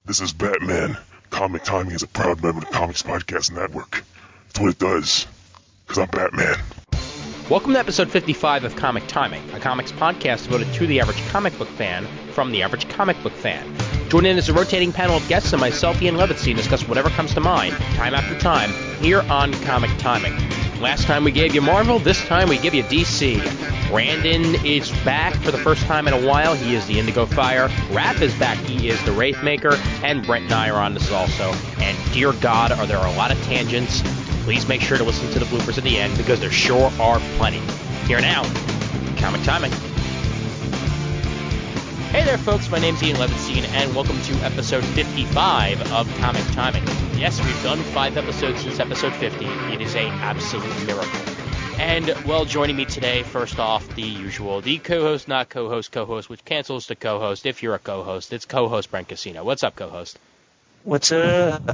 This is Batman. Comic Timing is a proud member of the Comics Podcast Network. That's what it does. Because I'm Batman. Welcome to episode 55 of Comic Timing, a comics podcast devoted to the average comic book fan from the average comic book fan. Join in as a rotating panel of guests and myself, Ian Levitstein, discuss whatever comes to mind, time after time, here on Comic Timing. Last time we gave you Marvel, this time we give you DC. Brandon is back for the first time in a while. He is the Indigo Fire. Raph is back. He is the Wraithmaker. And Brent and I are on this also. And dear God, are there a lot of tangents. Please make sure to listen to the bloopers at the end because there sure are plenty. Here now, Comic Timing. Hey there, folks. My name's Ian Levitstein, and welcome to episode 55 of Comic Timing. Yes, we've done 5 episodes since episode 50. It is an absolute miracle. And, well, joining me today, first off, the usual, the co-host, not co-host, which cancels to co-host if you're a co-host. It's co-host Brent Casino. What's up, co-host? What's up?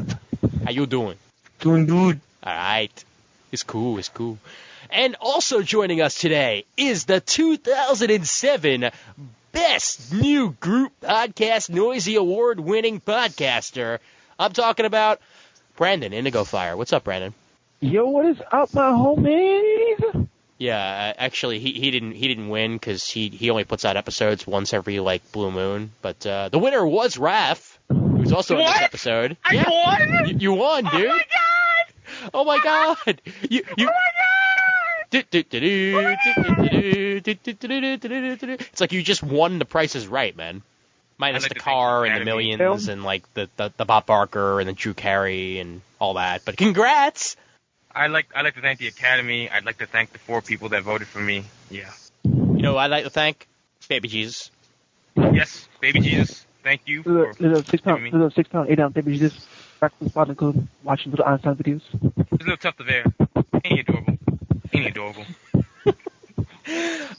How you doing? Doing good. All right. It's cool. And also joining us today is the 2007 Best New Group Podcast Noisy Award-winning podcaster. I'm talking about Brandon, Indigo Fire. What's up, Brandon? Yo, what is up, my homies? Yeah, actually, he didn't win because he only puts out episodes once every blue moon. But the winner was Raph, who's also in this episode. I won? You won, dude. Oh my god! Oh my god! You Oh my god! It's like you just won The Price is Right, man. Minus the car and the millions and the Bob Barker and the Drew Carey and all that. But congrats! I'd like to thank the Academy. I'd like to thank the 4 people that voted for me. Yeah. You know who I'd like to thank? Baby Jesus. Yes, Baby Jesus. Thank you for There's a 6 giving me. pound, 8-ounce baby Jesus back from the spot and go watching little Einstein videos. It's a little tough to bear. Ain't he adorable?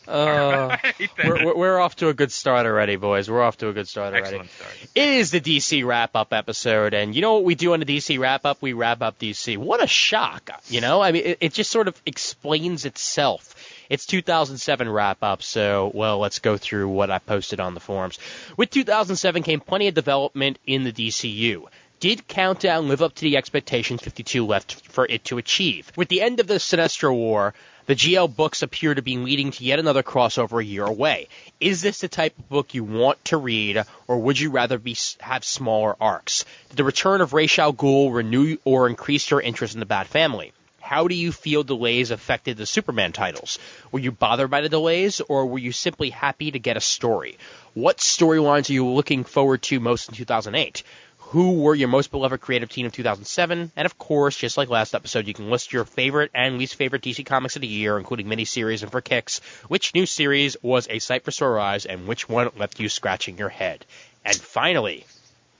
I hate that. We're off to a good start already, boys. We're off to a good start already. Excellent start. It is the DC wrap-up episode, and you know what we do on the DC wrap-up? We wrap up DC. What a shock, you know? I mean, it just sort of explains itself. It's 2007 wrap-up, so, well, let's go through what I posted on the forums. With 2007 came plenty of development in the DCU. Did Countdown live up to the expectations 52 left for it to achieve? With the end of the Sinestro War, the GL books appear to be leading to yet another crossover a year away. Is this the type of book you want to read, or would you rather have smaller arcs? Did the return of Ra's al Ghul renew or increase your interest in the Bat Family? How do you feel delays affected the Superman titles? Were you bothered by the delays, or were you simply happy to get a story? What storylines are you looking forward to most in 2008? Who were your most beloved creative team of 2007? And of course, just like last episode, you can list your favorite and least favorite DC Comics of the year, including miniseries and for kicks. Which new series was a sight for sore eyes, and which one left you scratching your head? And finally,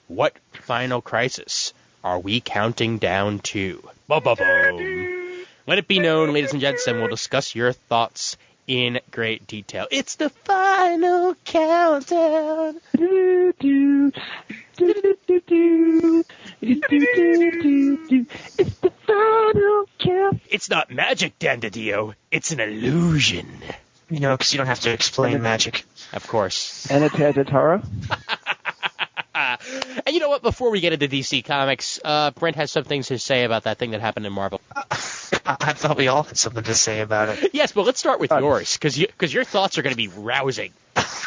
what final crisis are we counting down to? Ba-ba-boom. Let it be known, ladies and gents, and we'll discuss your thoughts in great detail. It's the final countdown. It's the final count. It's not magic, Dan DiDio. It's an illusion. You know, because you don't have to explain magic. Of course. And it's Tara. And you know what? Before we get into DC Comics, Brent has some things to say about that thing that happened in Marvel. I thought we all had something to say about it. Yes, but let's start with yours, because your thoughts are going to be rousing.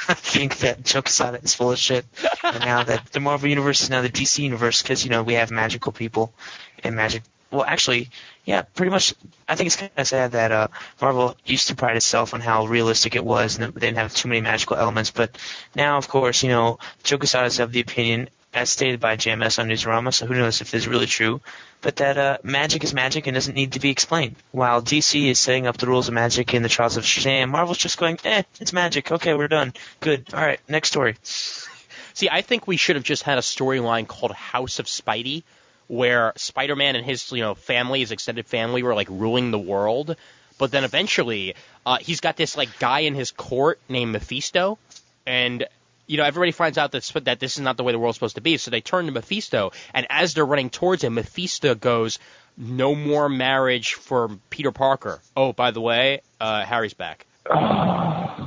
I think that Joe Quesada is full of shit. And now that the Marvel Universe is now the DC Universe, because, you know, we have magical people and magic. Well, actually, yeah, pretty much. I think it's kind of sad that Marvel used to pride itself on how realistic it was and they didn't have too many magical elements. But now, of course, you know, Joe Quesada is of the opinion, as stated by JMS on Newsarama, so who knows if this is really true, but that magic is magic and doesn't need to be explained. While DC is setting up the rules of magic in the Trials of Shazam, Marvel's just going, it's magic. Okay, we're done. Good. All right, next story. See, I think we should have just had a storyline called House of Spidey, where Spider-Man and his family, his extended family, were ruling the world. But then eventually, he's got this guy in his court named Mephisto, and everybody finds out that this is not the way the world's supposed to be. So they turn to Mephisto, and as they're running towards him, Mephisto goes, "No more marriage for Peter Parker. Oh, by the way, Harry's back."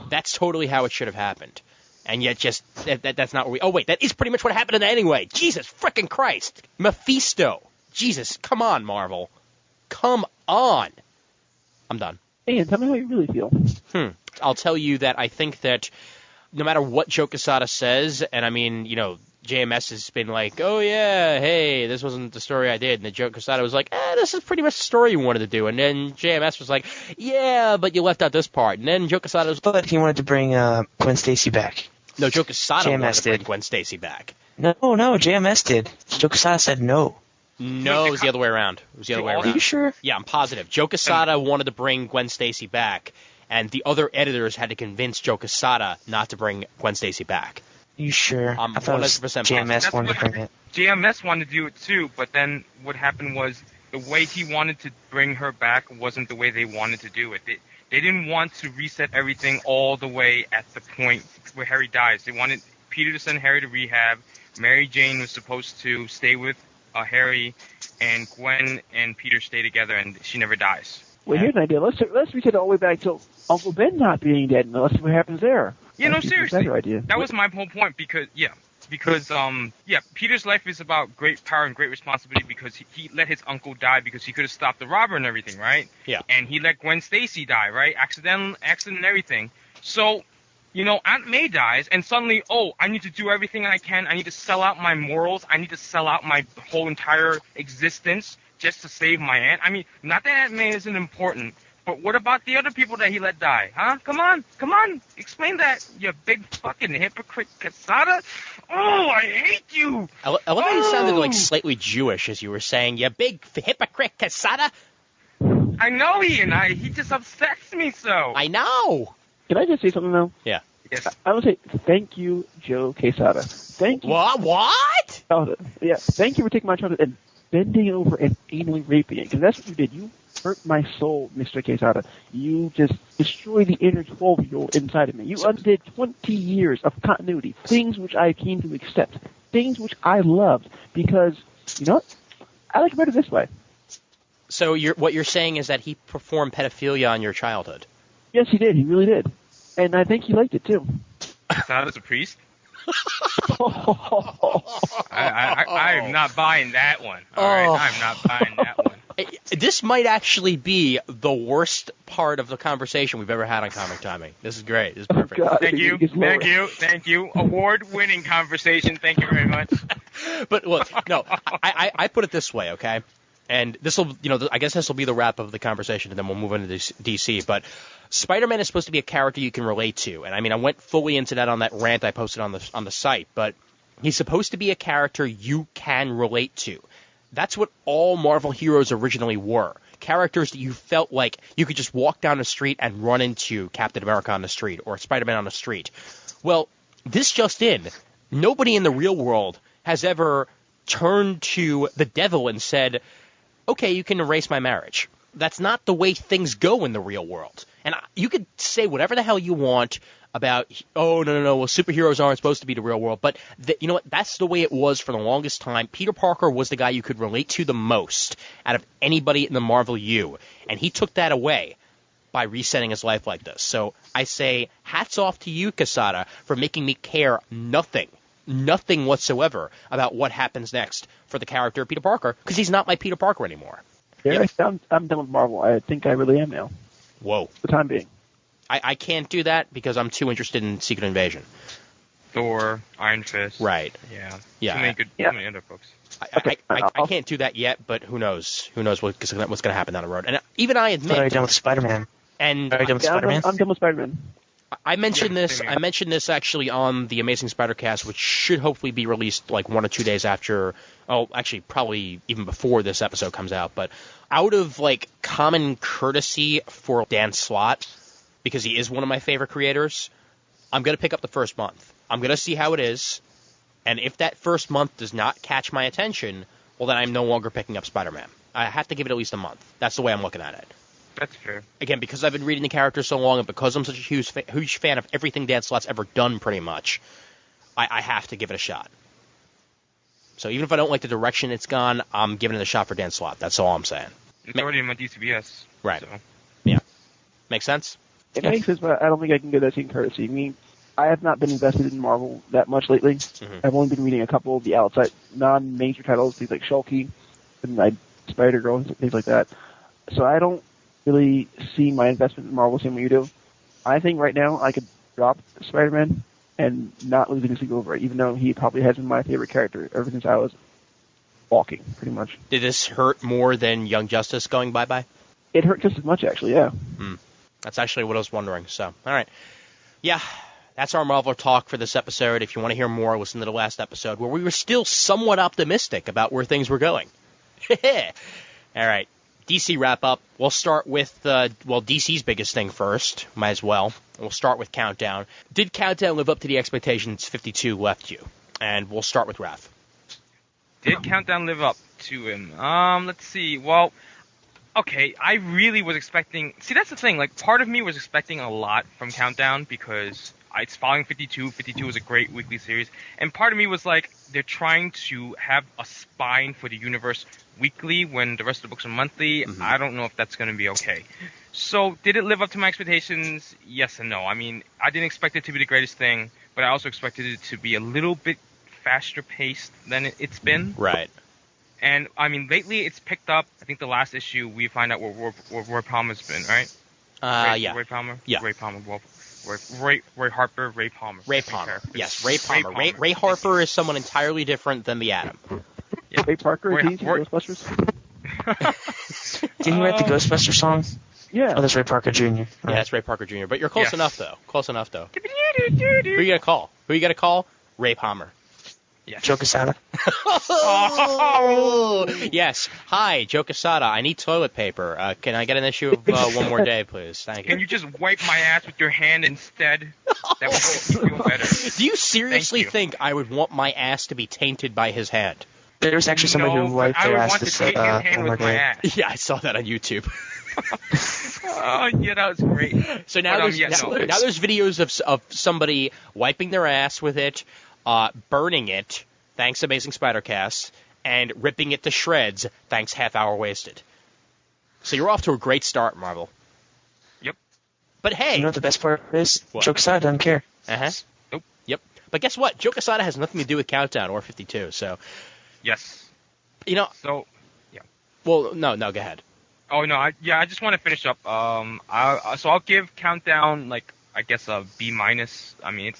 That's totally how it should have happened. And yet that's not what we... Oh, wait, that is pretty much what happened in that anyway. Jesus frickin' Christ. Mephisto. Jesus, come on, Marvel. Come on. I'm done. Ian, tell me how you really feel. I'll tell you that I think that no matter what Joe Quesada says, and I mean, JMS has been like, oh yeah, hey, this wasn't the story I did. And then Joe Quesada was like, this is pretty much the story you wanted to do. And then JMS was like, yeah, but you left out this part. And then Joe Quesada was But he wanted to bring Gwen Stacy back. No, Joe Quesada wanted JMS to bring did. Gwen Stacy back. No, JMS did. Joe Quesada said no. No, it was the other way around. Are you sure? Yeah, I'm positive. Joe Quesada wanted to bring Gwen Stacy back, and the other editors had to convince Joe Quesada not to bring Gwen Stacy back. You sure? I'm I thought it was 100% JMS wanted to bring it. JMS wanted to do it too, but then what happened was the way he wanted to bring her back wasn't the way they wanted to do it. They didn't want to reset everything all the way at the point where Harry dies. They wanted Peter to send Harry to rehab. Mary Jane was supposed to stay with Harry, and Gwen and Peter stay together, and she never dies. Well, here's an idea. Let's reset it all the way back to Uncle Ben not being dead, and let's see what happens there. Yeah, no, That's even a seriously. better idea. That was my whole point because Peter's life is about great power and great responsibility because he let his uncle die because he could have stopped the robber and everything, right? Yeah. And he let Gwen Stacy die, right? Accident and everything. So, Aunt May dies, and suddenly, I need to do everything I can. I need to sell out my morals. I need to sell out my whole entire existence just to save my aunt. I mean, not that Aunt May isn't important, but what about the other people that he let die? Huh? Come on. Explain that, you big fucking hypocrite Quesada. Oh, I hate you. I love how you sounded like slightly Jewish as you were saying, you big hypocrite Quesada. I know he just upsets me so. I know. Can I just say something, though? Yeah. Yes. I would say thank you, Joe Quesada. Thank you. What? Childhood. Yeah, thank you for taking my childhood and bending over and anally raping it, because that's what you did. You hurt my soul, Mr. Quesada. You just destroyed the inner 12-year-old inside of me. You undid 20 years of continuity, things which I came to accept, things which I loved, because, you know what? I like it better this way. So what you're saying is that he performed pedophilia on your childhood? Yes, he did. He really did. And I think he liked it, too. Quesada's a priest? I am not buying that one. All right, I'm not buying that one. This might actually be the worst part of the conversation we've ever had on Comic Timing. This is great. This is perfect. God, Thank you. Award-winning conversation. Thank you very much. But look, no, I put it this way, okay? And this will, I guess this will be the wrap of the conversation, and then we'll move into DC. But Spider-Man is supposed to be a character you can relate to, and I mean, I went fully into that on that rant I posted on the site. But he's supposed to be a character you can relate to. That's what all Marvel heroes originally were. Characters that you felt like you could just walk down the street and run into Captain America on the street or Spider-Man on the street. Well, this just in, nobody in the real world has ever turned to the devil and said, okay, you can erase my marriage. That's not the way things go in the real world. And you could say whatever the hell you want about, well, superheroes aren't supposed to be the real world. But you know what? That's the way it was for the longest time. Peter Parker was the guy you could relate to the most out of anybody in the Marvel U. And he took that away by resetting his life like this. So I say hats off to you, Quesada, for making me care nothing whatsoever about what happens next for the character of Peter Parker, because he's not my Peter Parker anymore. Yeah, I'm done with Marvel. I think I really am now. Whoa. For the time being. I can't do that because I'm too interested in Secret Invasion. Thor, Iron Fist. Right. Yeah. Too many other books. I can't do that yet, but who knows? Who knows what's going to happen down the road? And even I admit. Are you done with Spider-Man? And Are you done with Spider-Man? I'm done with Spider-Man. I mentioned this. I mentioned this actually on the Amazing Spider-Cast, which should hopefully be released like 1 or 2 days after. Oh, actually, probably even before this episode comes out. But out of like common courtesy for Dan Slott, because he is one of my favorite creators, I'm going to pick up the first month. I'm going to see how it is, and if that first month does not catch my attention, well, then I'm no longer picking up Spider-Man. I have to give it at least a month. That's the way I'm looking at it. That's fair. Again, because I've been reading the character so long, and because I'm such a huge fan of everything Dan Slott's ever done, pretty much, I have to give it a shot. So even if I don't like the direction it's gone, I'm giving it a shot for Dan Slott. That's all I'm saying. It's already in my DCBS. Right. So. Yeah. Make sense? It makes sense, but I don't think I can get that same courtesy. I mean, I have not been invested in Marvel that much lately. Mhm. I've only been reading a couple of the outside non-major titles, things like Shulky and Spider-Girl, things like that. So I don't really see my investment in Marvel the same way you do. I think right now I could drop Spider-Man and not losing a single over it, even though he probably has been my favorite character ever since I was walking, pretty much. Did this hurt more than Young Justice going bye-bye? It hurt just as much, actually, yeah. That's actually what I was wondering. So, all right. Yeah, that's our Marvel talk for this episode. If you want to hear more, listen to the last episode where we were still somewhat optimistic about where things were going. All right. DC wrap-up. We'll start with, DC's biggest thing first. Might as well. We'll start with Countdown. Did Countdown live up to the expectations 52 left you? And we'll start with Raph. Did Countdown live up to him? Let's see. Well, okay, I really was expecting... See, that's the thing. Like, part of me was expecting a lot from Countdown because it's following 52. 52 was a great weekly series. And part of me was like, they're trying to have a spine for the universe weekly when the rest of the books are monthly. Mhm. I don't know if that's going to be okay. So, did it live up to my expectations? Yes and no. I mean, I didn't expect it to be the greatest thing, but I also expected it to be a little bit faster paced than it's been. Right. And, I mean, lately it's picked up. I think the last issue we find out where Roy Palmer's been, right? Yeah. Roy Palmer? Yeah. Roy Palmer. Well, Roy Harper, Ray Palmer. Ray Palmer. Yes, Ray Palmer. Ray Harper is someone entirely different than the Atom. Yeah. Ray Parker, Roy- is he Roy- Ghostbusters? Didn't he write the Ghostbuster song? Yeah. Oh, that's Ray Parker Jr. Yeah, Right. that's Ray Parker Jr. But you're close Yes. enough, though. Close enough, though. Who you gonna call? Who you gonna call? Ray Palmer. Yes. Joe Quesada. Oh! Yes. Hi, Joe Quesada. I need toilet paper. Can I get an issue of One More Day, please? Thank you. Can you just wipe my ass with your hand instead? That would make me feel better. Do you seriously Thank you. think I would want my ass to be tainted by his hand? There's actually somebody No, who but wiped I their would ass want to this take his hand one more with my day. ass. Yeah, I saw that on YouTube. Oh, yeah, that was great. So now, But, there's, no. now there's videos of somebody wiping their ass with it, burning it, thanks Amazing Spider-Cast, and ripping it to shreds, thanks Half Hour Wasted. So you're off to a great start, Marvel. Yep. But hey, You know what the best part is? What? Joe Quesada doesn't care. uh-huh. Nope. Yep. But guess what? Joe Quesada has nothing to do with Countdown or 52. So, Yes. you know, So, well, no, go ahead. oh no, I just want to finish up. I'll give Countdown like I guess a B minus. I mean,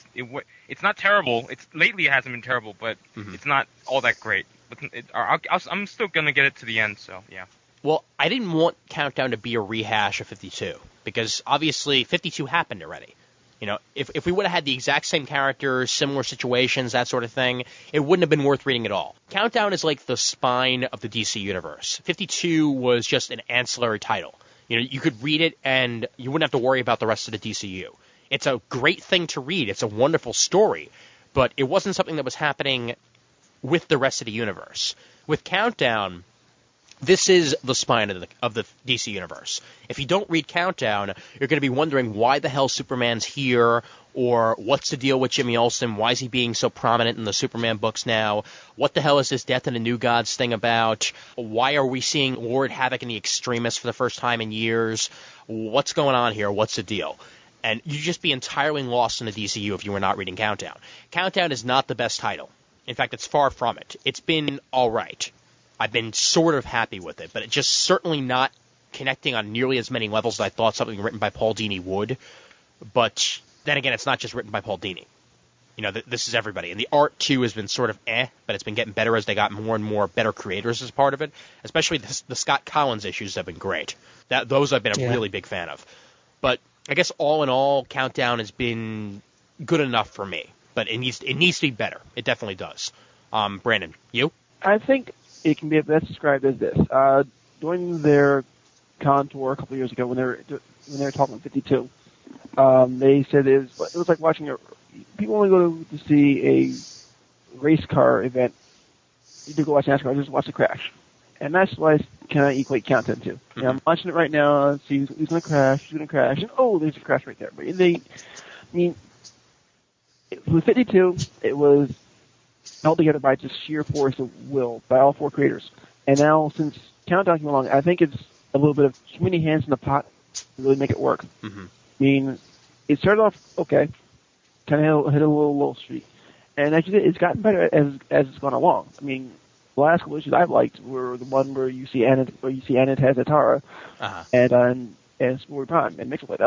it's not terrible. Lately it hasn't been terrible, but Mhm. it's not all that great. But I'm still gonna get it to the end. So yeah. Well, I didn't want Countdown to be a rehash of 52 because obviously 52 happened already. You know, if we would have had the exact same characters, similar situations, that sort of thing, it wouldn't have been worth reading at all. Countdown is like the spine of the DC universe. 52 was just an ancillary title. You know, you could read it and you wouldn't have to worry about the rest of the DCU. It's a great thing to read. It's a wonderful story, but it wasn't something that was happening with the rest of the universe. With Countdown, this is the spine of the DC universe. If you don't read Countdown, you're going to be wondering why the hell Superman's here, or what's the deal with Jimmy Olsen? Why is he being so prominent in the Superman books now? What the hell is this Death of the New Gods thing about? Why are we seeing Lord Havoc and the Extremists for the first time in years? What's going on here? What's the deal? And you'd just be entirely lost in the DCU if you were not reading Countdown. Countdown is not the best title. In fact, it's far from it. It's been all right. I've been sort of happy with it, but it's just certainly not connecting on nearly as many levels as I thought something written by Paul Dini would. But then again, it's not just written by Paul Dini. You know, this is everybody. And the art, too, has been sort of but it's been getting better as they got more and more better creators as part of it. Especially the Scott Collins issues have been great. Those I've been a really big fan of. But I guess all in all, Countdown has been good enough for me. But it needs to be better. It definitely does. Brandon, you? I think it can be best described as this. During their con tour a couple of years ago, when they were talking 52, they said it was like watching people only go to see a race car event. You do go watch NASCAR, just watch the crash, and that's what I kind of equate Countdown to. Mm-hmm. You know, I'm watching it right now, see who's going to crash, and oh, there's a crash right there. But with 52, it was held together by just sheer force of will by all four creators. And now, since Countdown came along, I think it's a little bit of too many hands in the pot to really make it work. Mm-hmm. I mean, it started off okay, kind of hit a little low streak. And actually, it's gotten better as it's gone along. I mean, the last couple issues I've liked were the one where you see Anna Tazatara and Spore Prime and Mixelplay.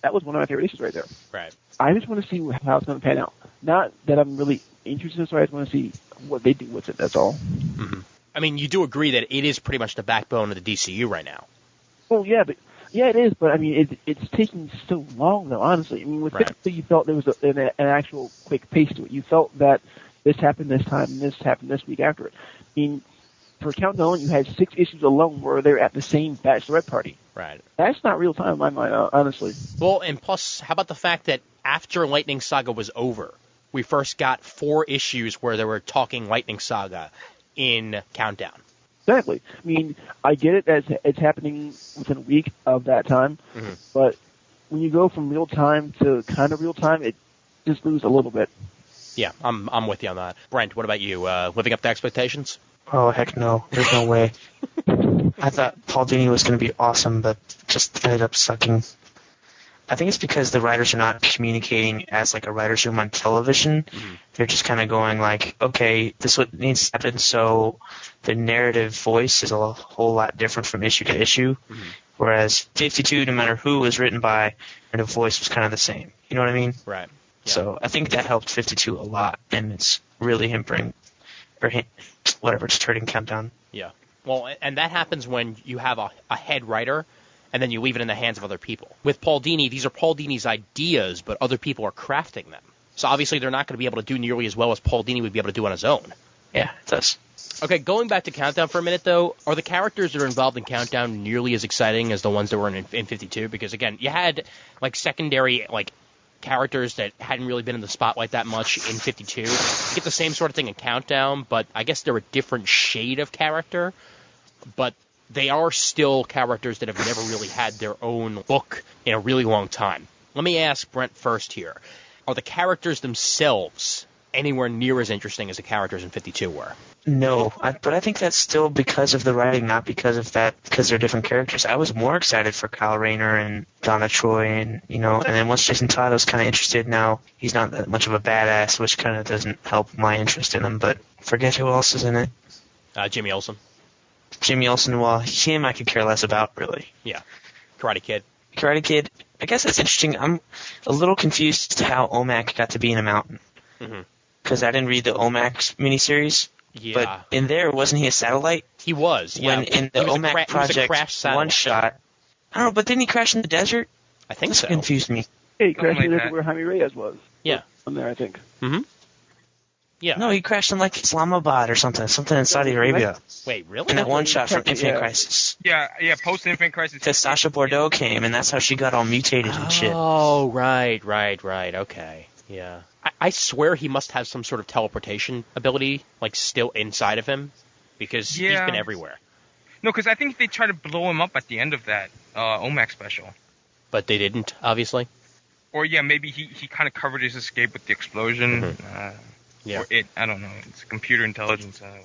That was one of my favorite issues right there. Right. I just want to see how it's going to pan out. Not that I'm really interested in it, so I just want to see what they do with it. That's all. Mm-hmm. I mean, you do agree that it is pretty much the backbone of the DCU right now. Oh yeah, it is. But I mean, it's taking so long, though. Honestly, I mean, with 52, you felt there was an actual quick pace to it. You felt that this happened this time and this happened this week after it. I mean, for Countdown, you had 6 issues alone where they were at the same bachelorette party. Right. That's not real time in my mind, honestly. Well, and plus, how about the fact that after Lightning Saga was over, we first got 4 issues where they were talking Lightning Saga in Countdown. Exactly. I mean, I get it that it's happening within a week of that time, but when you go from real time to kind of real time, it just loses a little bit. Yeah, I'm with you on that. Brent, what about you? Living up to expectations? Oh, heck no. There's no way. I thought Paul Dini was going to be awesome, but just ended up sucking. I think it's because the writers are not communicating as like a writer's room on television. They're just kind of going like, okay, this is what needs to happen, so the narrative voice is a whole lot different from issue to issue, whereas 52, no matter who was written by, the voice was kind of the same. You know what I mean? Right. Yeah. So I think that helped 52 a lot, and it's really just hurting Countdown. Yeah. Well, and that happens when you have a head writer, and then you leave it in the hands of other people. With Paul Dini, these are Paul Dini's ideas, but other people are crafting them. So obviously they're not going to be able to do nearly as well as Paul Dini would be able to do on his own. Yeah, it does. Okay, going back to Countdown for a minute, though, are the characters that are involved in Countdown nearly as exciting as the ones that were in 52? Because, again, you had, like, secondary, like, characters that hadn't really been in the spotlight that much in 52. You get the same sort of thing in Countdown, but I guess they're a different shade of character. But they are still characters that have never really had their own book in a really long time. Let me ask Brent first here. Are the characters themselves anywhere near as interesting as the characters in 52 were? No, but I think that's still because of the writing, not because of that, because they're different characters. I was more excited for Kyle Rayner and Donna Troy, and then once Jason Todd was kind of interested, now he's not that much of a badass, which kind of doesn't help my interest in him, but forget who else is in it. Jimmy Olsen. Jimmy Olsen, well, him I could care less about, really. Yeah. Karate Kid. Karate Kid, I guess that's interesting. I'm a little confused as to how OMAC got to be in a mountain. Because I didn't read the OMAC miniseries. Yeah. But in there, wasn't he a satellite? He was, yeah. When in the OMAC Project one-shot. I don't know, but didn't he crash in the desert? I think so. That confused me. Yeah, he crashed Something like into that. where Jaime Reyes was. Yeah. On there, I think. Yeah. No, he crashed in like Islamabad or something in Saudi Arabia. Wait, really? In that one-shot from Infinite Yeah. Crisis. Yeah, post Infinite Crisis. Because Sasha Bordeaux came, and that's how she got all mutated and shit. Oh, right. Okay. Yeah. I swear he must have some sort of teleportation ability, like, still inside of him, because he's Yeah. been everywhere. No, because I think they tried to blow him up at the end of that OMAC special. But they didn't, obviously. Or, yeah, maybe he kind of covered his escape with the explosion. Yeah. Or it, I don't know. It's computer intelligence. Whatever.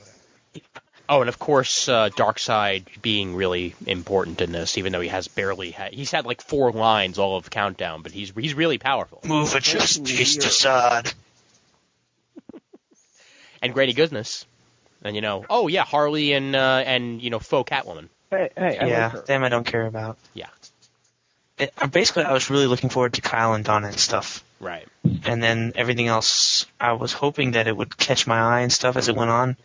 Oh, and of course, Darkseid being really important in this, even though he has he's had like 4 lines all of Countdown, but he's really powerful. Move at your space to Assad. And Grady Goodness. And, oh yeah, Harley and faux Catwoman. Hey, I like Yeah, her. them I don't care about. Yeah. Basically, I was really looking forward to Kyle and Donna and stuff. Right. And then everything else, I was hoping that it would catch my eye and stuff as it went on.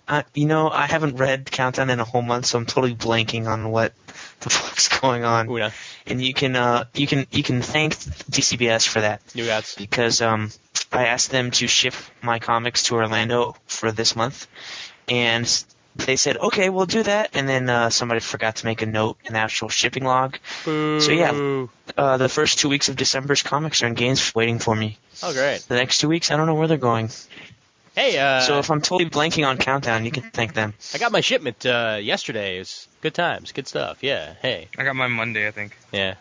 I haven't read Countdown in a whole month, so I'm totally blanking on what the fuck's going on. Una. And you can thank DCBS for that. New ads. Because I asked them to ship my comics to Orlando for this month, and they said, okay, we'll do that, and then somebody forgot to make a note, an actual shipping log. Boo. So yeah, the first 2 weeks of December's comics are in Gainesville waiting for me. Oh, great. The next 2 weeks, I don't know where they're going. Hey, So if I'm totally blanking on Countdown, you can thank them. I got my shipment yesterday. It was good times, good stuff. Yeah, hey. I got mine Monday, I think. Yeah.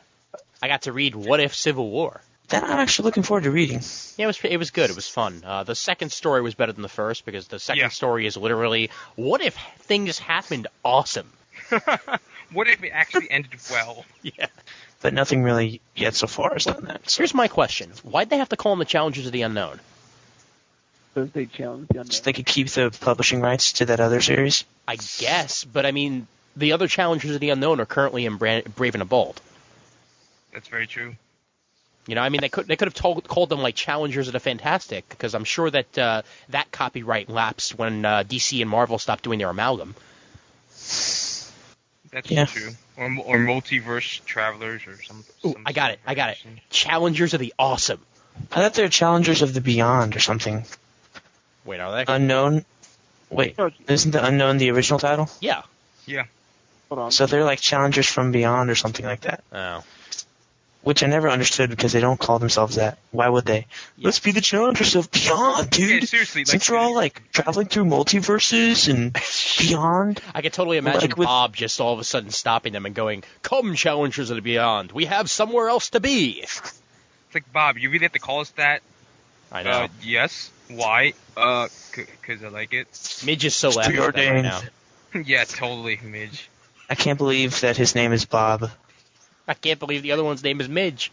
I got to read What If Civil War. That I'm actually looking forward to reading. Yeah, it was good. It was fun. The second story was better than the first because the second story is literally, what if things happened awesome? What if it actually ended well? Yeah. But nothing really yet so far has done that. So, Here's my question: why'd they have to call them the Challengers of the Unknown? Because they challenged the unknown. so they could keep the publishing rights to that other series. I guess, but I mean, the other Challengers of the Unknown are currently in Brave and the Bold. That's very true. You know, I mean, they could have called them like Challengers of the Fantastic, because I'm sure that that copyright lapsed when DC and Marvel stopped doing their amalgam. That's Yeah. true. Or multiverse travelers or some. Ooh, I got it. Challengers of the Awesome. I thought they were Challengers of the Beyond or something. Wait, are they? Unknown. Wait, isn't the Unknown the original title? Yeah. Hold on. So they're like Challengers from Beyond or something like that. Oh. Which I never understood because they don't call themselves that. Why would they? Let's be the Challengers of Beyond, dude. Yeah, seriously. Since we're all like traveling through multiverses and beyond. I could totally imagine Like with- Bob just all of a sudden stopping them and going, "Come, Challengers of the Beyond, we have somewhere else to be." It's like, Bob, you really have to call us that? I know. Yes. Why? Because I like it. Midge is so laughing at that right now. Yeah, totally, Midge. I can't believe that his name is Bob. I can't believe the other one's name is Midge.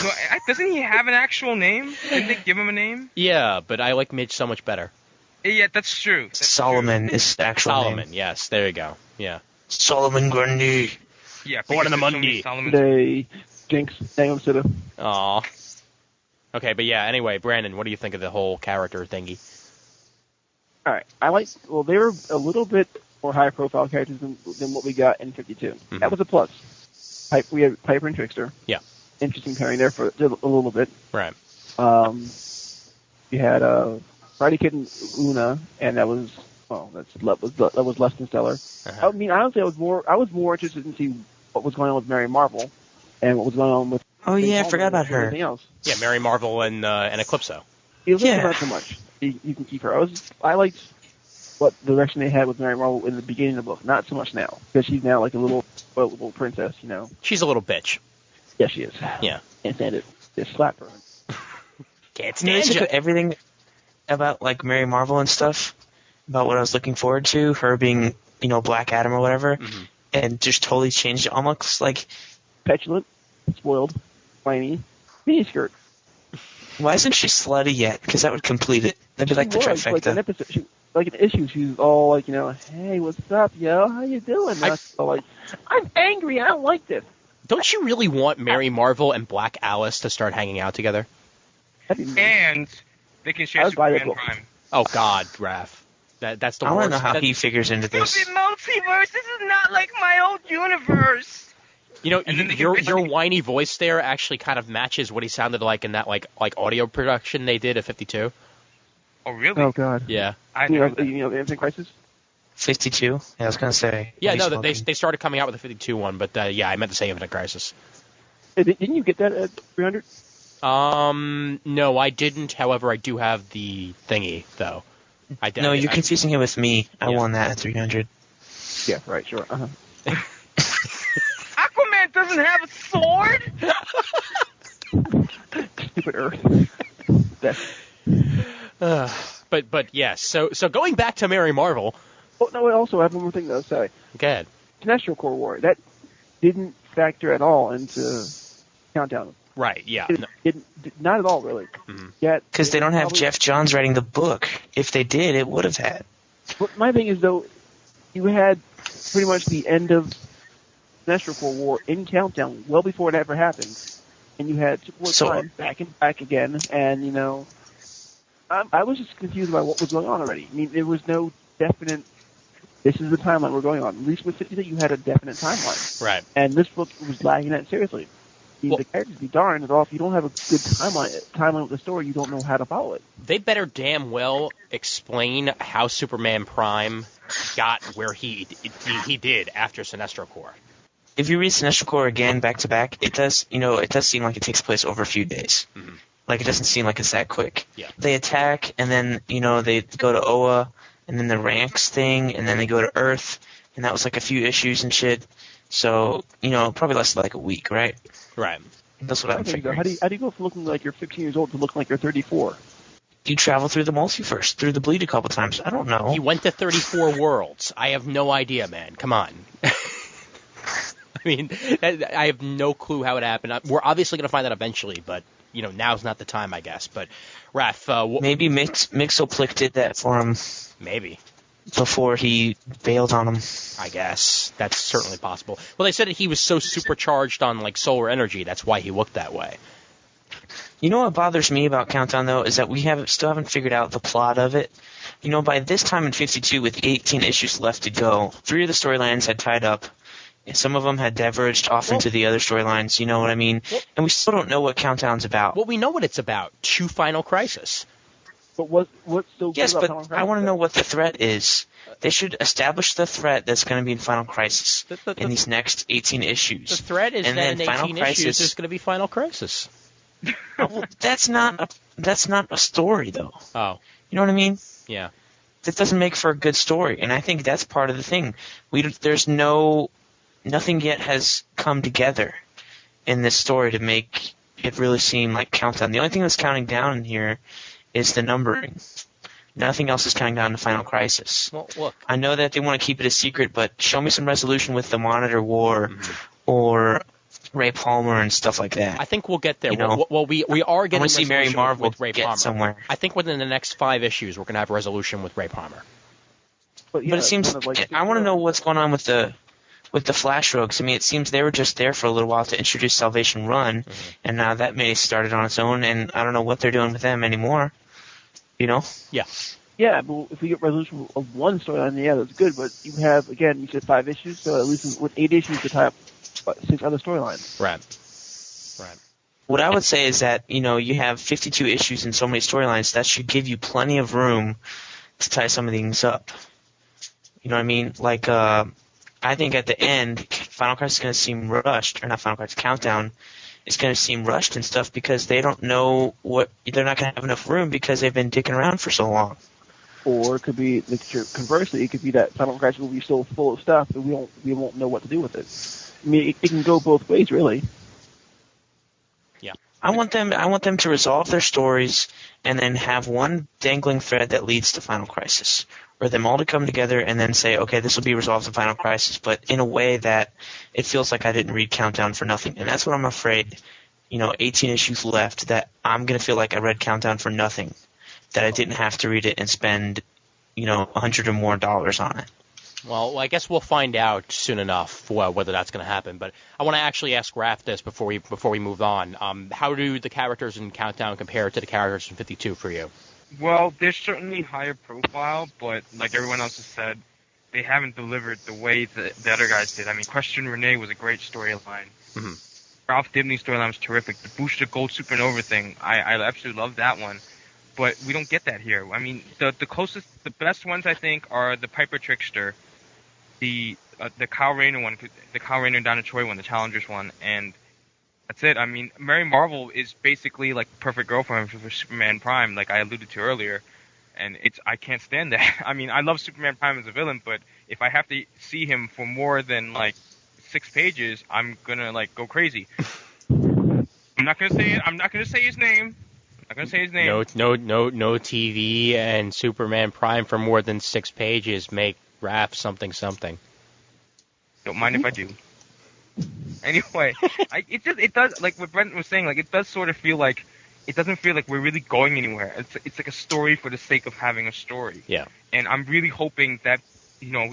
No, doesn't he have an actual name? Didn't they give him a name? Yeah, but I like Midge so much better. Yeah, that's true. Solomon is the actual Solomon, name. yes, there you go. Yeah. Solomon Grundy. Yeah, Born on a because there's so many Monday. Solomons. They Jinx, Daniel Sitta. Aw. Okay, but yeah, anyway, Brandon, what do you think of the whole character thingy? All right, well, they were a little bit more high-profile characters than what we got in 52. Mm-hmm. That was a plus. We had Piper and Trickster. Yeah. Interesting pairing there for a little bit. Right. We had Friday Kid and Una, and that was less than stellar. Uh-huh. I mean, honestly, I was more interested in see what was going on with Mary Marvel and what was going on with. Oh yeah, I Palmer forgot about and her. everything else. Yeah, Mary Marvel and Eclipso. Elizabeth, Yeah. not so much. You can keep her. I liked what the direction they had with Mary Marvel in the beginning of the book. Not so much now, because she's now like a little princess, you know. She's a little bitch. Yeah, she is. Yeah. Can't stand it. Just slap her. Can't You know, they stand took you. everything about like Mary Marvel and stuff, about what I was looking forward to, her being, Black Adam or whatever, and just totally changed it. Almost like, Petulant, spoiled, whiny, miniskirt. why isn't she slutty yet? Because that would complete it. That'd be like the She was, like an trifecta. episode, like an issue. She was all like, hey, what's up, yo? How you doing? So like, I'm angry. I don't like this. Don't you really want Mary Marvel and Black Alice to start hanging out together? That'd be nice. And they can I share would buy that Superman book. Prime. Oh God, Raph. That's the I worst. want to know how That- he figures into this. Stupid multiverse. This is not like my old universe. You know, And then they your can- whiny voice there actually kind of matches what he sounded like in that like audio production they did at 52. Oh, really? Oh God. Yeah. I You know know, that. the Infinite Crisis. 52? Yeah, I was gonna say. Yeah, what no, he's they smoking. started coming out with the 52 one, but yeah, I meant to say Infinite Crisis. Hey, didn't you get that at 300? No, I didn't. However, I do have the thingy though. I did. No, you're confusing it with me. I Yeah. won that at 300. Yeah, right, sure. Uh-huh. Aquaman doesn't have a sword. Stupid Earth. But yes. So going back to Mary Marvel. Oh no, I also have one more thing to say. Go ahead. Sinestro Corps War. That didn't factor at all into Countdown. Right. Yeah. It, No. not at all, really. Mhm. Yet Because they don't have probably- Jeff Johns writing the book. If they did, it would have had. But my thing is, though, you had pretty much the end of Sinestro Corps War in Countdown well before it ever happened, and you had Superboy So- Prime back and back again, and I was just confused by what was going on already. I mean, there was no definite. This is the timeline we're going on. At least with 50, you had a definite timeline, Right. and this book was lagging that seriously. I mean, Well- the characters be darned at all. If you don't have a good timeline with the story, you don't know how to follow it. They better damn well explain how Superman Prime got where he did after Sinestro Corps. If you read Sinestro Corps again back to back, it does seem like it takes place over a few days. Mhm. Like it doesn't seem like it's that quick. Yeah. They attack and then they go to Oa and then the Ranks thing and then they go to Earth and that was like a few issues and shit. So probably lasted like a week, right? Right. That's what I'm Okay, so figuring. how do you go from looking like you're 15 years old to looking like you're 34? You travel through the multiverse, through the bleed a couple times. I don't know. He went to 34 worlds. I have no idea, man. Come on. mean, I have no clue how it happened. We're obviously going to find out eventually, but now's not the time, I guess. But Raph, maybe Mixoplick did that for him. Maybe. Before he bailed on him. I guess. That's certainly possible. Well, they said that he was so supercharged on, like, solar energy, that's why he looked that way. You know what bothers me about Countdown, though, is that we still haven't figured out the plot of it. By this time in 52, with 18 issues left to go, 3 of the storylines had tied up, and some of them had diverged off into the other storylines, you know what I mean? And we still don't know what Countdown's about. Well, we know what it's about. True Final Crisis. But what's so good Yes, about but Final I Crisis? want to know what the threat is. They should establish the threat that's going to be in Final Crisis in these next 18 issues. The threat is and that then in 18 Final Crisis, issues there's going to be Final Crisis. Well, that's not a story, though. Oh. You know what I mean? Yeah. That doesn't make for a good story, and I think that's part of the thing. Nothing yet has come together in this story to make it really seem like Countdown. The only thing that's counting down in here is the numbering. Nothing else is counting down to Final Crisis. Well, look. I know that they want to keep it a secret, but show me some resolution with the Monitor War or Ray Palmer and stuff like that. I think we'll get there. Well, we are getting I want to see Mary Marvel with Ray get Palmer. somewhere. I think within the next 5 issues we're going to have a resolution with Ray Palmer. But it seems kind of like I want to know what's going on with the Flash Rogues. I mean, it seems they were just there for a little while to introduce Salvation Run, and now that may have started on its own, and I don't know what they're doing with them anymore. Yeah. Yeah, but if we get resolution of one storyline, yeah, that's good. But you have, again, you said 5 issues, so at least with 8 issues to tie up 6 other storylines. Right. What I would say is that, you have 52 issues and so many storylines. That should give you plenty of room to tie some of things up. You know what I mean? Like, I think at the end, Final Crisis is going to seem rushed, or not Final Crisis, Countdown is going to seem rushed and stuff because they don't know they're not going to have enough room because they've been dicking around for so long. Or it could be, conversely, it could be that Final Crisis will be so full of stuff that we won't know what to do with it. I mean, it can go both ways, really. Yeah. I want them to resolve their stories and then have one dangling thread that leads to Final Crisis, or them all to come together and then say, okay, this will be resolved in Final Crisis, but in a way that it feels like I didn't read Countdown for nothing. And that's what I'm afraid, 18 issues left, that I'm going to feel like I read Countdown for nothing, that I didn't have to read it and spend, $100 or more on it. Well, I guess we'll find out soon enough whether that's going to happen. But I want to actually ask Raph this before we move on. How do the characters in Countdown compare to the characters in 52 for you? Well, they're certainly higher profile, but like everyone else has said, they haven't delivered the way the other guys did. I mean, Question Renee was a great storyline. Mm-hmm. Ralph Dibny's storyline was terrific. The Booster Gold Supernova thing, I absolutely love that one. But we don't get that here. I mean, the best ones I think are the Piper Trickster, the Kyle Rayner one, the Kyle Rayner and Donna Troy one, the Challengers one, and that's it. I mean, Mary Marvel is basically like the perfect girlfriend for Superman Prime, like I alluded to earlier, and I can't stand that. I mean, I love Superman Prime as a villain, but if I have to see him for more than like 6 pages, I'm gonna like go crazy. I'm not gonna say his name. I'm not gonna say his name. No TV and Superman Prime for more than 6 pages make Raph something. Don't mind if I do. Anyway, it does, like what Brent was saying, like it does sort of feel like it doesn't feel like we're really going anywhere. It's like a story for the sake of having a story. Yeah. And I'm really hoping that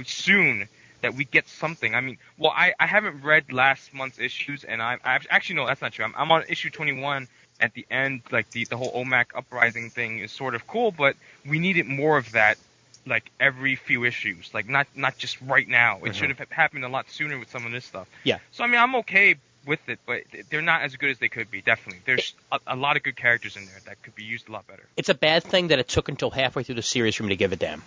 soon that we get something. I mean, well, I haven't read last month's issues, and I actually no, that's not true. I'm on issue 21. At the end, like the whole OMAC uprising thing is sort of cool, but we needed more of that, like every few issues, like not just right now. It should have happened a lot sooner with some of this stuff. Yeah. So I mean, I'm okay with it, but they're not as good as they could be. Definitely, there's a lot of good characters in there that could be used a lot better. It's a bad thing that it took until halfway through the series for me to give a damn.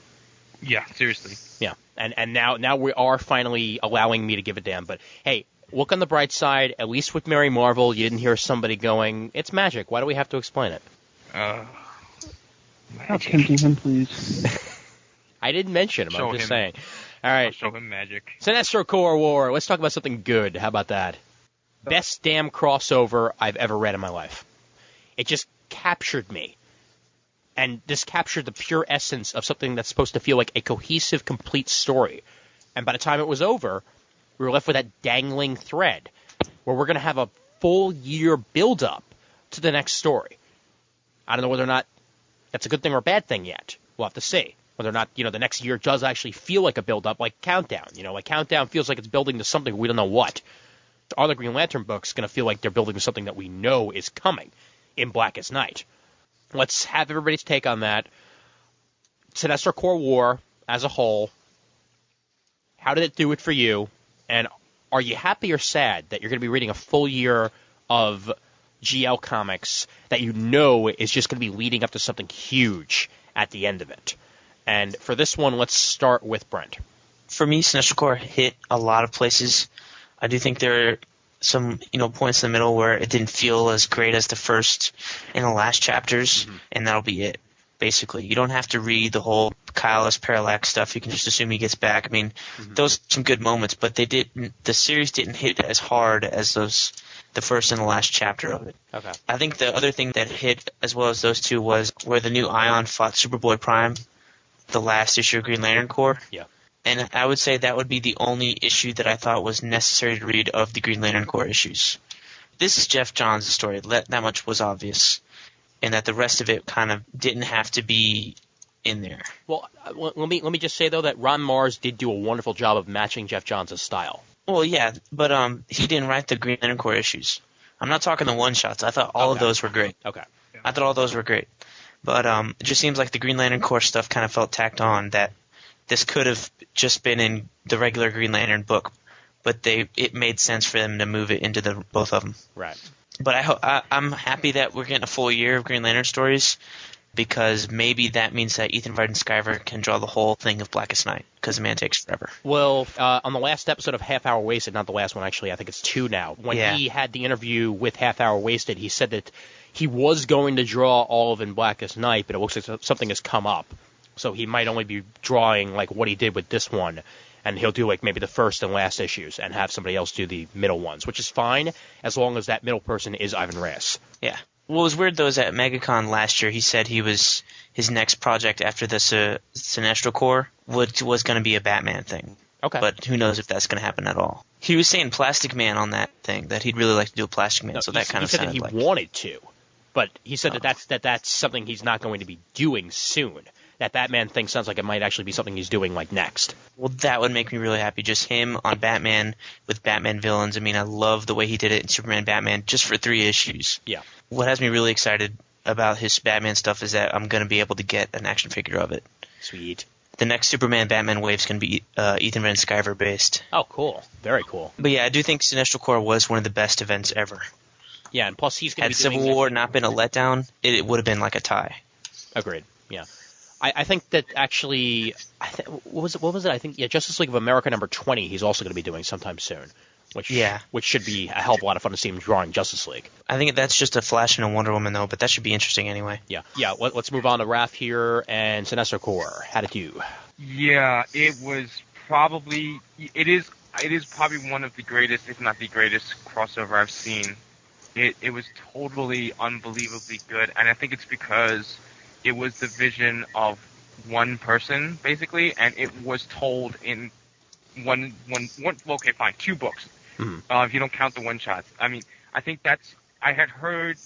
Yeah, seriously. Yeah, and now we are finally allowing me to give a damn. But hey, look on the bright side. At least with Mary Marvel, you didn't hear somebody going, "It's magic. Why do we have to explain it?" How tempting him, please. I didn't mention him. I'm just saying. All right. I'll show him magic. Sinestro Corps War. Let's talk about something good. How about that? Best damn crossover I've ever read in my life. It just captured me. And this captured the pure essence of something that's supposed to feel like a cohesive, complete story. And by the time it was over, we're left with that dangling thread where we're going to have a full year build-up to the next story. I don't know whether or not that's a good thing or a bad thing yet. We'll have to see. Whether or not, the next year does actually feel like a build-up, like Countdown. Like Countdown feels like it's building to something we don't know what. The other Green Lantern book's going to feel like they're building to something that we know is coming in Blackest Night. Let's have everybody's take on that. Sinestro Corps War as a whole, how did it do it for you? And are you happy or sad that you're going to be reading a full year of GL comics that you know is just going to be leading up to something huge at the end of it? And for this one, let's start with Brent. For me, Sinestro Corps hit a lot of places. I do think there are some, points in the middle where it didn't feel as great as the first and the last chapters, and that'll be it, basically. You don't have to read the whole Kyle as Parallax stuff. You can just assume he gets back. I mean, those are some good moments, but the series didn't hit as hard as the first and the last chapter of it. Okay. I think the other thing that hit as well as those two was where the new Ion fought Superboy Prime, the last issue of Green Lantern Corps. Yeah. And I would say that would be the only issue that I thought was necessary to read of the Green Lantern Corps issues. This is Jeff Johns' story. That much was obvious. And that the rest of it kind of didn't have to be in there. Well, let me just say, though, that Ron Mars did do a wonderful job of matching Jeff Johns' style. Well, yeah, but he didn't write the Green Lantern Corps issues. I'm not talking the one-shots. I thought all of those were great. Okay. I thought all those were great. But it just seems like the Green Lantern Corps stuff kind of felt tacked on, that this could have just been in the regular Green Lantern book, but it made sense for them to move it into the both of them. Right. But I'm happy that we're getting a full year of Green Lantern stories, because maybe that means that Ethan Sciver can draw the whole thing of Blackest Night, because the man takes forever. Well, on the last episode of Half Hour Wasted, not the last one actually, I think it's 2 now, when he had the interview with Half Hour Wasted, he said that he was going to draw all of In Blackest Night, but it looks like something has come up. So he might only be drawing like what he did with this one, and he'll do like maybe the first and last issues and have somebody else do the middle ones, which is fine as long as that middle person is Ivan Reyes. Yeah. What was weird, though, is at MegaCon last year, he said his next project after the Sinestro Corps was going to be a Batman thing. Okay. But who knows if that's going to happen at all. He was saying Plastic Man on that thing, that he'd really like to do a Plastic Man, so that kind of sounded like... He said that he wanted to, but he said that that's something he's not going to be doing soon. That Batman thing sounds like it might actually be something he's doing like next. Well, that would make me really happy. Just him on Batman with Batman villains. I mean, I love the way he did it in Superman Batman just for 3 issues. Yeah. What has me really excited about his Batman stuff is that I'm going to be able to get an action figure of it. Sweet. The next Superman Batman wave is going to be Ethan Van Sciver based. Oh, cool. Very cool. But yeah, I do think Sinestro Corps was one of the best events ever. Yeah, and plus he's going to be Had Civil War not been a letdown, it would have been like a tie. Agreed. Yeah. I think that actually, what was it? I think Justice League of America number 20. He's also going to be doing sometime soon, which should be a hell of a lot of fun to see him drawing Justice League. I think that's just a Flash and a Wonder Woman though, but that should be interesting anyway. Yeah. Let's move on to Raph here and Sinestro Corps. How'd it do? Yeah, it is probably one of the greatest, if not the greatest, crossover I've seen. It was totally unbelievably good, and I think it's because it was the vision of one person, basically, and it was told in one. Okay, fine, 2 books. Mm-hmm. If you don't count the one-shots. I mean, I think I had heard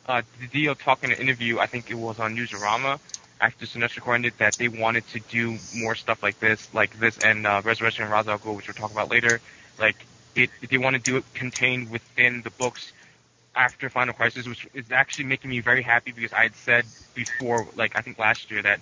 Didio talk in an interview, I think it was on Newsarama, after Sinestro Corps ended, that they wanted to do more stuff like this and Resurrection of Ra's al Ghul, which we'll talk about later. Like, they want to do it contained within the books after Final Crisis, which is actually making me very happy, because I had said before, like I think last year, that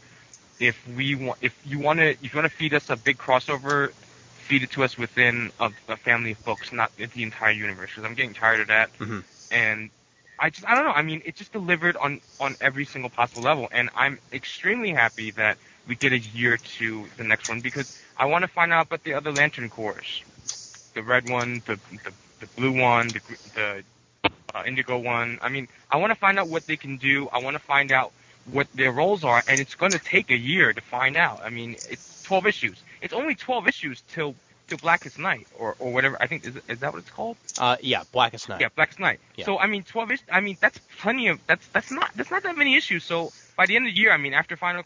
if you want to feed us a big crossover, feed it to us within a family of books, not the entire universe, because I'm getting tired of that. Mm-hmm. And I don't know. I mean, it just delivered on every single possible level, and I'm extremely happy that we get a year to the next one, because I want to find out about the other Lantern Corps, the red one, the blue one, the Indigo one. I mean, I want to find out what they can do. I want to find out what their roles are, and it's going to take a year to find out. I mean, it's 12 issues. It's only 12 issues till Blackest Night, or whatever. I think is that what it's called? Yeah, Blackest Night. Yeah, Blackest Night. Yeah. So I mean, 12 issues. I mean, that's plenty of. That's not that many issues. So by the end of the year, I mean, after Final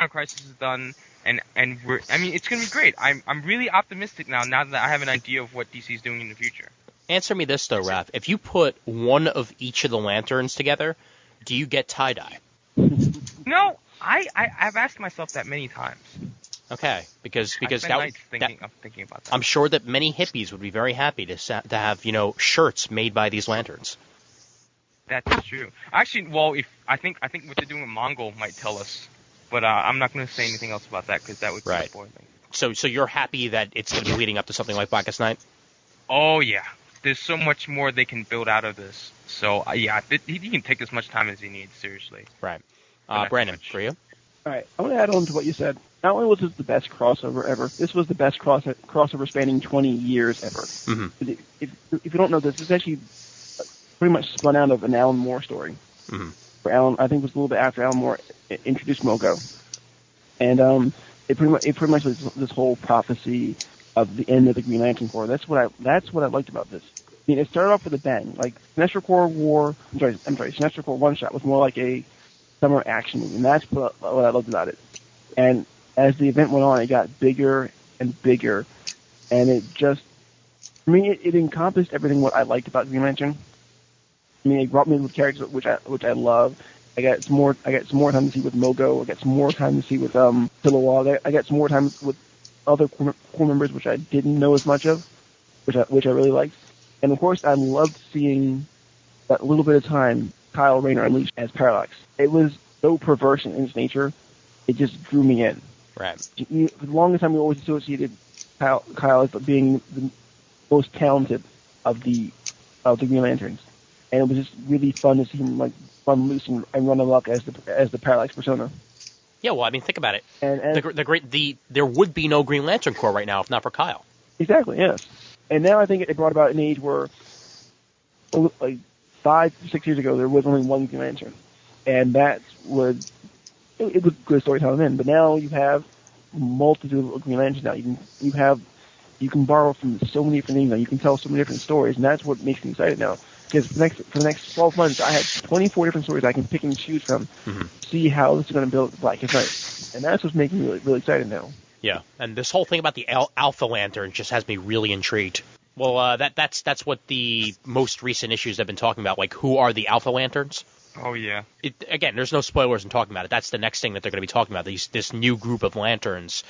Crisis is done, and it's gonna be great. I'm really optimistic now that I have an idea of what DC is doing in the future. Answer me this, though, Raph. If you put one of each of the lanterns together, do you get tie-dye? No, I've asked myself that many times. Okay, because I spend nights thinking about that. I'm sure that many hippies would be very happy to have shirts made by these lanterns. That's true. Actually, well, I think what they're doing with Mongol might tell us, but I'm not going to say anything else about that because that would be spoiling. So you're happy that it's going to be leading up to something like Blackest Night? Oh yeah, there's so much more they can build out of this. So yeah, he can take as much time as he needs. Seriously. Right. Brandon, for you? All right, I want to add on to what you said. Not only was this the best crossover ever, this was the best crossover spanning 20 years ever. Mm-hmm. If you don't know this is actually pretty much spun out of an Alan Moore story. Mm-hmm. Where Alan, I think it was a little bit after Alan Moore introduced Mogo. And it pretty much was this whole prophecy of the end of the Green Lantern Corps. That's what I liked about this. I mean, it started off with a bang. Like Sinestro Corps Sinestro Corps One Shot was more like a summer action movie, and that's what I loved about it. And as the event went on, it got bigger and bigger, and it just, I mean, it encompassed everything what I liked about Green Lantern. I mean, it brought me with characters which I love. I got some more time to see with Mogo. I got some more time to see with Killua. I got some more time with other core members which I didn't know as much of, which I really liked. And of course, I loved seeing that little bit of time Kyle Rayner unleashed as Parallax. It was so perverse in its nature, it just drew me in. Right. For the longest time, we always associated Kyle as being the most talented of the Green Lanterns, and it was just really fun to see him like run loose and run amok as the Parallax persona. Yeah, well, I mean, think about it. And there would be no Green Lantern Corps right now if not for Kyle. Exactly. Yes. And now I think it brought about an age where, like 5-6 years ago, there was only one Green Lantern, and it was good storytelling then. But now you have multitude of Green Lanterns. Now you can borrow from so many different things. Now you can tell so many different stories, and that's what makes me excited now. Because for the next 12 months, I have 24 different stories I can pick and choose from, see how this is going to build Blackest Night, and that's what's making me really, really excited now. Yeah, and this whole thing about the Alpha Lantern just has me really intrigued. Well, that's what the most recent issues have been talking about. Like, who are the Alpha Lanterns? Oh yeah. Again, there's no spoilers in talking about it. That's the next thing that they're going to be talking about. This new group of lanterns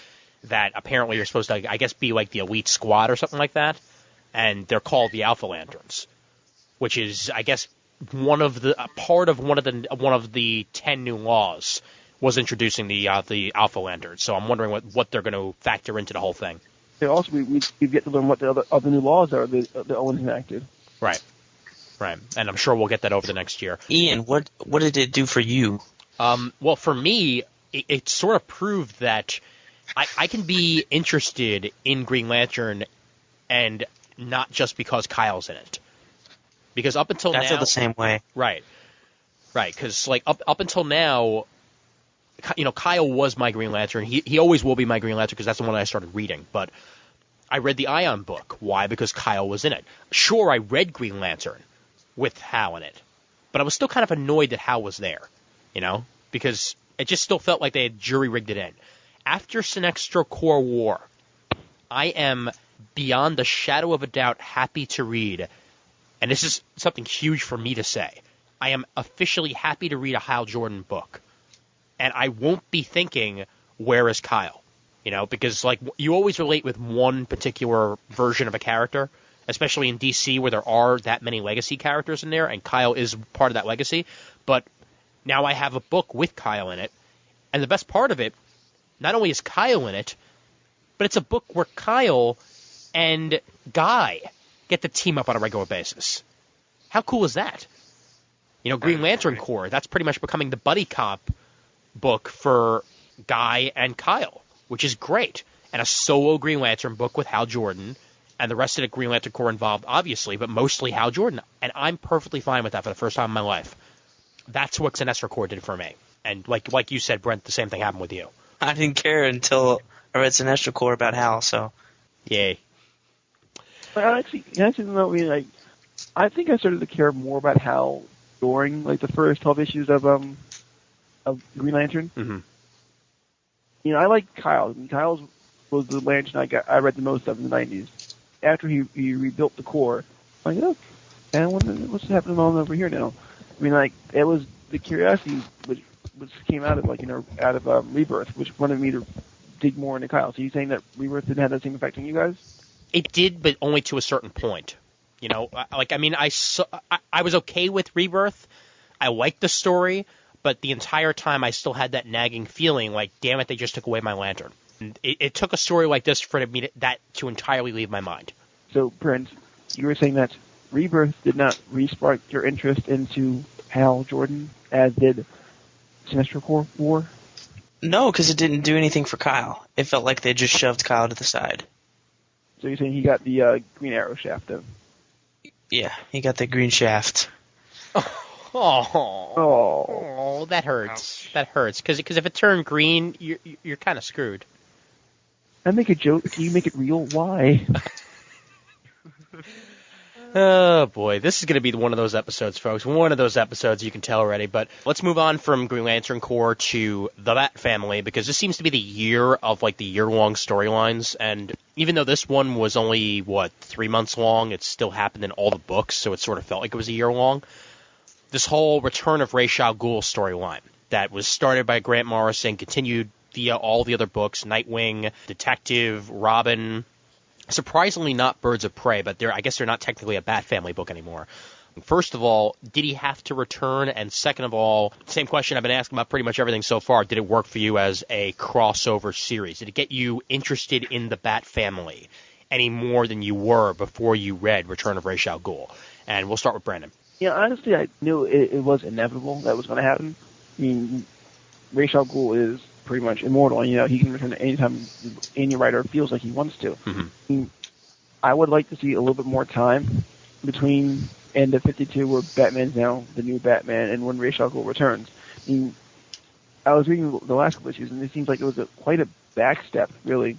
that apparently are supposed to, I guess, be like the elite squad or something like that, and they're called the Alpha Lanterns, which is, I guess, one of the 10 new laws was introducing the Alpha Lanterns. So I'm wondering what they're going to factor into the whole thing. Also, we get to learn what the other new laws are that Owen enacted. Right. And I'm sure we'll get that over the next year. Ian, what did it do for you? Well, for me, it sort of proved that I can be interested in Green Lantern, and not just because Kyle's in it. Because up until now, I feel the same way. Right. Because like up until now, Kyle was my Green Lantern. He always will be my Green Lantern because that's the one I started reading. But I read the Ion book. Why? Because Kyle was in it. Sure, I read Green Lantern with Hal in it, but I was still kind of annoyed that Hal was there, because it just still felt like they had jury-rigged it in. After Sinestro Corps War, I am beyond the shadow of a doubt happy to read, and this is something huge for me to say, I am officially happy to read a Hal Jordan book. And I won't be thinking, where is Kyle? Because like you always relate with one particular version of a character, especially in DC where there are that many legacy characters in there, and Kyle is part of that legacy. But now I have a book with Kyle in it, and the best part of it, not only is Kyle in it, but it's a book where Kyle and Guy get to team up on a regular basis. How cool is that? Green Lantern Corps, that's pretty much becoming the buddy cop book for Guy and Kyle, which is great. And a solo Green Lantern book with Hal Jordan, and the rest of the Green Lantern Corps involved, obviously, but mostly Hal Jordan. And I'm perfectly fine with that for the first time in my life. That's what Sinestro Corps did for me. And like you said, Brent, the same thing happened with you. I didn't care until I read Sinestro Corps about Hal, so. Yay. But actually, I think I started to care more about Hal during the first 12 issues of Green Lantern. Mm-hmm. I like Kyle. Kyle's was the Lantern I read the most of in the 90s. After he rebuilt the Corps, I'm like, oh, and what's happening on over here now? I mean, like, it was the curiosity which came out of, out of Rebirth, which wanted me to dig more into Kyle. So you saying that Rebirth didn't have that same effect on you guys? It did, but only to a certain point. I was okay with Rebirth. I liked the story, but the entire time I still had that nagging feeling like, damn it, they just took away my Lantern. And it took a story like this for me to entirely leave my mind. So, Prince, you were saying that Rebirth did not re-spark your interest into Hal Jordan, as did Sinestro Corps War? No, because it didn't do anything for Kyle. It felt like they just shoved Kyle to the side. So you're saying he got the Green Arrow shaft, though? Yeah, he got the green shaft. Oh, that hurts. Ouch. That hurts. Because if it turned green, you're kind of screwed. I make a joke. Can you make it real? Why? Oh, boy. This is going to be one of those episodes, folks. One of those episodes, you can tell already. But let's move on from Green Lantern Corps to the Bat Family, because this seems to be the year of, the year-long storylines. And even though this one was only, 3 months long, it still happened in all the books, so it sort of felt like it was a year long. This whole Return of Ra's al Ghul storyline that was started by Grant Morrison, continued via all the other books, Nightwing, Detective, Robin. Surprisingly not Birds of Prey, but I guess they're not technically a Bat Family book anymore. First of all, did he have to return? And second of all, same question I've been asking about pretty much everything so far. Did it work for you as a crossover series? Did it get you interested in the Bat Family any more than you were before you read Return of Ra's al Ghul? And we'll start with Brandon. Yeah, honestly, I knew it was inevitable that was going to happen. I mean, Ra's al Ghul is pretty much immortal. He can return at any time any writer feels like he wants to. Mm-hmm. I mean, I would like to see a little bit more time between end of 52, where Batman's now the new Batman, and when Ra's al Ghul returns. I mean, I was reading the last couple issues, and it seems like it was quite a backstep, really,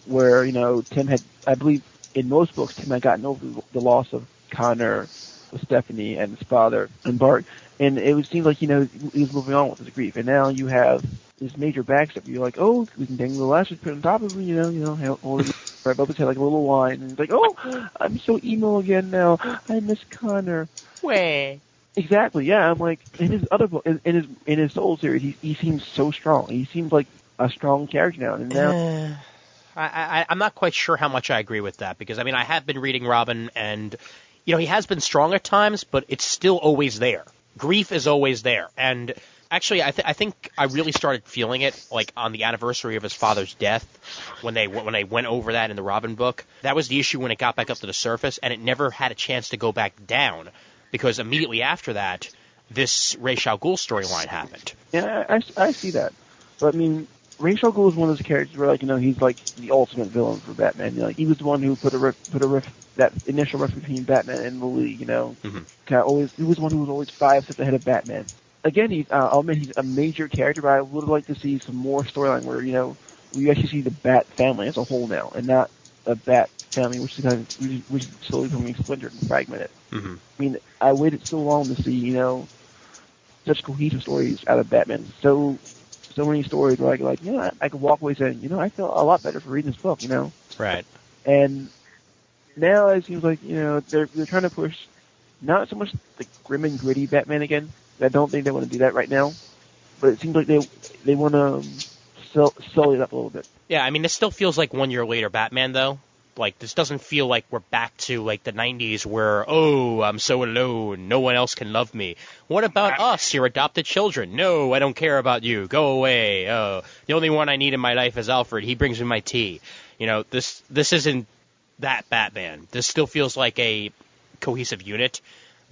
where, Tim had, I believe, in most books, Tim had gotten over the loss of Connor, with Stephanie, and his father, and Bart, and it seemed like, he was moving on with his grief, and now you have this major backstep. You're like, oh, we can dangle the lashes, put on top of him, Right, Bubba's had like a little line, and he's like, oh, I'm so emo again now. I miss Connor. Way. Exactly, yeah. I'm like, in his other book, in his Soul series, he seems so strong. He seems like a strong character now, and now. I'm not quite sure how much I agree with that, because I have been reading Robin, and he has been strong at times, but it's still always there. Grief is always there, and actually, I think I really started feeling it on the anniversary of his father's death, when they went over that in the Robin book. That was the issue when it got back up to the surface, and it never had a chance to go back down, because immediately after that, this Ra's al Ghul storyline happened. Yeah, I see that, but I mean, Ra's al Ghul is one of those characters where he's like the ultimate villain for Batman. He was the one who put a rift that initial rift between Batman and the League. Mm-hmm. He was the one who was always 5 steps ahead of Batman. Again, I'll admit he's a major character, but I would like to see some more storyline where, we actually see the Bat Family as a whole now, and not a Bat Family which is slowly becoming splintered and fragmented. Mm-hmm. I mean, I waited so long to see, such cohesive stories out of Batman. So many stories where I could walk away saying, I feel a lot better for reading this book, Right. And now it seems like, they're trying to push not so much the grim and gritty Batman again. I don't think they want to do that right now, but it seems like they want to sully it up a little bit. Yeah, this still feels like 1 year later Batman, though. This doesn't feel like we're back to, the 90s where, oh, I'm so alone, no one else can love me. What about us, your adopted children? No, I don't care about you. Go away. Oh, the only one I need in my life is Alfred. He brings me my tea. This isn't that Batman. This still feels like a cohesive unit,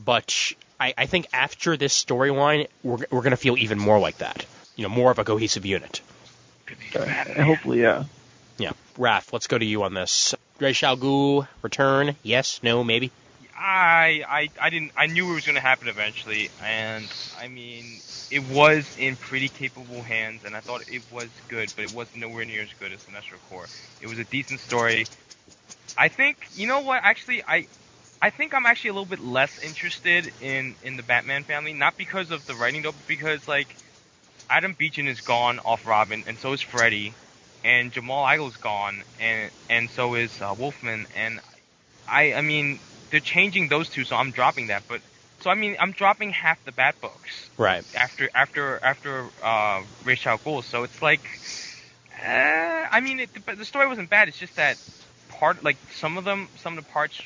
but I think after this storyline, we're going to feel even more like that. More of a cohesive unit. Hopefully, yeah. Yeah. Raph, let's go to you on this. Ra's al Ghul return? Yes? No? Maybe? I knew it was going to happen eventually, and it was in pretty capable hands, and I thought it was good, but it was nowhere near as good as Sinestro Corps. It was a decent story. I think, actually, I think I'm actually a little bit less interested in the Batman family, not because of the writing though, but because Adam Beechin is gone off Robin, and so is Freddy, and Jamal Igle's gone, and so is Wolfman, and I mean they're changing those two, so I'm dropping that. But so I mean I'm dropping half the Bat books Right. after Ra's al Ghul. So it's like, I mean the story wasn't bad. It's just that some of the parts,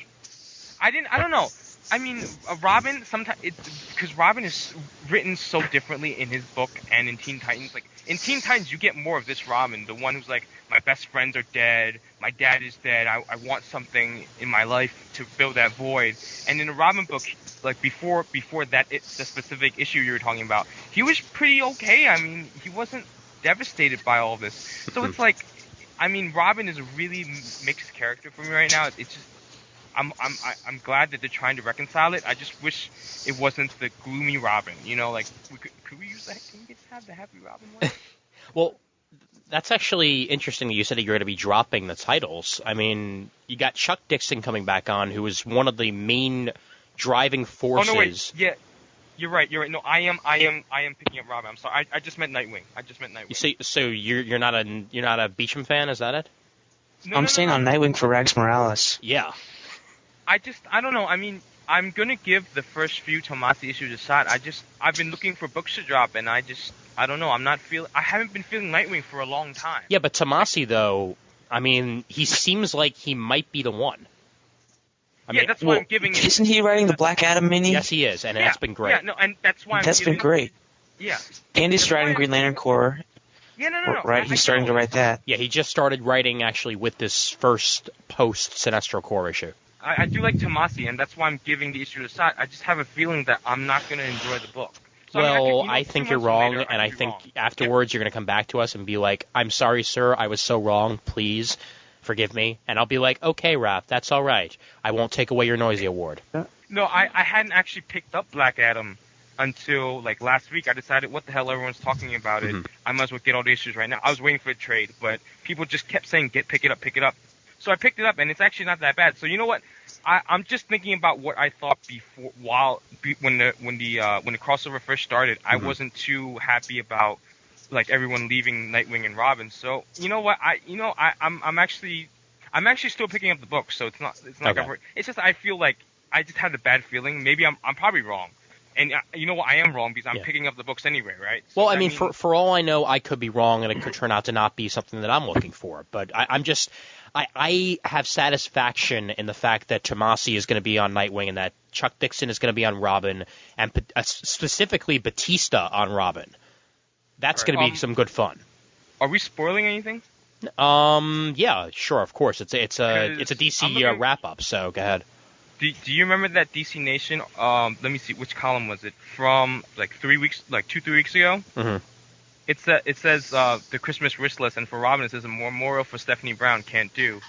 I don't know. I mean, Robin, sometimes because Robin is written so differently in his book and in Teen Titans. Like in Teen Titans, you get more of this Robin, the one who's like, my best friends are dead, my dad is dead, I want something in my life to fill that void. And in the Robin book, like before that, the specific issue you were talking about, he was pretty okay. I mean, he wasn't devastated by all this. So it's like, I mean, Robin is a really mixed character for me right now. It's just. I'm glad that they're trying to reconcile it. I just wish it wasn't the gloomy Robin. You know, like could we use that? Can we just have the happy Robin one? Well, that's actually interesting that you said that you're going to be dropping the titles. I mean, you got Chuck Dixon coming back on, who was one of the main driving forces. Oh no, wait, yeah, you're right. No, I am picking up Robin. I'm sorry. I just meant Nightwing. So you're not a Beecham fan? Is that it? No, I'm staying on Nightwing for Rags Morales. Yeah. I don't know. I mean, I'm gonna give the first few Tomasi issues a shot. I've been looking for books to drop, and I don't know. I haven't been feeling Nightwing for a long time. Yeah, but Tomasi though, I mean, he seems like he might be the one. I mean, that's why I'm giving it. Isn't he writing the Black Adam mini? Yes, he is, and that's been great. Yeah, no, and that's why That's been great. Yeah. And he's writing Green Lantern Corps. Yeah, no. Right, he's starting to write that. Yeah, he just started writing actually with this first post Sinestro Corps issue. I do like Tomasi, and that's why I'm giving the issue a shot. I just have a feeling that I'm not going to enjoy the book. So, I think you're wrong, and I think afterwards you're going to come back to us and be like, I'm sorry, sir, I was so wrong, please forgive me. And I'll be like, okay, Raph, that's all right. I won't take away your Noisy Award. No, I hadn't actually picked up Black Adam until, like, last week. I decided, what the hell, everyone's talking about it. I might as well get all the issues right now. I was waiting for a trade, but people just kept saying, pick it up. So I picked it up, and it's actually not that bad. So you know what? I'm just thinking about what I thought when the crossover first started. I wasn't too happy about like everyone leaving Nightwing and Robin. So you know what? I'm actually still picking up the book. So it's not Okay. it's just I feel like I just had a bad feeling. Maybe I'm probably wrong. And you know what? I am wrong because I'm picking up the books anyway, right? So, well, I mean, for all I know, I could be wrong, and it could turn out to not be something that I'm looking for. But I have satisfaction in the fact that Tomasi is going to be on Nightwing and that Chuck Dixon is going to be on Robin, and specifically Batista on Robin. That's going to be some good fun. Are we spoiling anything? Yeah, sure, of course. It's a DC wrap up. So go ahead. Do you remember that DC Nation? Let me see, which column was it from? Like 3 weeks, like 2-3 weeks ago. Mm-hmm. It says the Christmas wish list, and for Robin it says a memorial for Stephanie Brown can't do.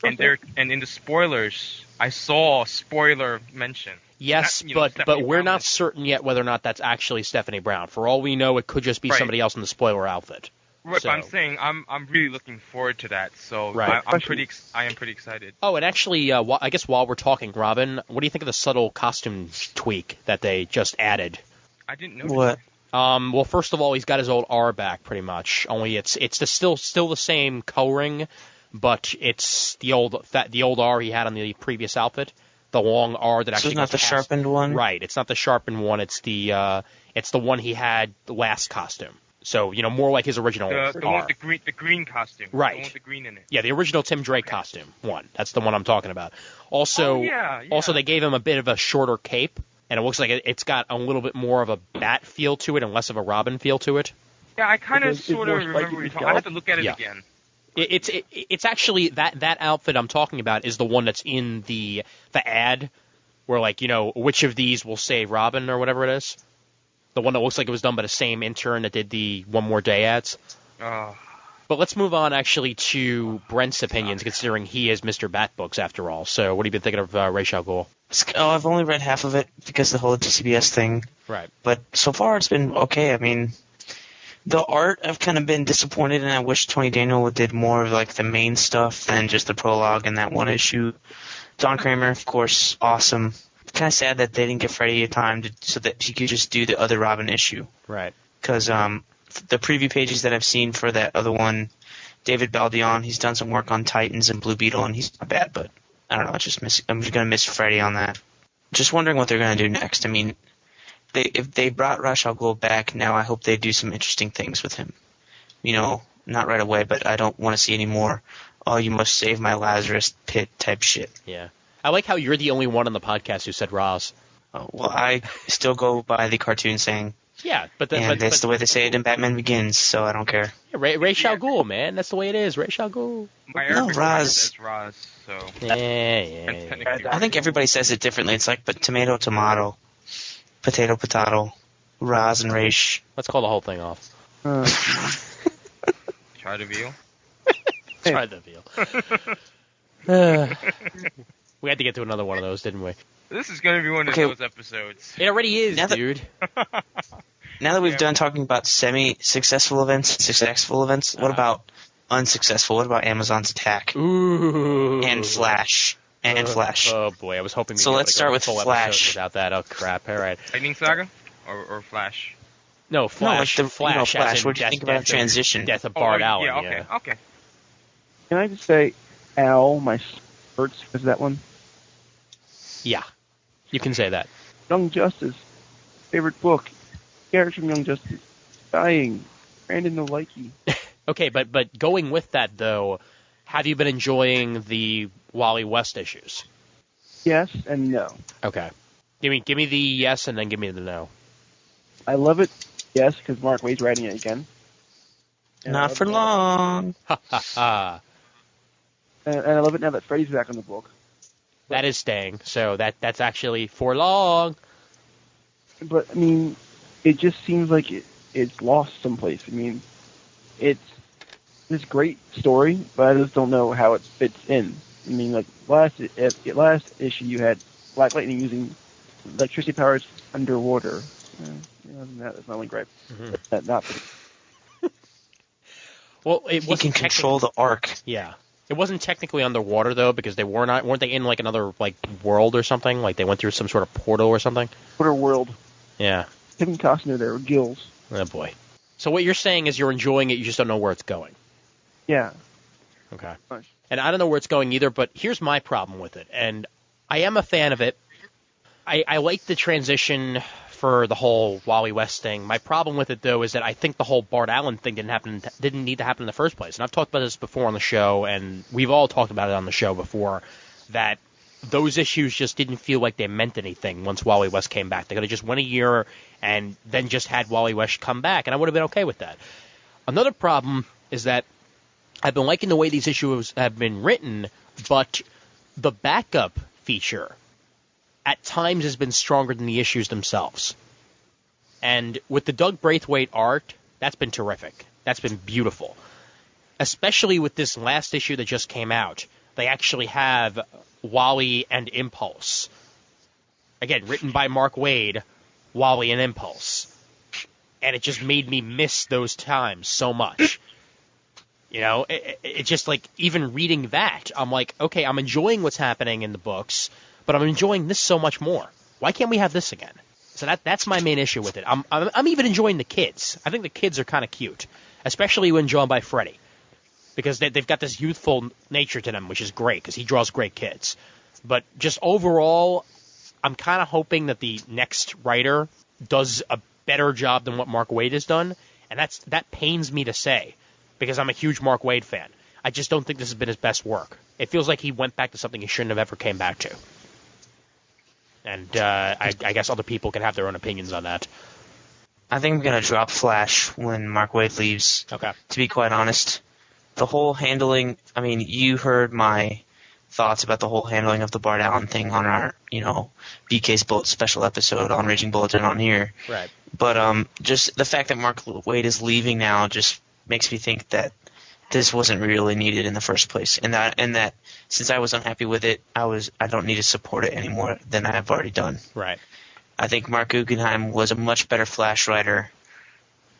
Okay. And in the spoilers, I saw a spoiler mention. Yes, but we're not certain yet whether or not that's actually Stephanie Brown. For all we know, it could just be somebody else in the spoiler outfit. Right, so. But I'm saying I'm really looking forward to that. So right. I am pretty excited. Oh, and actually, I guess while we're talking, Robin, what do you think of the subtle costume tweak that they just added? I didn't know. What? Well, first of all, he's got his old R back pretty much. Only it's still the same coloring, but it's the old R he had on the previous outfit. The long R that actually. So it's not the sharpened one. Right. It's not the sharpened one. It's the one he had the last costume. So, more like his original the one R. with the green costume. Right. The one with the green in it. Yeah, the original Tim Drake costume one. That's the one I'm talking about. Also, also they gave him a bit of a shorter cape, and it looks like it's got a little bit more of a Bat feel to it and less of a Robin feel to it. Yeah, I kind of It's sort of more remember spiky what you're to talking. I have to look at it Yeah. again. It's actually that outfit I'm talking about is the one that's in the ad where, like, which of these will save Robin or whatever it is. The one that looks like it was done by the same intern that did the One More Day ads. But let's move on, actually, to Brent's opinions, considering he is Mr. Bat Books, after all. So what have you been thinking of Ra's al Ghul? Oh, I've only read half of it because of the whole DCBS thing. Right. But so far it's been okay. I mean, the art I've kind of been disappointed in. I wish Tony Daniel did more of like the main stuff than just the prologue and that one issue. Don Kramer, of course, awesome. Kind of sad that they didn't give Freddy a time so that he could just do the other Robin issue. Right. Because the preview pages that I've seen for that other one, David Baldeon, he's done some work on Titans and Blue Beetle, and he's not bad, but I don't know. I'm just going to miss Freddy on that. Just wondering what they're going to do next. I mean, if they brought Ra's al Ghul back, now I hope they do some interesting things with him. You know, not right away, but I don't want to see any more, oh, you must save my Lazarus pit type shit. Yeah. I like how you're the only one on the podcast who said Ra's. Oh, well, I still go by the cartoon saying, Yeah, but that's the way they say it in Batman Begins, so I don't care. Yeah, Ra's al Ghul, man. That's the way it is. Ra's al Ghul. My No, Arabic Raz. says Raz, so Yeah. technically I think everybody says it differently. It's like, but tomato, tomato, potato, potato, Raz and Raish. Let's call the whole thing off. try to veal. Try the veal. We had to get to another one of those, didn't we? This is going to be one of Okay. those episodes. It already is, Now that- dude. Now that we've Yeah. done talking about semi-successful events, successful events, what about unsuccessful? What about Amazon's attack? Ooh. And Flash. And Flash. Oh boy, I was hoping. So we'd be let's able to start go a with full Flash. episode without that. Oh crap! All right. Lightning Saga or Flash? No, Flash. No, like Flash. Flash. as in What do you death- think about death of- transition? Death of Bart Allen. Yeah, okay. Can I just say, ow, my hurts because of that one? Yeah, you can say that. Young Justice, favorite book, character from Young Justice, dying, Brandon Nolikey. Okay, but going with that though, have you been enjoying the Wally West issues? Yes and no. Okay. Give me the yes and then give me the no. I love it, yes, because Mark Waid's writing it again. And I Not love for it now long. Ha ha ha. that- and I love it now that Freddy's back on the book. That is staying. So that's actually for long. But, I mean, it just seems like it's lost someplace. I mean, it's this great story, but I just don't know how it fits in. I mean, like, last issue you had Black Lightning using electricity powers underwater. That's my only gripe. Mhm. Not Well, it He wasn't can control the arc. Yeah. It wasn't technically underwater though, because they weren't they in like another like world or something? Like they went through some sort of portal or something? Water World. Yeah. Kevin Costner there, Gills. Oh boy. So what you're saying is you're enjoying it, you just don't know where it's going. Yeah. Okay. Nice. And I don't know where it's going either, but here's my problem with it. And I am a fan of it. I like the transition for the whole Wally West thing. My problem with it, though, is that I think the whole Bart Allen thing didn't need to happen in the first place. And I've talked about this before on the show, and we've all talked about it on the show before, that those issues just didn't feel like they meant anything once Wally West came back. They could have just went a year and then just had Wally West come back, and I would have been okay with that. Another problem is that I've been liking the way these issues have been written, but the backup feature at times has been stronger than the issues themselves. And with the Doug Braithwaite art, that's been terrific. That's been beautiful. Especially with this last issue that just came out. They actually have Wally and Impulse. Again, written by Mark Waid, Wally and Impulse. And it just made me miss those times so much. You know, it just like, even reading that, I'm like, okay, I'm enjoying what's happening in the books, but I'm enjoying this so much more. Why can't we have this again? So that's my main issue with it. I'm even enjoying the kids. I think the kids are kind of cute, especially when drawn by Freddy, because they've got this youthful nature to them, which is great because he draws great kids. But just overall, I'm kind of hoping that the next writer does a better job than what Mark Waid has done, and that pains me to say because I'm a huge Mark Waid fan. I just don't think this has been his best work. It feels like he went back to something he shouldn't have ever came back to. And I guess other people can have their own opinions on that. I think I'm going to drop Flash when Mark Waid leaves, Okay. to be quite honest. The whole handling, I mean, you heard my thoughts about the whole handling of the Bart Allen thing on our, BK's Bullet special episode on Raging Bulletin on here. Right. But just the fact that Mark Waid is leaving now just makes me think that this wasn't really needed in the first place, and that since I was unhappy with it, I don't need to support it anymore than I've already done. Right. I think Mark Guggenheim was a much better Flash writer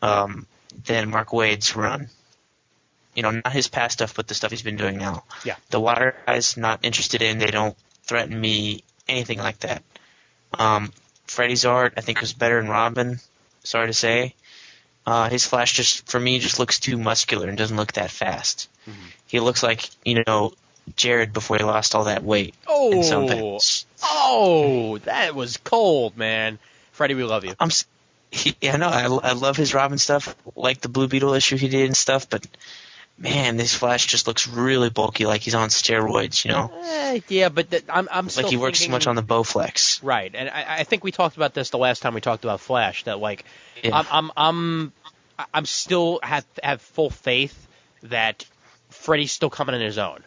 than Mark Waid's run. Not his past stuff, but the stuff he's been doing now. Yeah. The Wire guys, not interested in. They don't threaten me, anything like that. Freddy's art, I think, was better than Robin. Sorry to say. His Flash for me, looks too muscular and doesn't look that fast. Mm-hmm. He looks like, Jared before he lost all that weight. in some things. That was cold, man. Freddie, we love you. I love his Robin stuff, like the Blue Beetle issue he did and stuff, but man, this Flash just looks really bulky, like he's on steroids, Yeah, but I'm still like he works too much on the Bowflex. Right, and I think we talked about this the last time we talked about Flash. That I'm still have full faith that Freddie's still coming in his own.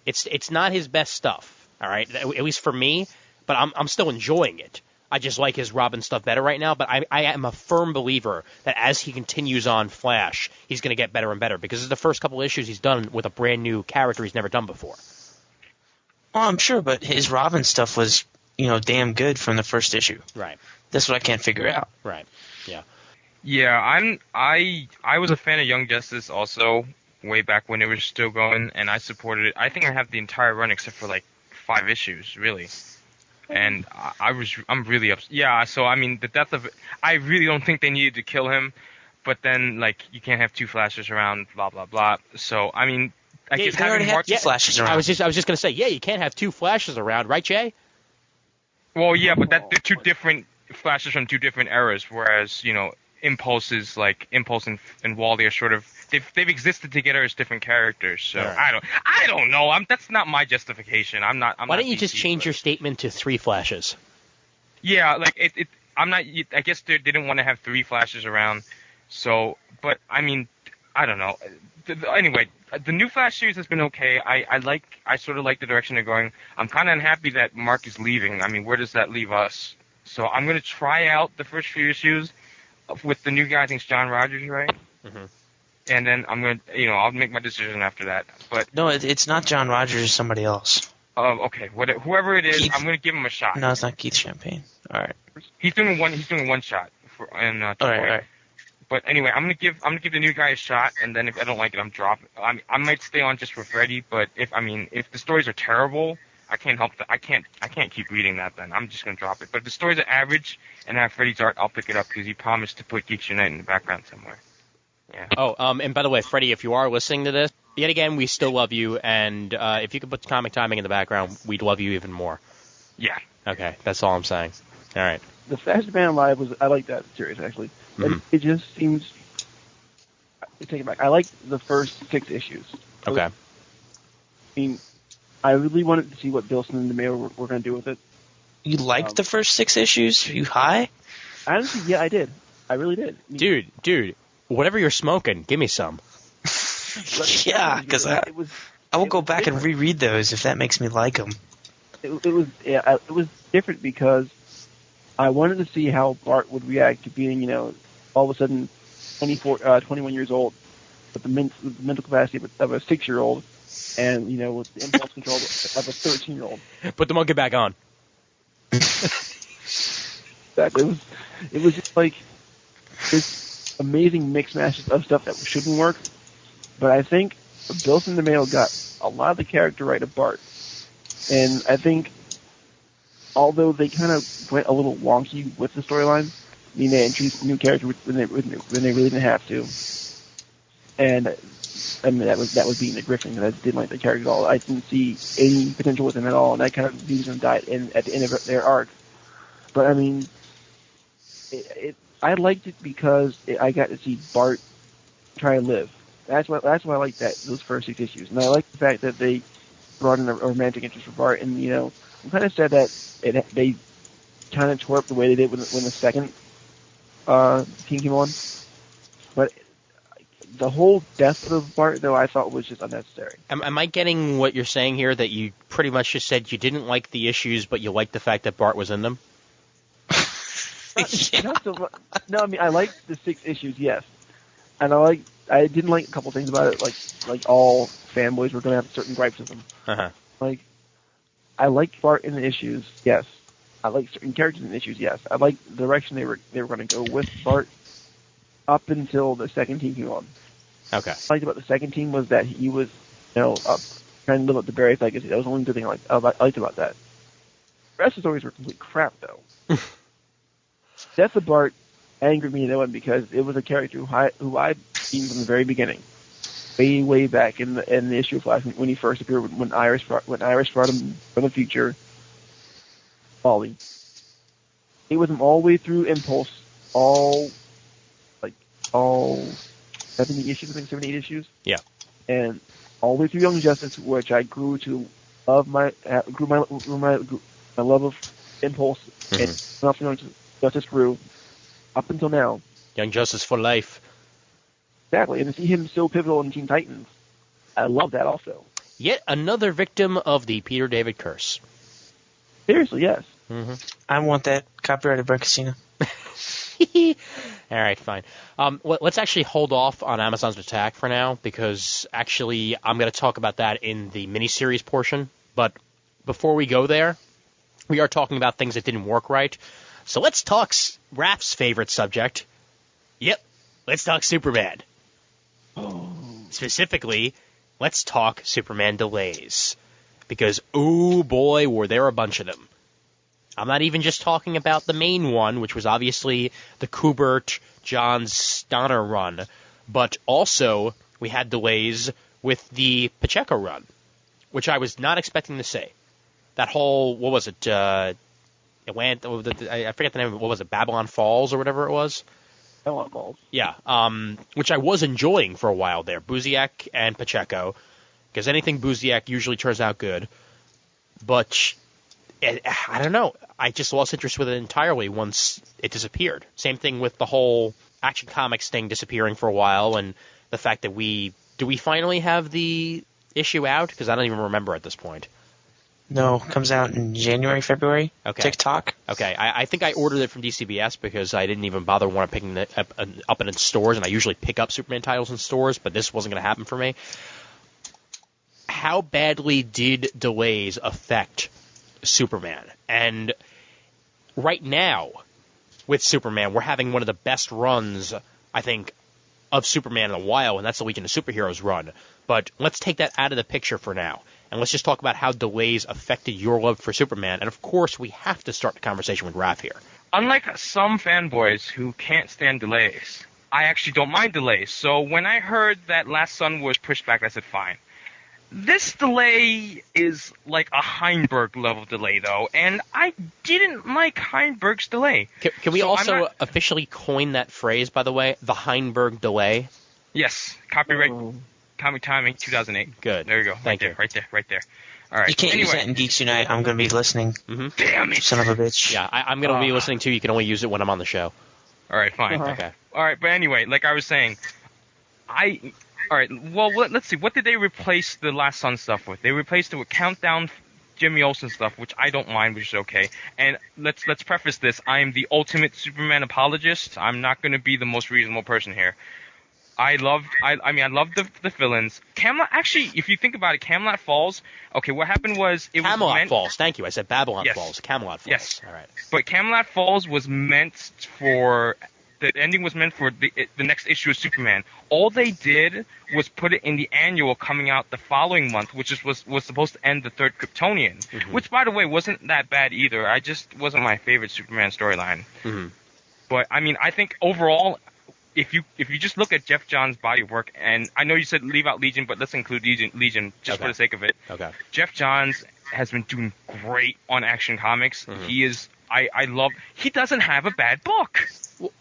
It's not his best stuff, all right, at least for me, but I'm still enjoying it. I just like his Robin stuff better right now, but I am a firm believer that as he continues on Flash, he's going to get better and better because it's the first couple issues he's done with a brand new character he's never done before. Well, I'm sure, but his Robin stuff was, damn good from the first issue. Right. That's what I can't figure out. Right. Yeah. Yeah, I was a fan of Young Justice also way back when it was still going, and I supported it. I think I have the entire run except for like 5 issues, really. And I'm really upset. Yeah, so I mean, the death of, I really don't think they needed to kill him, but then like you can't have 2 Flashes around, blah blah blah. So I mean, I guess they already have 2 Flashes around. I was just gonna say, yeah, you can't have 2 Flashes around, right, Jay? Well, yeah, but they're 2 different Flashes from 2 different eras, whereas Impulse and Wally are sort of they've existed together as different characters. So right. I don't know. That's not my justification. Why don't you just change your statement to 3 Flashes? Yeah, like it I'm not. I guess they didn't want to have 3 Flashes around. So, but I mean, I don't know. Anyway, the new Flash series has been okay. I sort of like the direction they're going. I'm kind of unhappy that Mark is leaving. I mean, where does that leave us? So I'm gonna try out the first few issues with the new guy. I think it's John Rogers, right? Mm-hmm. And then I'm gonna, I'll make my decision after that. But no, it's not John Rogers. It's somebody else. Okay. Whoever it is, Keith. I'm gonna give him a shot. No, it's not Keith Champagne. All right. He's doing one shot all right. But anyway, I'm gonna give the new guy a shot, and then if I don't like it, I'm dropping. I might stay on just for Freddy, but if the stories are terrible, I can't help that. I can't keep reading that. Then I'm just gonna drop it. But if the stories are average and have Freddy's art, I'll pick it up because he promised to put Geeks Unite in the background somewhere. Yeah. Oh, and by the way, Freddie, if you are listening to this, yet again, we still love you, and if you could put comic timing in the background, we'd love you even more. Yeah. Okay, that's all I'm saying. All right. The Fastest Man Alive I like that series actually. Mm-hmm. It just seems. Take it back. I like the first 6 issues. Okay. I mean, I really wanted to see what Bilson and DeMeo were going to do with it. You liked the first 6 issues? Are you high? Honestly, yeah, I did. I really did. I mean, Dude, whatever you're smoking, give me some. Yeah, because I will go back and reread those if that makes me like them. It was different because I wanted to see how Bart would react to being, all of a sudden 21 years old with the mental capacity of a 6-year-old and, with the impulse control of a 13-year-old. Put the monkey back on. Exactly. It was just like this amazing mix mash of stuff that shouldn't work. But I think Bilson DeMeo got a lot of the character right of Bart. And I think, although they kind of went a little wonky with the storyline, I mean, they introduced a new character when they really didn't have to. And I mean, that was being the Griffin, because I didn't like the character at all. I didn't see any potential with him at all, and I kind of viewed him die at the end of their arc. But I mean, I liked it because I got to see Bart try to live. That's why I liked those first 6 issues, and I like the fact that they brought in a romantic interest for Bart. And I'm kind of sad that they kind of tore up the way they did when the second team came on. But the whole death of Bart, though, I thought was just unnecessary. Am I getting what you're saying here, that you pretty much just said you didn't like the issues, but you liked the fact that Bart was in them? No, I mean, I liked the 6 issues, yes. And I didn't like a couple things about it, like all fanboys were going to have certain gripes with them. Uh-huh. Like, I liked Bart in the issues, yes. I liked certain characters in the issues, yes. I liked the direction they were going to go with Bart up until the second team came on. Okay. What I liked about the second team was that he was, trying to live up to Barry's legacy. That was the only good thing I liked about that. The rest of the stories were complete crap, though. Death of Bart, angered me in that one because it was a character who I've seen from the very beginning, way back in the issue of Flash when he first appeared when Iris brought him from the future. Wally. It was him all the way through Impulse, all 70 issues, I think 78 issues. Yeah. And all the way through Young Justice, which I grew to love my love of Impulse, and enough Young Justice grew up until now. Young Justice for life. Exactly, and to see him so pivotal in Teen Titans, I love that also. Yet another victim of the Peter David curse. Seriously, yes. Mm-hmm. I want that copyrighted by Casino. All right, fine. Let's actually hold off on Amazon's Attack for now, because actually I'm going to talk about that in the miniseries portion. But before we go there, we are talking about things that didn't work right. So let's talk Raph's favorite subject. Yep, let's talk Superman. Specifically, let's talk Superman delays. Because, oh boy, were there a bunch of them. I'm not even just talking about the main one, which was obviously the Kubert, John Stonner run, but also we had delays with the Pacheco run, which I was not expecting to see. That whole, what was it, I forget the name of it, what was it, Babylon Falls or whatever it was? Babylon Falls. Yeah, which I was enjoying for a while there, Busiek and Pacheco, because anything Busiek usually turns out good, but I don't know. I just lost interest with it entirely once it disappeared. Same thing with the whole Action Comics thing disappearing for a while, and the fact that do we finally have the issue out? Because I don't even remember at this point. No, comes out in January, February. Okay. TikTok. Okay, I think I ordered it from DCBS because I didn't even bother want to picking it up in stores, and I usually pick up Superman titles in stores, but this wasn't going to happen for me. How badly did delays affect Superman? And right now, with Superman, we're having one of the best runs, I think, of Superman in a while, and that's the Legion of Superheroes run. But let's take that out of the picture for now, and let's just talk about how delays affected your love for Superman. And of course, we have to start the conversation with Raph here. Unlike some fanboys who can't stand delays, I actually don't mind delays. So when I heard that Last Sun was pushed back, I said fine. This delay is like a Heinberg level delay, though, and I didn't like Heinberg's delay. Can we also officially coin that phrase, by the way, the Heinberg delay? Yes, copyright, Comic Timing, 2008. Good. There you go. Thank you. Right there. All right. You can't use that in Geeks Unite. I'm going to be listening. Mm-hmm. Damn it. Son of a bitch. Yeah, I'm going to be listening too. You can only use it when I'm on the show. All right, fine. Okay. All right, but anyway, like I was saying, all right, well, let's see. What did they replace the Last Sun stuff with? They replaced it with Countdown Jimmy Olsen stuff, which I don't mind, which is okay. And let's preface this. I am the ultimate Superman apologist. I'm not going to be the most reasonable person here. I loved the villains. Camelot, actually, if you think about it, Camelot Falls, okay, what happened was it Camelot was meant... Falls, thank you. I said Babylon Yes. Falls. Camelot Falls. Yes. All right. But Camelot Falls was meant for... The ending was meant for the next issue of Superman. All they did was put it in the annual coming out the following month, which was supposed to end the third Kryptonian. Mm-hmm. Which, by the way, wasn't that bad either. I just wasn't my favorite Superman storyline. Mm-hmm. But I mean, I think overall, if you just look at Jeff Johns' body of work, and I know you said leave out Legion, but let's include Legion just Okay. for the sake of it. Okay. Jeff Johns has been doing great on Action Comics. Mm-hmm. He is. I love. He doesn't have a bad book.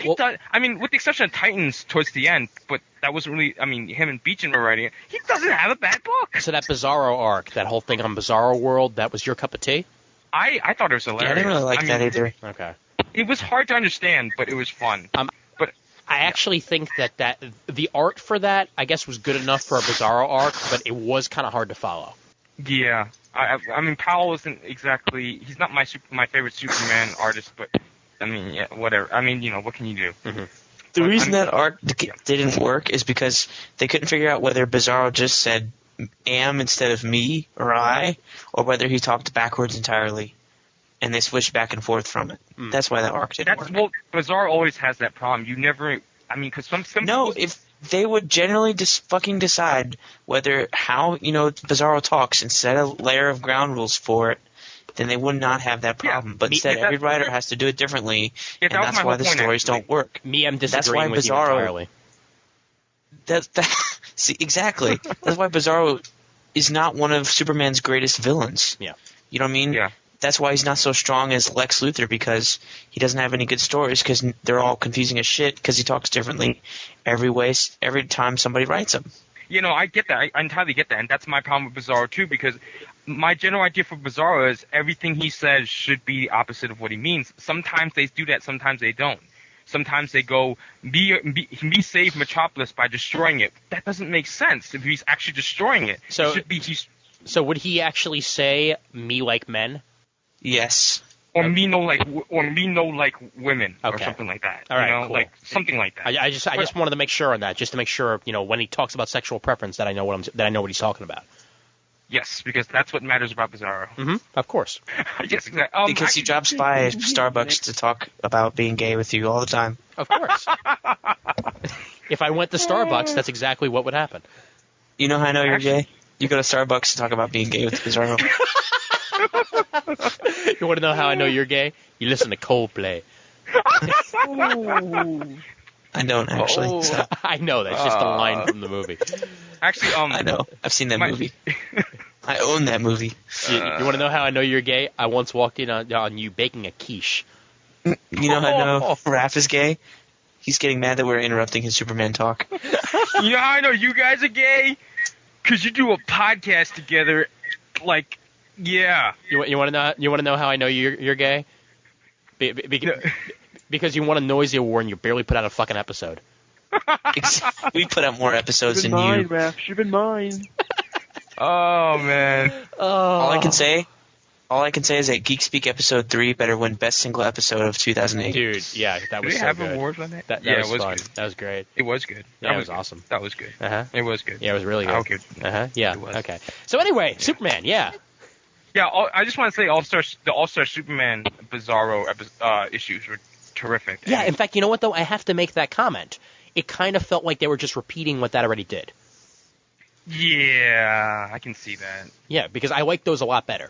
Well, I mean, with the exception of Titans towards the end, but that wasn't really. I mean, him and Beechin were writing it. He doesn't have a bad book. so that Bizarro arc, that whole thing on Bizarro World, that was your cup of tea? I thought it was hilarious. Yeah, I didn't really like that either. Okay. It was hard to understand, but it was fun. But I actually think that the art for that, I guess, was good enough for a Bizarro arc, but it was kind of hard to follow. yeah, I mean, Powell isn't exactly. He's not my favorite Superman artist, but I mean, yeah, whatever. I mean, what can you do? Mm-hmm. The reason that art didn't work is because they couldn't figure out whether Bizarro just said am instead of me or I, or whether he talked backwards entirely, and they switched back and forth from it. That's why that arc didn't work. Well, Bizarre always has that problem. You never. I mean, because some No, people- if they would generally just fucking decide how Bizarro talks and set a layer of ground rules for it, then they would not have that problem. But Me- instead, yeah, every that- writer has to do it differently, Yeah, and that was that's my why whole the point, stories actually. don't work. Me, I'm That's why disagreeing with you Bizarro- entirely. That see exactly. That's why Bizarro is not one of Superman's greatest villains. Yeah. You know what I mean? Yeah. That's why he's not so strong as Lex Luthor, because he doesn't have any good stories, because they're all confusing as shit, because he talks differently every time somebody writes him. You know, I get that. I entirely get that, and that's my problem with Bizarro too. Because my general idea for Bizarro is everything he says should be the opposite of what he means. Sometimes they do that, sometimes they don't. Sometimes they go, me save Metropolis by destroying it. That doesn't make sense if he's actually destroying it. So- it should be So would he actually say "me like men"? Yes. or me no like women or Okay. something like that. All right, you know, cool. like something like that. I just wanted to make sure on that, just to make sure, when he talks about sexual preference, that I know what he's talking about. Yes, because that's what matters about Bizarro. Mm-hmm. Of course. Yes, exactly. Because he drops by Starbucks to talk about being gay with you all the time. Of course. If I went to Starbucks, that's exactly what would happen. You know how I know you're Actually- gay? You go to Starbucks to talk about being gay with Bizarro. You want to know how I know you're gay? You listen to Coldplay. Ooh. I don't actually. Oh. So, I know, that's just a line from the movie. Actually, I know. I've seen that my- movie. I own that movie. You want to know how I know you're gay? I once walked in on you baking a quiche. You know how I know Raph is gay? He's getting mad that we're interrupting his Superman talk. You know how I know you guys are gay? Because you do a podcast together. Like, yeah. You want to know how I know you're gay? Because you won a Noisy Award and you barely put out a fucking episode. We put out more episodes Should've than been mine, you. Raph. Should've been mine. Oh, man. All I can say is that Geek Speak episode 3 better win best single episode of 2008. Dude, yeah, that Do was we so have good. awards on that? That yeah, was it was fun. good. That was great. It was good. Yeah, That it was good. awesome. That was good. Uh-huh. It was good. Yeah, it was really good. Okay. Uh-huh. Yeah. It was. Okay. So anyway, Superman, yeah. Yeah, I just want to say the All-Star Superman Bizarro issues were terrific. Yeah, And- in fact, you know what, though? I have to make that comment. It kind of felt like they were just repeating what that already did. yeah, I can see that. Yeah, because I like those a lot better.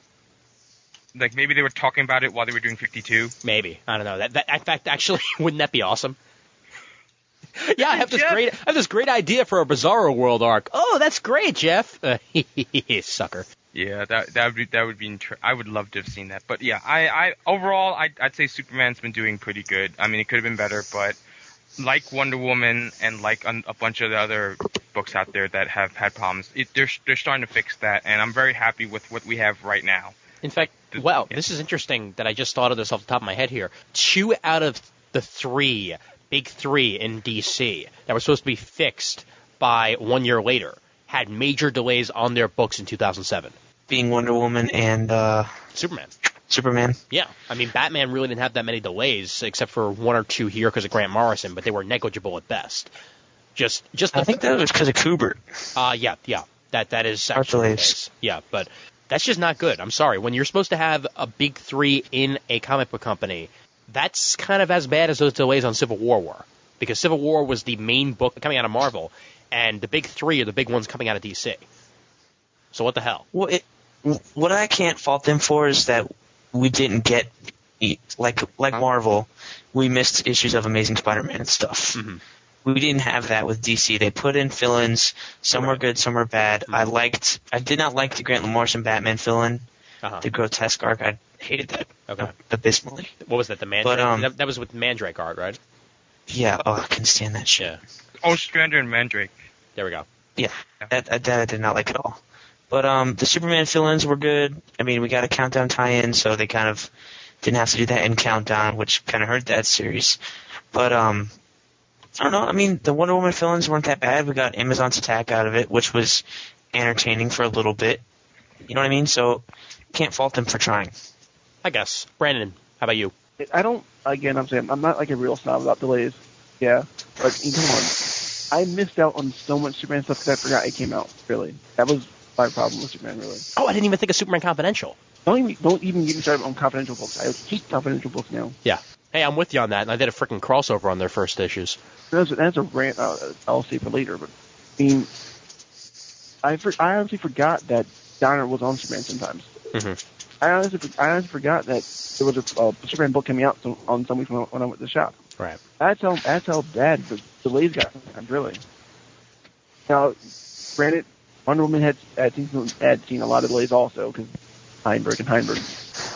Like, maybe they were talking about it while they were doing 52. Maybe. I don't know. That in fact, actually, wouldn't that be awesome? Yeah, I have Jeff. this great idea for a Bizarro World arc. Oh, that's great, Jeff. Sucker. Yeah, that would be I would love to have seen that. But yeah, I overall I'd say Superman's been doing pretty good. I mean, it could have been better, but like Wonder Woman and like a bunch of the other books out there that have had problems, they're starting to fix that, and I'm very happy with what we have right now. In fact, wow, this is interesting that I just thought of this off the top of my head here. 2 out of the big three in DC that were supposed to be fixed by 1 year later had major delays on their books in 2007. Being Wonder Woman and Superman. Superman. Yeah, I mean, Batman really didn't have that many delays, except for 1 or 2 here because of Grant Morrison, but they were negligible at best. Just I think that was because of Kubert. yeah, that is Art actually the delays. case. Yeah, but that's just not good. I'm sorry. When you're supposed to have a big three in a comic book company, that's kind of as bad as those delays on Civil War were, because Civil War was the main book coming out of Marvel, and the big three are the big ones coming out of DC. So what the hell? Well, what I can't fault them for is that we didn't get, like Marvel, we missed issues of Amazing Spider-Man and stuff. Mm-hmm. We didn't have that with DC. They put in fill-ins. Some were good, some were bad. Mm-hmm. I did not like the Grant Morrison Batman fill-in, Uh-huh. the grotesque arc. I hated that Okay. abysmally. What was that? The Mandrake? But, that was with Mandrake art, right? Yeah, I couldn't stand that shit. Yeah. Ostrander and Mandrake. There we go. Yeah, that I did not like at all. But the Superman fill-ins were good. I mean, we got a Countdown tie-in, so they kind of didn't have to do that in Countdown, which kind of hurt that series. But I don't know. I mean, the Wonder Woman fill-ins weren't that bad. We got Amazon's Attack out of it, which was entertaining for a little bit. You know what I mean? So can't fault them for trying. I guess. Brandon, how about you? I don't. Again, I'm saying I'm not like a real snob about delays. Yeah, but come on. I missed out on so much Superman stuff because I forgot it came out. Really, that was my problem with Superman. Really. Oh, I didn't even think of Superman Confidential. Don't even get me started on confidential books. I hate confidential books now. Yeah. Hey, I'm with you on that, and I did a freaking crossover on their first issues. That's a rant. I'll save for later. But I mean, I honestly forgot that Donner was on Superman sometimes. Mm-hmm. I honestly forgot that there was a Superman book coming out on some weeks when I went to the shop. Right. That's how bad the delays got. Really. Now, granted, Wonder Woman had seen a lot of delays also because Heinberg.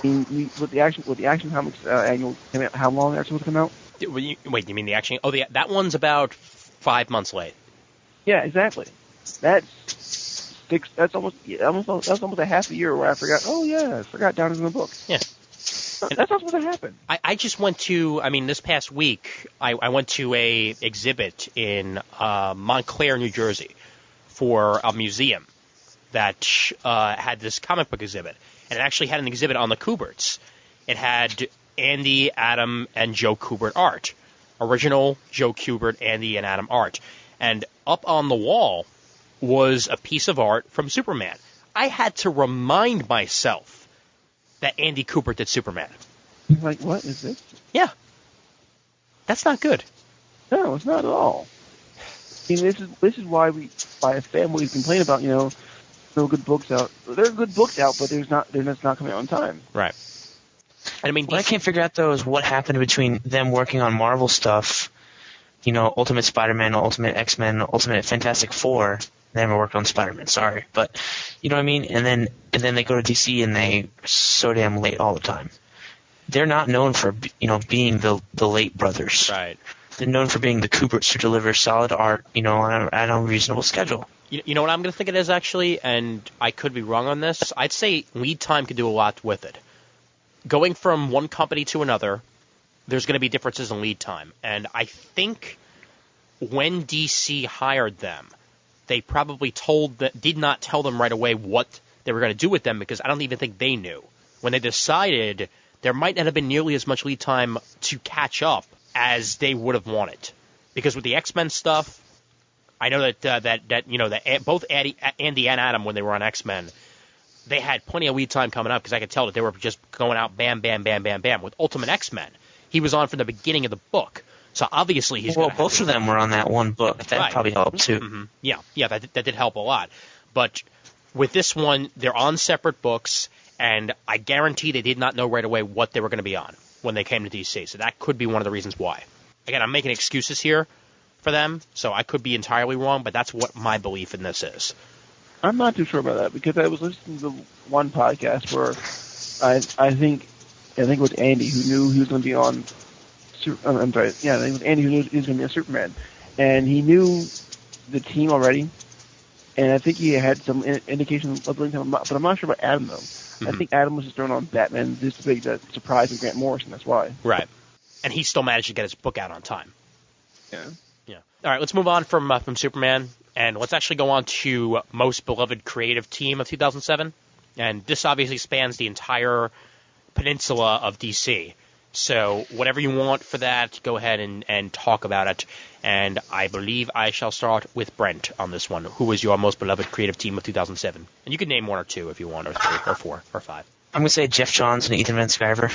I mean, with the Action Comics annual came out, how long that's supposed to come out? Wait, you mean the Action? Oh, that one's about 5 months late. Yeah, exactly. That's almost a half a year where I forgot. Oh yeah, I forgot Down in the book. Yeah. That's not supposed to happen. I just went to, this past week, I went to a exhibit in Montclair, New Jersey, for a museum that had this comic book exhibit. And it actually had an exhibit on the Kuberts. It had Andy, Adam, and Joe Kubert art. Original Joe Kubert, Andy, and Adam art. And up on the wall was a piece of art from Superman. I had to remind myself that Andy Kubert did Superman. Like, what is this? Yeah. That's not good. No, it's not at all. I mean, this is why a family complain about, no good books out. There are good books out, but they're just not coming out on time. Right. And I mean, what I can't figure out though is what happened between them working on Marvel stuff, Ultimate Spider-Man, Ultimate X-Men, Ultimate Fantastic Four. They haven't worked on Spider-Man, sorry, but you know what I mean. And then they go to DC and they're so damn late all the time. They're not known for being the late brothers. Right. They're known for being the Kuberts who deliver solid art, on a reasonable schedule. You know what I'm going to think it is, actually, and I could be wrong on this. I'd say lead time could do a lot with it. Going from one company to another, there's going to be differences in lead time. And I think when DC hired them, they probably did not tell them right away what they were going to do with them, because I don't even think they knew. When they decided, there might not have been nearly as much lead time to catch up as they would have wanted. Because with the X-Men stuff, I know that both Andy and Adam, when they were on X-Men, they had plenty of lead time coming up, because I could tell that they were just going out bam, bam, bam, bam, bam. With Ultimate X-Men, he was on from the beginning of the book. So obviously he's both of them were on that one book. That right. Probably helped too. Mm-hmm. Yeah, that did help a lot. But with this one, they're on separate books, and I guarantee they did not know right away what they were going to be on when they came to DC. So that could be one of the reasons why. Again, I'm making excuses here for them, so I could be entirely wrong, but that's what my belief in this is. I'm not too sure about that, because I was listening to one podcast where I think it was Andy who knew he was going to be on. I'm sorry. Yeah, I think it was Andy who knew he was going to be a Superman, and he knew the team already, and I think he had some indication of doing something, but I'm not sure about Adam though. Mm-hmm. I think Adam was just thrown on Batman just to be the surprise of Grant Morrison. That's why. Right, and he still managed to get his book out on time. Yeah. All right, let's move on from Superman, and let's actually go on to Most Beloved Creative Team of 2007. And this obviously spans the entire peninsula of DC. So whatever you want for that, go ahead and talk about it. And I believe I shall start with Brent on this one. Who was your Most Beloved Creative Team of 2007? And you can name one or two if you want, or three, or four, or five. I'm going to say Jeff Johns and Ethan Van Sciver.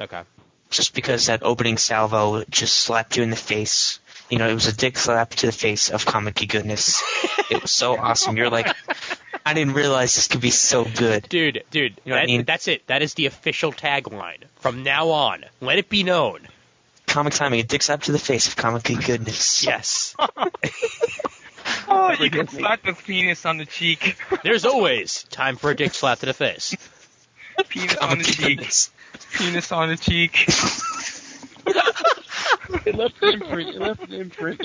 Okay. Just because that opening salvo just slapped you in the face. It was a dick slap to the face of comic-y goodness. It was so awesome. You're like, I didn't realize this could be so good. Dude, you know what I mean? That's it. That is the official tagline. From now on, let it be known. Comic timing, a dick slap to the face of comic-y goodness. Yes. Oh, you can slap the penis on the cheek. There's always time for a dick slap to the face. Penis on the cheek. Penis on the cheek. It left an imprint.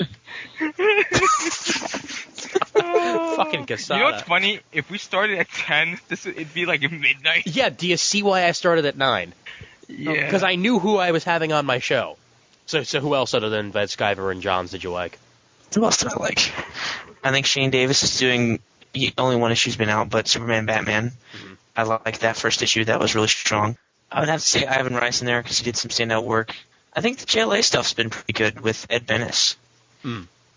Fucking Casada. You know what's funny? If we started at 10, it'd be like midnight. Yeah, do you see why I started at 9? Yeah. Because I knew who I was having on my show. So who else other than Van Sciver and Johns did you like? Who else did I like? I think Shane Davis is doing, only one issue's been out, but Superman Batman. Mm-hmm. I like that first issue. That was really strong. I would have to say Ivan Rice in there because he did some standout work. I think the JLA stuff's been pretty good with Ed Benes.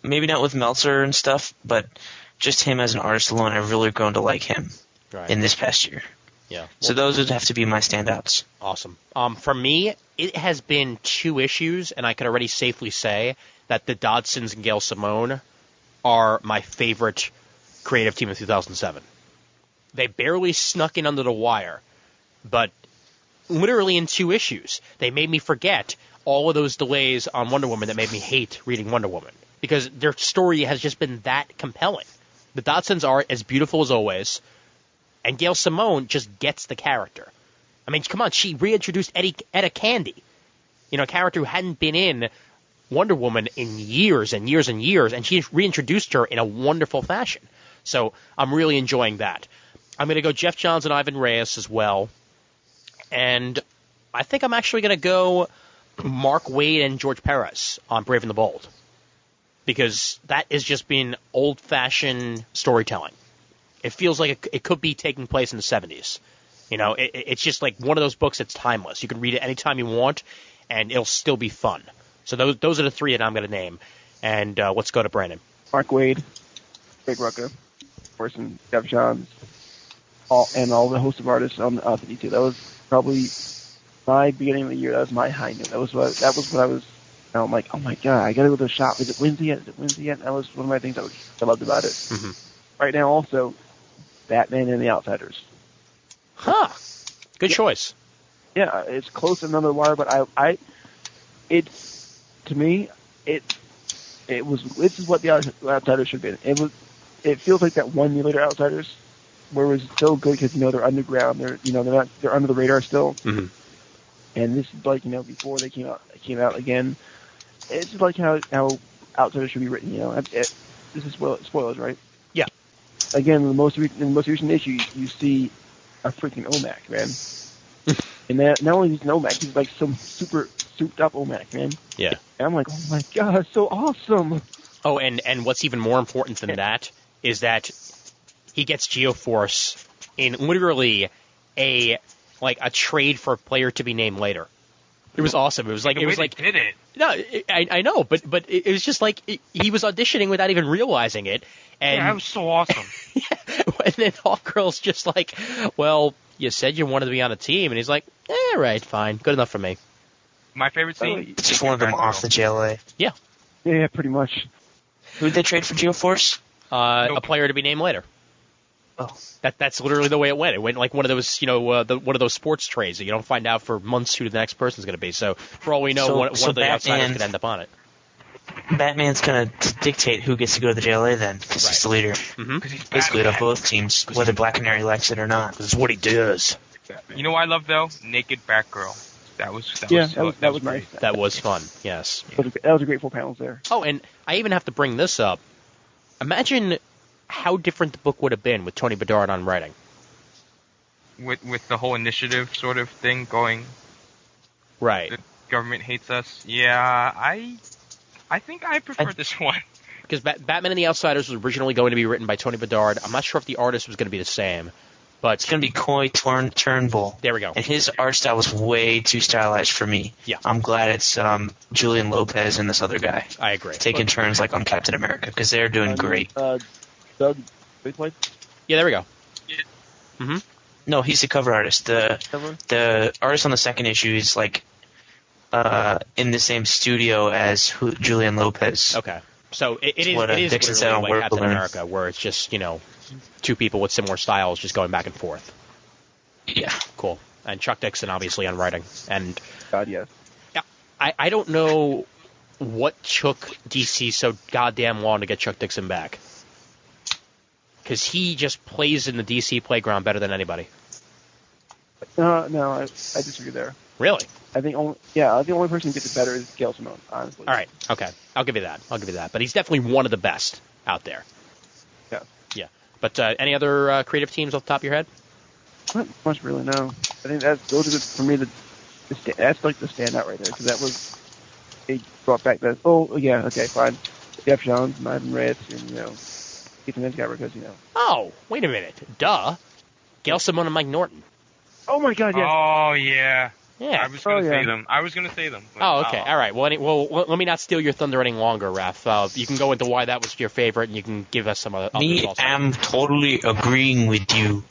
Maybe not with Meltzer and stuff, but just him as an artist alone, I've really grown to like him in this past year. Yeah. Well, so those would have to be my standouts. Awesome. For me, it has been 2 issues, and I can already safely say that the Dodsons and Gail Simone are my favorite creative team of 2007. They barely snuck in under the wire, but literally in 2 issues, they made me forget all of those delays on Wonder Woman that made me hate reading Wonder Woman, because their story has just been that compelling. The Dodsons are as beautiful as always, and Gail Simone just gets the character. I mean, come on, she reintroduced Etta Candy, a character who hadn't been in Wonder Woman in years and years and years, and she reintroduced her in a wonderful fashion. So I'm really enjoying that. I'm going to go Jeff Johns and Ivan Reyes as well, and I think I'm actually going to go Mark Waid and George Perez on Brave and the Bold, because that has just been old-fashioned storytelling. It feels like it could be taking place in the 70s. It's just like one of those books that's timeless. You can read it anytime you want, and it'll still be fun. So those are the 3 that I'm going to name. And let's go to Brandon. Mark Waid, Greg Rucka, and Jeff Johns, all the host of artists on the 52. That was probably my beginning of the year. That was my high note. That was what I was. I'm like, oh my god, I gotta go to the shop. Is it Wednesday yet? That was one of my things I loved about it. Mm-hmm. Right now, also, Batman and the Outsiders. Huh. Good choice. Yeah, it's close to another wire, but to me, this is what the Outsiders should be. It feels like that 1 year later Outsiders, where it was so good because they're underground, they're under the radar still. Mm-hmm. And this is like before they came out again. It's just like how Outsiders should be written. This is spoilers, right? Yeah. Again, in the most recent issue, you see a freaking OMAC, man. And not only is he an OMAC, he's like some super souped up OMAC, man. Yeah. And I'm like, oh my god, so awesome. Oh, and what's even more important than that is that he gets Geoforce in literally a trade for a player to be named later. It was awesome. It was like did it. No, I know, but it was just like he was auditioning without even realizing it. And Yeah, that was so awesome. and then Hawkgirl's just like, well, you said you wanted to be on a team, and he's like, right, fine, good enough for me. My favorite scene. Just wanted them off the JLA. Yeah. Yeah, pretty much. Who did they trade for Geoforce? A player to be named later. Oh. That's literally the way it went. It went like one of those, one of those sports trades that you don't find out for months who the next person's going to be. So for all we know, one of the outsiders could end up on it. Batman's going to dictate who gets to go to the JLA then, because he's the leader. Mm-hmm. He's Basically, Batman. of both teams, whether Black Canary likes it or not. That's what he does. You know what I love though? Naked Batgirl. That was nice. That was fun. Yes. That was a great 4 panels there. Oh, and I even have to bring this up. Imagine how different the book would have been with Tony Bedard on writing. With the whole initiative sort of thing going. Right. The government hates us. Yeah, I think I prefer this one. Because Batman and the Outsiders was originally going to be written by Tony Bedard. I'm not sure if the artist was going to be the same, but It's going to be Coy Turnbull. There we go. And his art style was way too stylized for me. Yeah. I'm glad it's Julian Lopez and this other guy I agree. taking turns like on Captain America, because they're doing great. Doug White? Yeah, there we go. Yeah. Mm-hmm. No, he's the cover artist. The artist on the second issue is in the same studio as Julian Lopez. Okay. So it is what Dixon said on literally like Captain World America, where it's just, two people with similar styles just going back and forth. Yeah. Cool. And Chuck Dixon, obviously, on writing. And God, yes. I don't know what took DC so goddamn long to get Chuck Dixon back. Because he just plays in the DC playground better than anybody. No, I disagree there. Really? I think the only person who gets it better is Gail Simone, honestly. All right. Okay. I'll give you that. But he's definitely one of the best out there. Yeah. Yeah. But any other creative teams off the top of your head? Not much really, no. I think those are for me that's like the standout right there, because that was they brought back that. Oh yeah, okay, fine. Jeff Johns and Ivan Reyes, and Ethan Edgar, because Oh, wait a minute. Duh. Gail Simone and Mike Norton. Oh my God, yes. Oh yeah. Yeah. I was gonna yeah. say them. I was gonna say them. but- Oh, okay. All right. Well, let me not steal your thunder any longer, Raph. You can go into why that was your favorite, and you can give us some others Me also. am totally agreeing with you.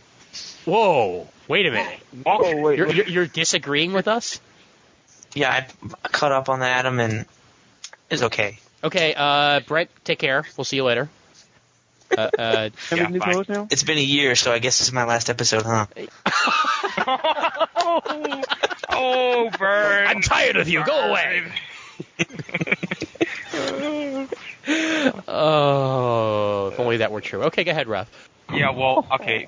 Whoa. Wait a minute. Oh wait, You're disagreeing with us? Yeah, I caught up on that, Adam, and it's okay. Okay. Brett, take care. We'll see you later. Have new fine. clothes now? It's been a year, so I guess this is my last episode, huh? Oh, Bird. I'm tired of you. Go away. Oh, if only that were true. Okay, go ahead, Ralph. Yeah, well, okay.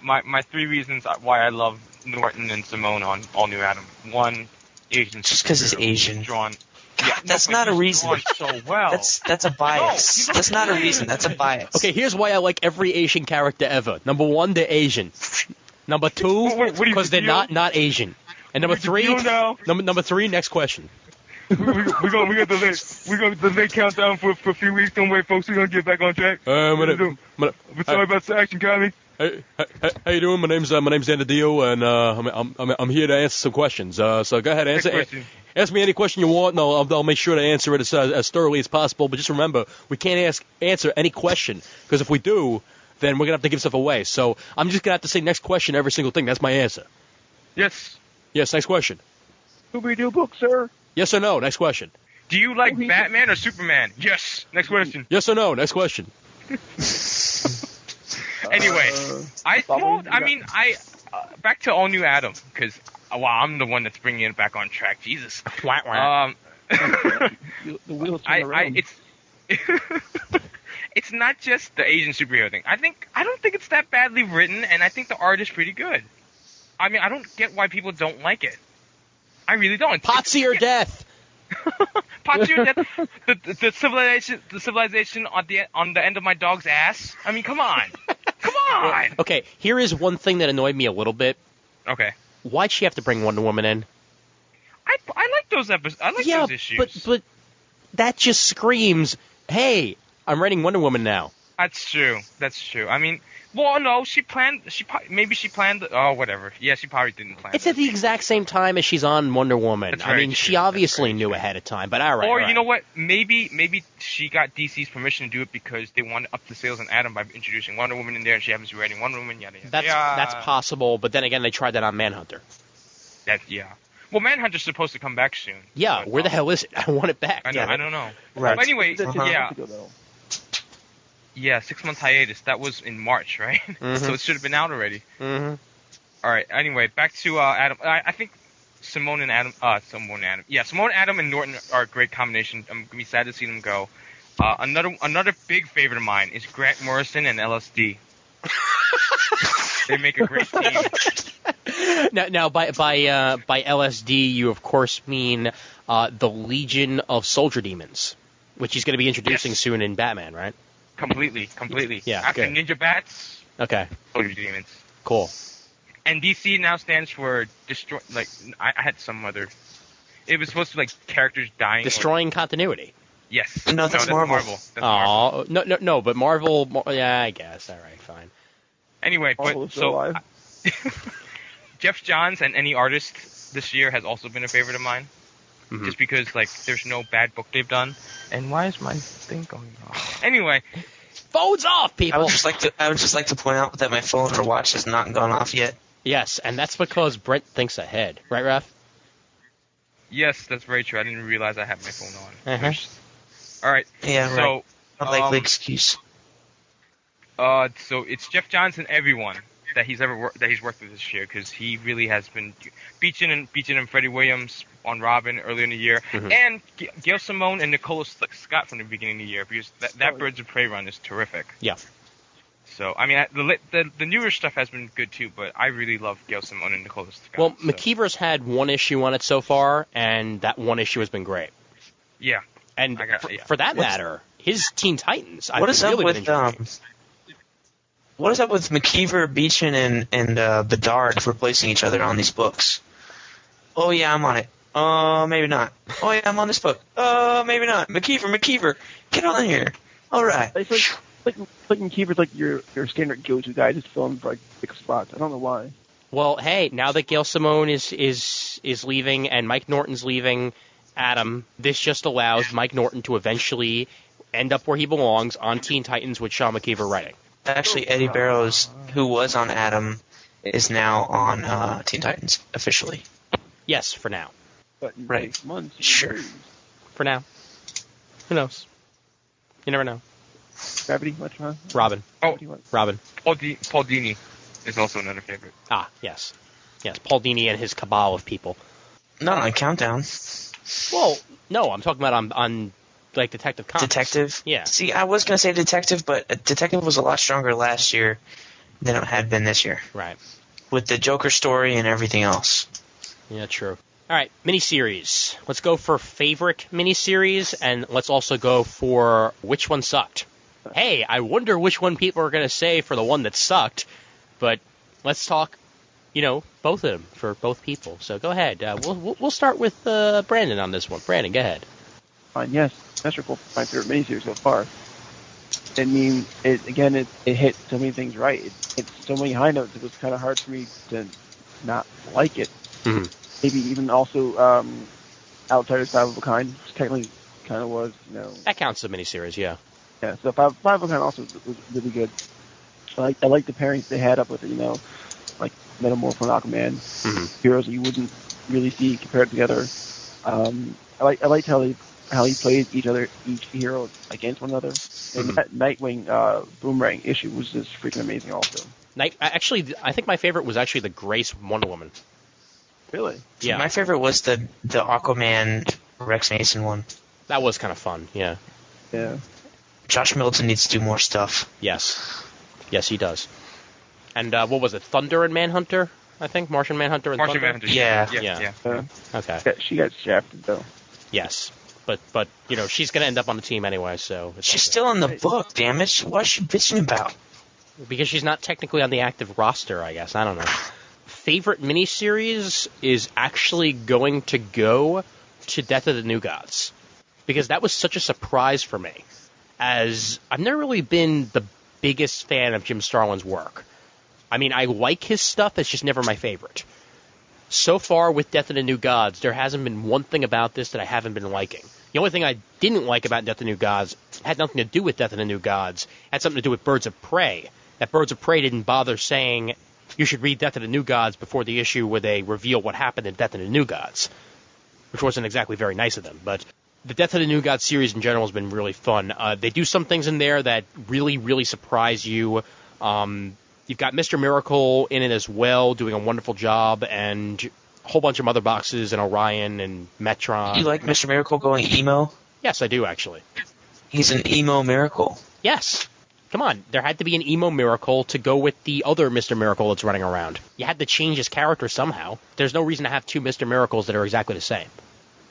My 3 reasons why I love Norton and Simone on All New Adam. 1, Asian. Just 'cause he's superhero. Asian. Drawn. Yeah, That's but not a he's reason. drawn so well. That's a bias. No, That's not a reason. That's a bias. Okay, here's why I like every Asian character ever. Number 1, they're Asian. Number 2, Wait, what do you because they're feel? not Asian. And number 3, feel now? number 3, next question. we got the late countdown for a few weeks. Don't wait, folks. We're gonna get back on track. We're sorry about the action comedy. Hey, how you doing? My name's Andy Dio, and I'm here to answer some questions. So go ahead, ask me any question you want, and I'll make sure to answer it as thoroughly as possible. But just remember, we can't answer any question, because if we do, then we're gonna have to give stuff away. So I'm just gonna have to say next question every single thing. That's my answer. Yes. Yes, next question. Scooby-Doo book, sir. Yes or no? Next question. Do you like Batman or Superman? Yes. Next question. Yes or no? Next question. Anyway, back to All New Adam, because I'm the one that's bringing it back on track. Jesus. The wheels turn around. It's not just the Asian superhero thing. I don't think it's that badly written, and I think the art is pretty good. I mean, I don't get why people don't like it. I really don't. Potsy or death? Potsy or death? The civilization on the end of my dog's ass? I mean, come on. Come on! Okay, here is one thing that annoyed me a little bit. Okay. Why'd she have to bring Wonder Woman in? I like those episodes. I like those issues. but that just screams, hey, I'm writing Wonder Woman now. That's true. I mean, well, no, she planned. Oh, whatever. Yeah, she probably didn't plan. It's at the exact same time as she's on Wonder Woman. That's I very mean, true. she That's obviously very knew true. ahead of time. But all right. Or all you know right. what? Maybe she got DC's permission to do it because they wanted to up the sales on Adam by introducing Wonder Woman in there, and she happens to be writing Wonder Woman. Yada yada. That's possible. But then again, they tried that on Manhunter. Yeah. Well, Manhunter's supposed to come back soon. Yeah, but, where the hell is it? I want it back. I don't know. Right. But anyway, That's yeah. ago, though. Yeah, 6 month hiatus. That was in March, right? Mhm. So it should have been out already. Mm-hmm. All right. Anyway, back to Adam. I think Simone and Adam. Yeah, Simone, Adam, and Norton are a great combination. I'm gonna be sad to see them go. Another big favorite of mine is Grant Morrison and LSD. They make a great team. Now, by LSD, you of course mean the Legion of Soldier Demons, which he's going to be introducing Yes. soon in Batman, right? Completely. Yeah, After good. Ninja Bats, Okay, Soldier Demons. cool. And DC now stands for destroy. Like I had some other. It was supposed to be like characters dying. Destroying continuity. Yes. No, that's Marvel. That's Marvel. Oh, no, but Marvel. Yeah, I guess. All right, fine. Anyway, Marvel but is still so alive. Jeff Johns and any artist this year has also been a favorite of mine. Mhm. Just because like there's no bad book they've done. And why is my thing going off? Anyway, Phones off, I people. would just like to point out that my phone or watch has not gone off yet. Yes, and that's because Brent thinks ahead, right, Raph? yes, that's very true. I didn't realize I had my phone on. Uh-huh. All right. Yeah, So right. Not likely excuse. So it's Jeff Johns and everyone that he's worked with this year, because he really has been featuring and Freddie Williams on Robin earlier in the year, Mhm. and Gail Simone and Nicola Scott from the beginning of the year, because that Birds of Prey run is terrific. Yeah. So I mean, the newer stuff has been good too, but I really love Gail Simone and Nicola Scott. Well, so, McKeever's had one issue on it so far, and that one issue has been great. yeah. And yeah. for that What's- matter, his Teen Titans. What is up really with been enjoying. What is up with McKeever, Beechin, and Bedard replacing each other on these books? Oh yeah, I'm on it. Maybe not. Oh yeah, I'm on this book. Maybe not. McKeever, get on here. All right. It's like McKeever's like your standard go-to guy, just filling for like 6 spots. I don't know why. Well, hey, now that Gail Simone is leaving and Mike Norton's leaving Adam, this just allows Mike Norton to eventually end up where he belongs on Teen Titans with Sean McKeever writing. Actually, Eddie Barrows, who was on Adam, is now on Teen Titans officially. Yes, for now. But in Right. 6 months, Sure. For now. Who knows? You never know. Gravity much, huh? Robin. Oh, What do you want? Robin. Paul Dini is also another favorite. Ah, yes. Yes, Paul Dini and his cabal of people. Not on Countdown. Well, no, I'm talking about on like Detective Comics. Detective? Yeah. See, I was going to say Detective, but Detective was a lot stronger last year than it had been this year. Right. With the Joker story and everything else. Yeah, true. All right, miniseries. Let's go for favorite miniseries, and let's also go for which one sucked. Hey, I wonder which one people are going to say for the one that sucked, but let's talk, both of them for both people. So go ahead. We'll start with Brandon on this one. Brandon, go ahead. Fine, yes. Metrical, my favorite miniseries so far. I mean, it hit so many things right. It hit so many high notes. It was kind of hard for me to not like it. Mm-hmm. Maybe even also Outsiders 5 of a Kind, which technically kind of was, That counts as a miniseries, yeah. Yeah, so 5 of a Kind also was really good. I like the pairings they had up with it, like Metamorpho and Aquaman, heroes that you wouldn't really see compared together. I liked how he played each hero against one another. And that Nightwing Boomerang issue was just freaking amazing also. Actually, I think my favorite was actually the Grace Wonder Woman. Really? Yeah. My favorite was the Aquaman Rex Mason one. That was kind of fun, yeah. Yeah. Josh Middleton needs to do more stuff. Yes. Yes, he does. And what was it? Thunder and Manhunter, I think? Martian Manhunter and Martian Thunder? Manhunter. Yeah. Okay. She got shafted though. Yes. But she's going to end up on the team anyway, so... She's still in the book, damn it. What is she bitching about? Because she's not technically on the active roster, I guess. I don't know. Favorite miniseries is actually going to go to Death of the New Gods. Because that was such a surprise for me. As I've never really been the biggest fan of Jim Starlin's work. I mean, I like his stuff, it's just never my favorite. So far with Death of the New Gods, there hasn't been one thing about this that I haven't been liking. The only thing I didn't like about Death of the New Gods had nothing to do with Death of the New Gods. It had something to do with Birds of Prey. That Birds of Prey didn't bother saying you should read Death of the New Gods before the issue where they reveal what happened in Death of the New Gods, which wasn't exactly very nice of them. But the Death of the New Gods series in general has been really fun. They do some things in there that really, really surprise you. You've got Mr. Miracle in it as well, doing a wonderful job, and a whole bunch of Mother Boxes and Orion and Metron. You like Mr. Miracle going emo? Yes, I do, actually. He's an emo miracle. Yes. Come on, there had to be an emo Miracle to go with the other Mr. Miracle that's running around. You had to change his character somehow. There's no reason to have two Mr. Miracles that are exactly the same.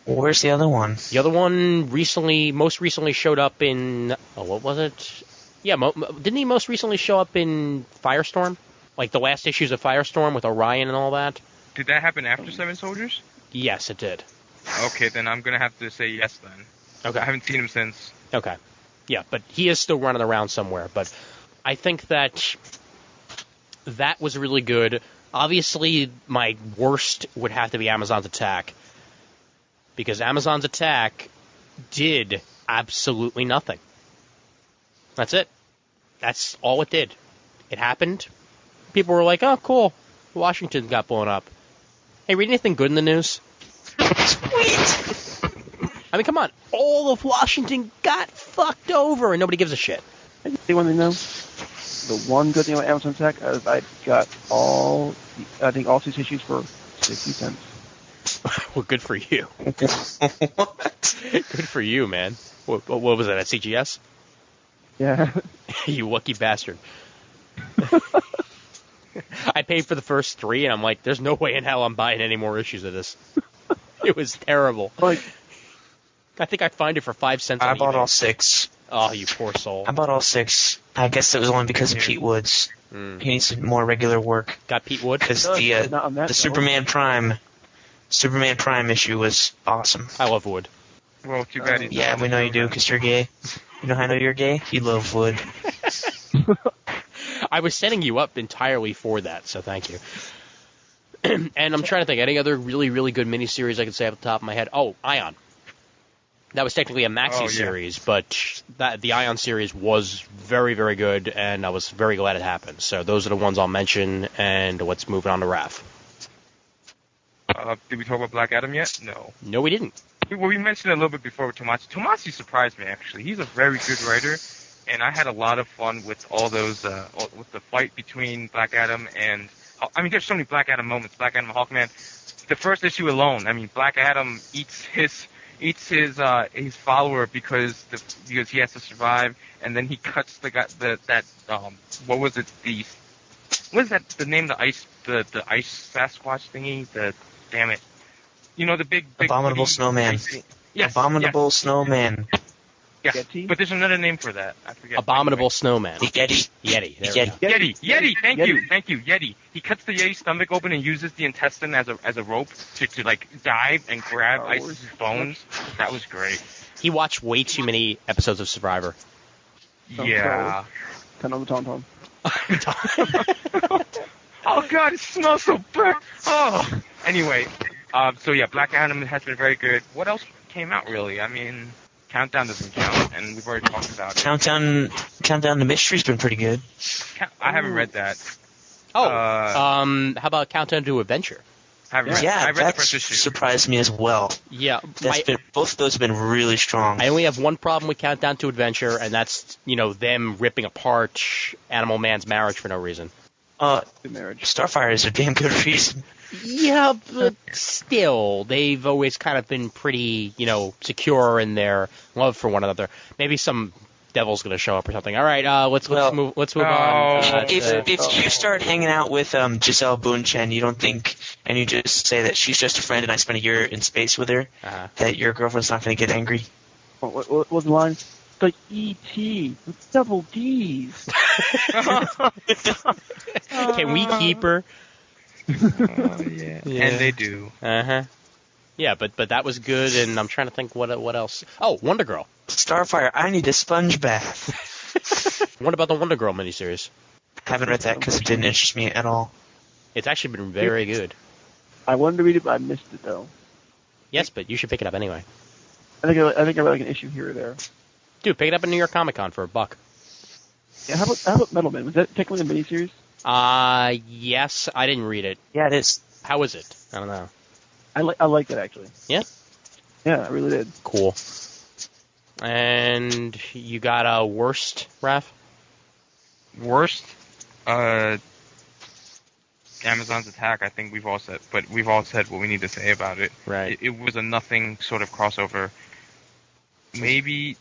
Where's the other one? The other one most recently showed up in... Oh, what was it? Yeah, didn't he most recently show up in Firestorm? Like the last issues of Firestorm with Orion and all that? Did that happen after Seven Soldiers? Yes, it did. Okay, then I'm gonna have to say yes then. Okay. I haven't seen him since. Okay. Yeah, but he is still running around somewhere. But I think that was really good. Obviously, my worst would have to be Amazon's Attack. Because Amazon's Attack did absolutely nothing. That's it. That's all it did. It happened. People were like, oh, cool. Washington got blown up. Hey, read anything good in the news? Sweet! I mean, come on. All of Washington got fucked over, and nobody gives a shit. I just say one thing though. The one good thing about Amazon Tech is I got all 6 issues for 60 cents. Well, good for you. What? Good for you, man. What was that, at CGS? Yeah. You lucky bastard. I paid for the first 3, and I'm like, there's no way in hell I'm buying any more issues of this. It was terrible. Like, I think I find it for 5 cents on I bought eBay. all 6. Oh, you poor soul. I bought all 6. I guess it was only because of Pete Woods. He needs some more regular work. Got Pete Wood? Because not on that the note. Superman Prime issue was awesome. I love Wood. Well, too bad. he's Yeah, not we know you in do, the because you're gay. You know how I know you're gay? You love Wood. I was setting you up entirely for that, so thank you. And I'm trying to think, any other really, really good miniseries I could say off the top of my head? Oh, Ion. That was technically a maxi yeah. series, but the Ion series was very, very good, and I was very glad it happened. So those are the ones I'll mention, and let's move on to Raph. Did we talk about Black Adam yet? No. No, we didn't. Well, we mentioned it a little bit before with Tomasi. Tomasi surprised me, actually. He's a very good writer. and I had a lot of fun with all those with the fight between Black Adam and I mean, there's so many Black Adam moments. Black Adam and Hawkman. The first issue alone, I mean, Black Adam eats his follower because he has to survive, and then he cuts the what was it, what is that, the name, the ice Sasquatch thingy, damn it, you know, the big Abominable Snowman. Yes, Abominable Snowman. Yeah, Yeti? but there's another name for that. I forget. Abominable Snowman. The Yeti. Yeti. There we go. Yeti. Thank you. Yeti. He cuts the Yeti's stomach open and uses the intestine as a rope to like dive and grab Isis' bones. That was great. He watched way too many episodes of Survivor. Yeah. Turn on the tom-tom. Oh God, it smells so bad. Oh. Anyway, so yeah, Black Adam has been very good. What else came out really? I mean, Countdown doesn't count, and we've already talked about it. Countdown to Mystery's been pretty good. I haven't read that. Oh, how about Countdown to Adventure? I haven't read. Yeah, I read the that first issue. surprised me as well. Yeah, Both of those have been really strong. I only have one problem with Countdown to Adventure, and that's, them ripping apart Animal Man's marriage for no reason. The marriage. Starfire is a damn good reason. Yeah, but still, they've always kind of been pretty, secure in their love for one another. Maybe some devil's going to show up or something. All right, let's move on. If you start hanging out with Giselle Bundchen, you don't think, and you just say that she's just a friend and I spent a year in space with her, that your girlfriend's not going to get angry? What was the line? It's like E.T. with double D's. Can we keep her? Yeah. And they do. Uh-huh. Yeah, but that was good, and I'm trying to think what else. Oh, Wonder Girl. Starfire, I need a sponge bath. What about the Wonder Girl miniseries? Haven't read that because it didn't interest me at all. It's actually been very good. I wanted to read it, but I missed it though. Yes, but you should pick it up anyway. I think I read like an issue here or there. Dude, pick it up at New York Comic Con for $1. Yeah, how about Metal Man? Was that technically a miniseries? Yes, I didn't read it. Yeah, it is. How is it? I don't know. I liked it actually. Yeah? Yeah, I really did. Cool. And you got a worst, Raph? Worst? Amazon's Attack, I think we've all said what we need to say about it. Right. It was a nothing sort of crossover. Maybe,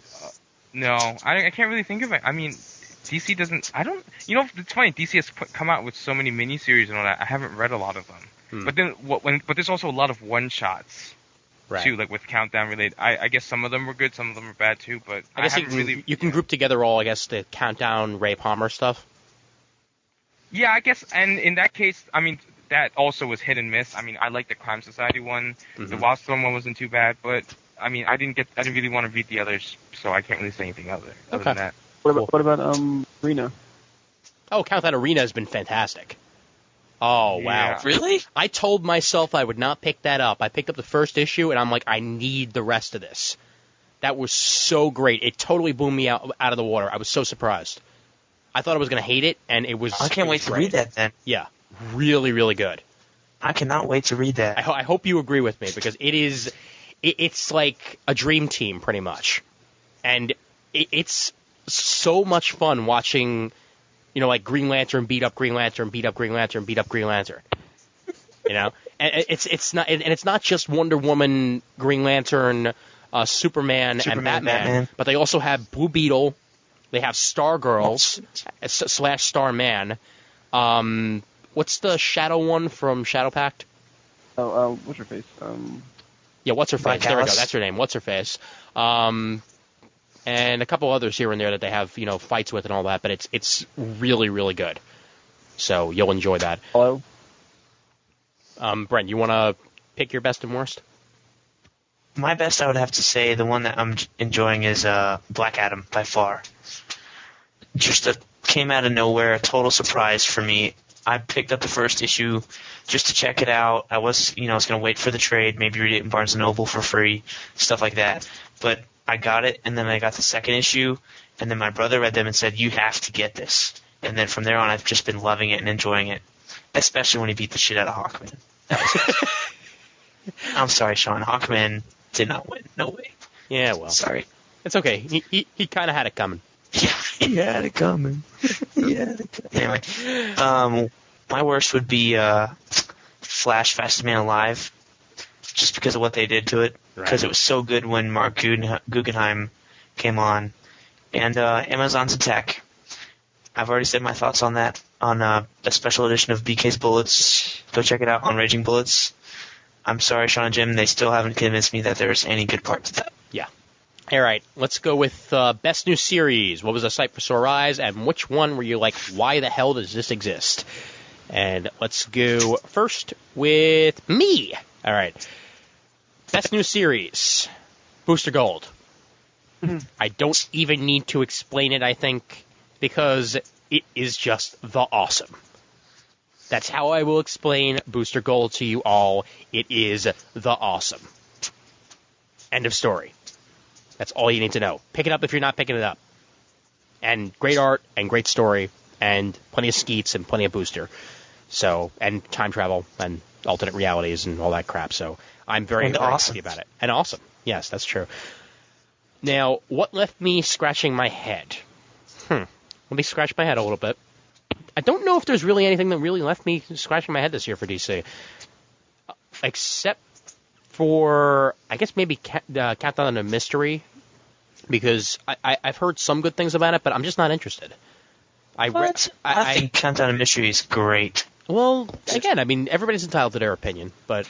no, I can't really think of it. I mean, DC doesn't, it's funny, DC has come out with so many miniseries and all that, I haven't read a lot of them. But then, but there's also a lot of one-shots, right, too, like with Countdown related. I guess some of them were good, some of them were bad, too, but I guess you can group together all, the Countdown Ray Palmer stuff. Yeah, I guess, and in that case, I mean, that also was hit and miss. I mean, I like the Crime Society one. Mm-hmm. The Wildstorm one wasn't too bad, but I mean, I didn't really want to read the others, so I can't really say anything other than that. What about Arena? Oh, Countdown Arena has been fantastic. Oh, wow. Yeah. Really? I told myself I would not pick that up. I picked up the first issue, and I'm like, I need the rest of this. That was so great. It totally blew me out of the water. I was so surprised. I thought I was going to hate it, and it was I can't wait to read that then. Yeah, really, really good. I cannot wait to read that. I hope you agree with me, because it's like a dream team, pretty much. And it's so much fun watching, like Green Lantern beat up Green Lantern, beat up Green Lantern, beat up Green Lantern. And it's not just Wonder Woman, Green Lantern, Superman, and Batman, but they also have Blue Beetle. They have Stargirl / Starman. What's the Shadow one from Shadow Pact? What's her face? Yeah, what's her face? Black There we go. Alice. That's her name. What's her face? And a couple others here and there that they have fights with and all that. But it's really, really good. So you'll enjoy that. Hello. Brent, you want to pick your best and worst? My best, I would have to say, the one that I'm enjoying is Black Adam, by far. Just came out of nowhere, a total surprise for me. I picked up the first issue just to check it out. I was going to wait for the trade, maybe read it in Barnes & Noble for free, stuff like that. But I got it, and then I got the second issue, and then my brother read them and said, you have to get this. And then from there on, I've just been loving it and enjoying it, especially when he beat the shit out of Hawkman. I'm sorry, Sean. Hawkman did not win. No way. Yeah, well. Sorry. It's okay. He kind of had it coming. Yeah, He had it coming. Anyway, my worst would be Flash Fastest Man Alive, just because of what they did to it. Because it was so good when Mark Guggenheim came on. And Amazon's Attack. I've already said my thoughts on that on a special edition of BK's Bullets. Go check it out on Raging Bullets. I'm sorry, Sean and Jim, they still haven't convinced me that there's any good part to that. Yeah. All right, let's go with Best New Series. What was A Sight for Sore Eyes, and which one were you like, why the hell does this exist? And let's go first with me. All right. Best New Series, Booster Gold. I don't even need to explain it, I think, because it is just the awesome. That's how I will explain Booster Gold to you all. It is the awesome. End of story. That's all you need to know. Pick it up if you're not picking it up. And great art and great story and plenty of skeets and plenty of booster. So, and time travel and alternate realities and all that crap. So I'm very happy about it. And awesome. Yes, that's true. Now, what left me scratching my head? Let me scratch my head a little bit. I don't know if there's really anything that really left me scratching my head this year for DC. Except for, I guess maybe Countdown to Mystery, because I've heard some good things about it, but I'm just not interested. I think Countdown to Mystery is great. Well, again, I mean, everybody's entitled to their opinion, but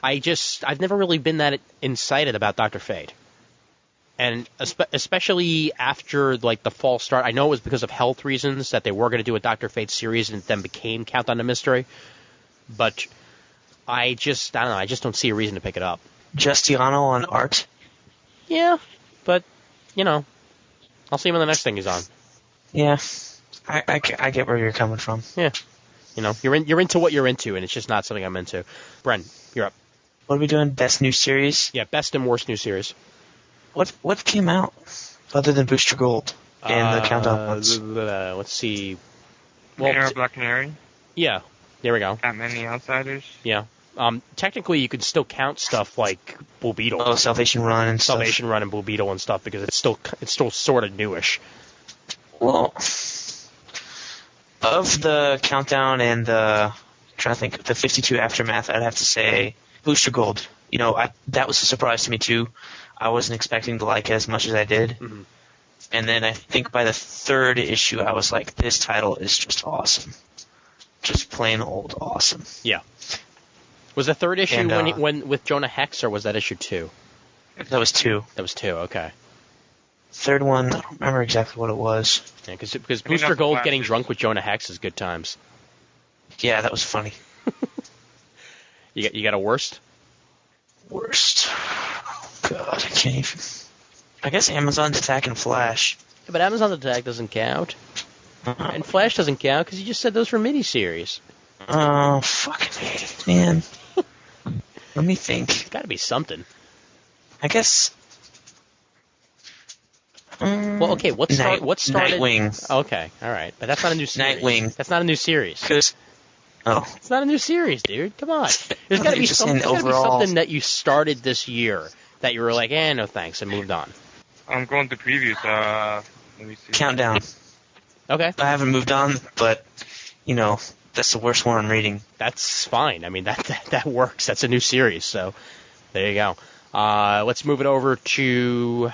I've never really been that excited about Dr. Fate. And especially after, like, the fall start, I know it was because of health reasons that they were going to do a Dr. Fate series and it then became Countdown to Mystery. But I don't know, I just don't see a reason to pick it up. Justiano on art? Yeah, but, you know, I'll see him in the next thing he's on. Yeah, I get where you're coming from. Yeah. You know, you're into what you're into, and it's just not something I'm into. Bren, you're up. What are we doing? Best new series? Yeah, best and worst new series. What came out other than Booster Gold and the Countdown ones? Let's see. Well, Black Canary? Yeah, there we go. Batman the Outsiders? Yeah. Technically, you could still count stuff like Blue Beetle. Oh, Salvation Run and stuff. Salvation Run and Blue Beetle and stuff, because it's still sort of newish. Well, of the Countdown and the 52 Aftermath, I'd have to say Booster Gold. You know, that was a surprise to me too. I wasn't expecting to like it as much as I did. Mm-hmm. And then I think by the third issue, I was like, this title is just awesome. Just plain old awesome. Yeah. Was the third issue when with Jonah Hex, or was that issue 2? That was 2. That was 2, okay. Third one, I don't remember exactly what it was. Yeah, because Booster Gold getting drunk with Jonah Hex is good times. Yeah, that was funny. You got a worst? Worst. Oh, God, I can't even. I guess Amazon's Attack and Flash. Yeah, but Amazon's Attack doesn't count. And Flash doesn't count because you just said those were miniseries. Oh, fucking man. Let me think. It's got to be something. I guess. Well, okay. What started? Nightwing. Okay, all right, but that's not a new series. Nightwing. That's not a new series. It's not a new series, dude. Come on. There's got to be something that you started this year that you were like, no thanks, and moved on. I'm going to previews. Let me see. Countdown. Okay. I haven't moved on, but you know that's the worst one I'm reading. That's fine. I mean that works. That's a new series, so there you go. Let's move it over to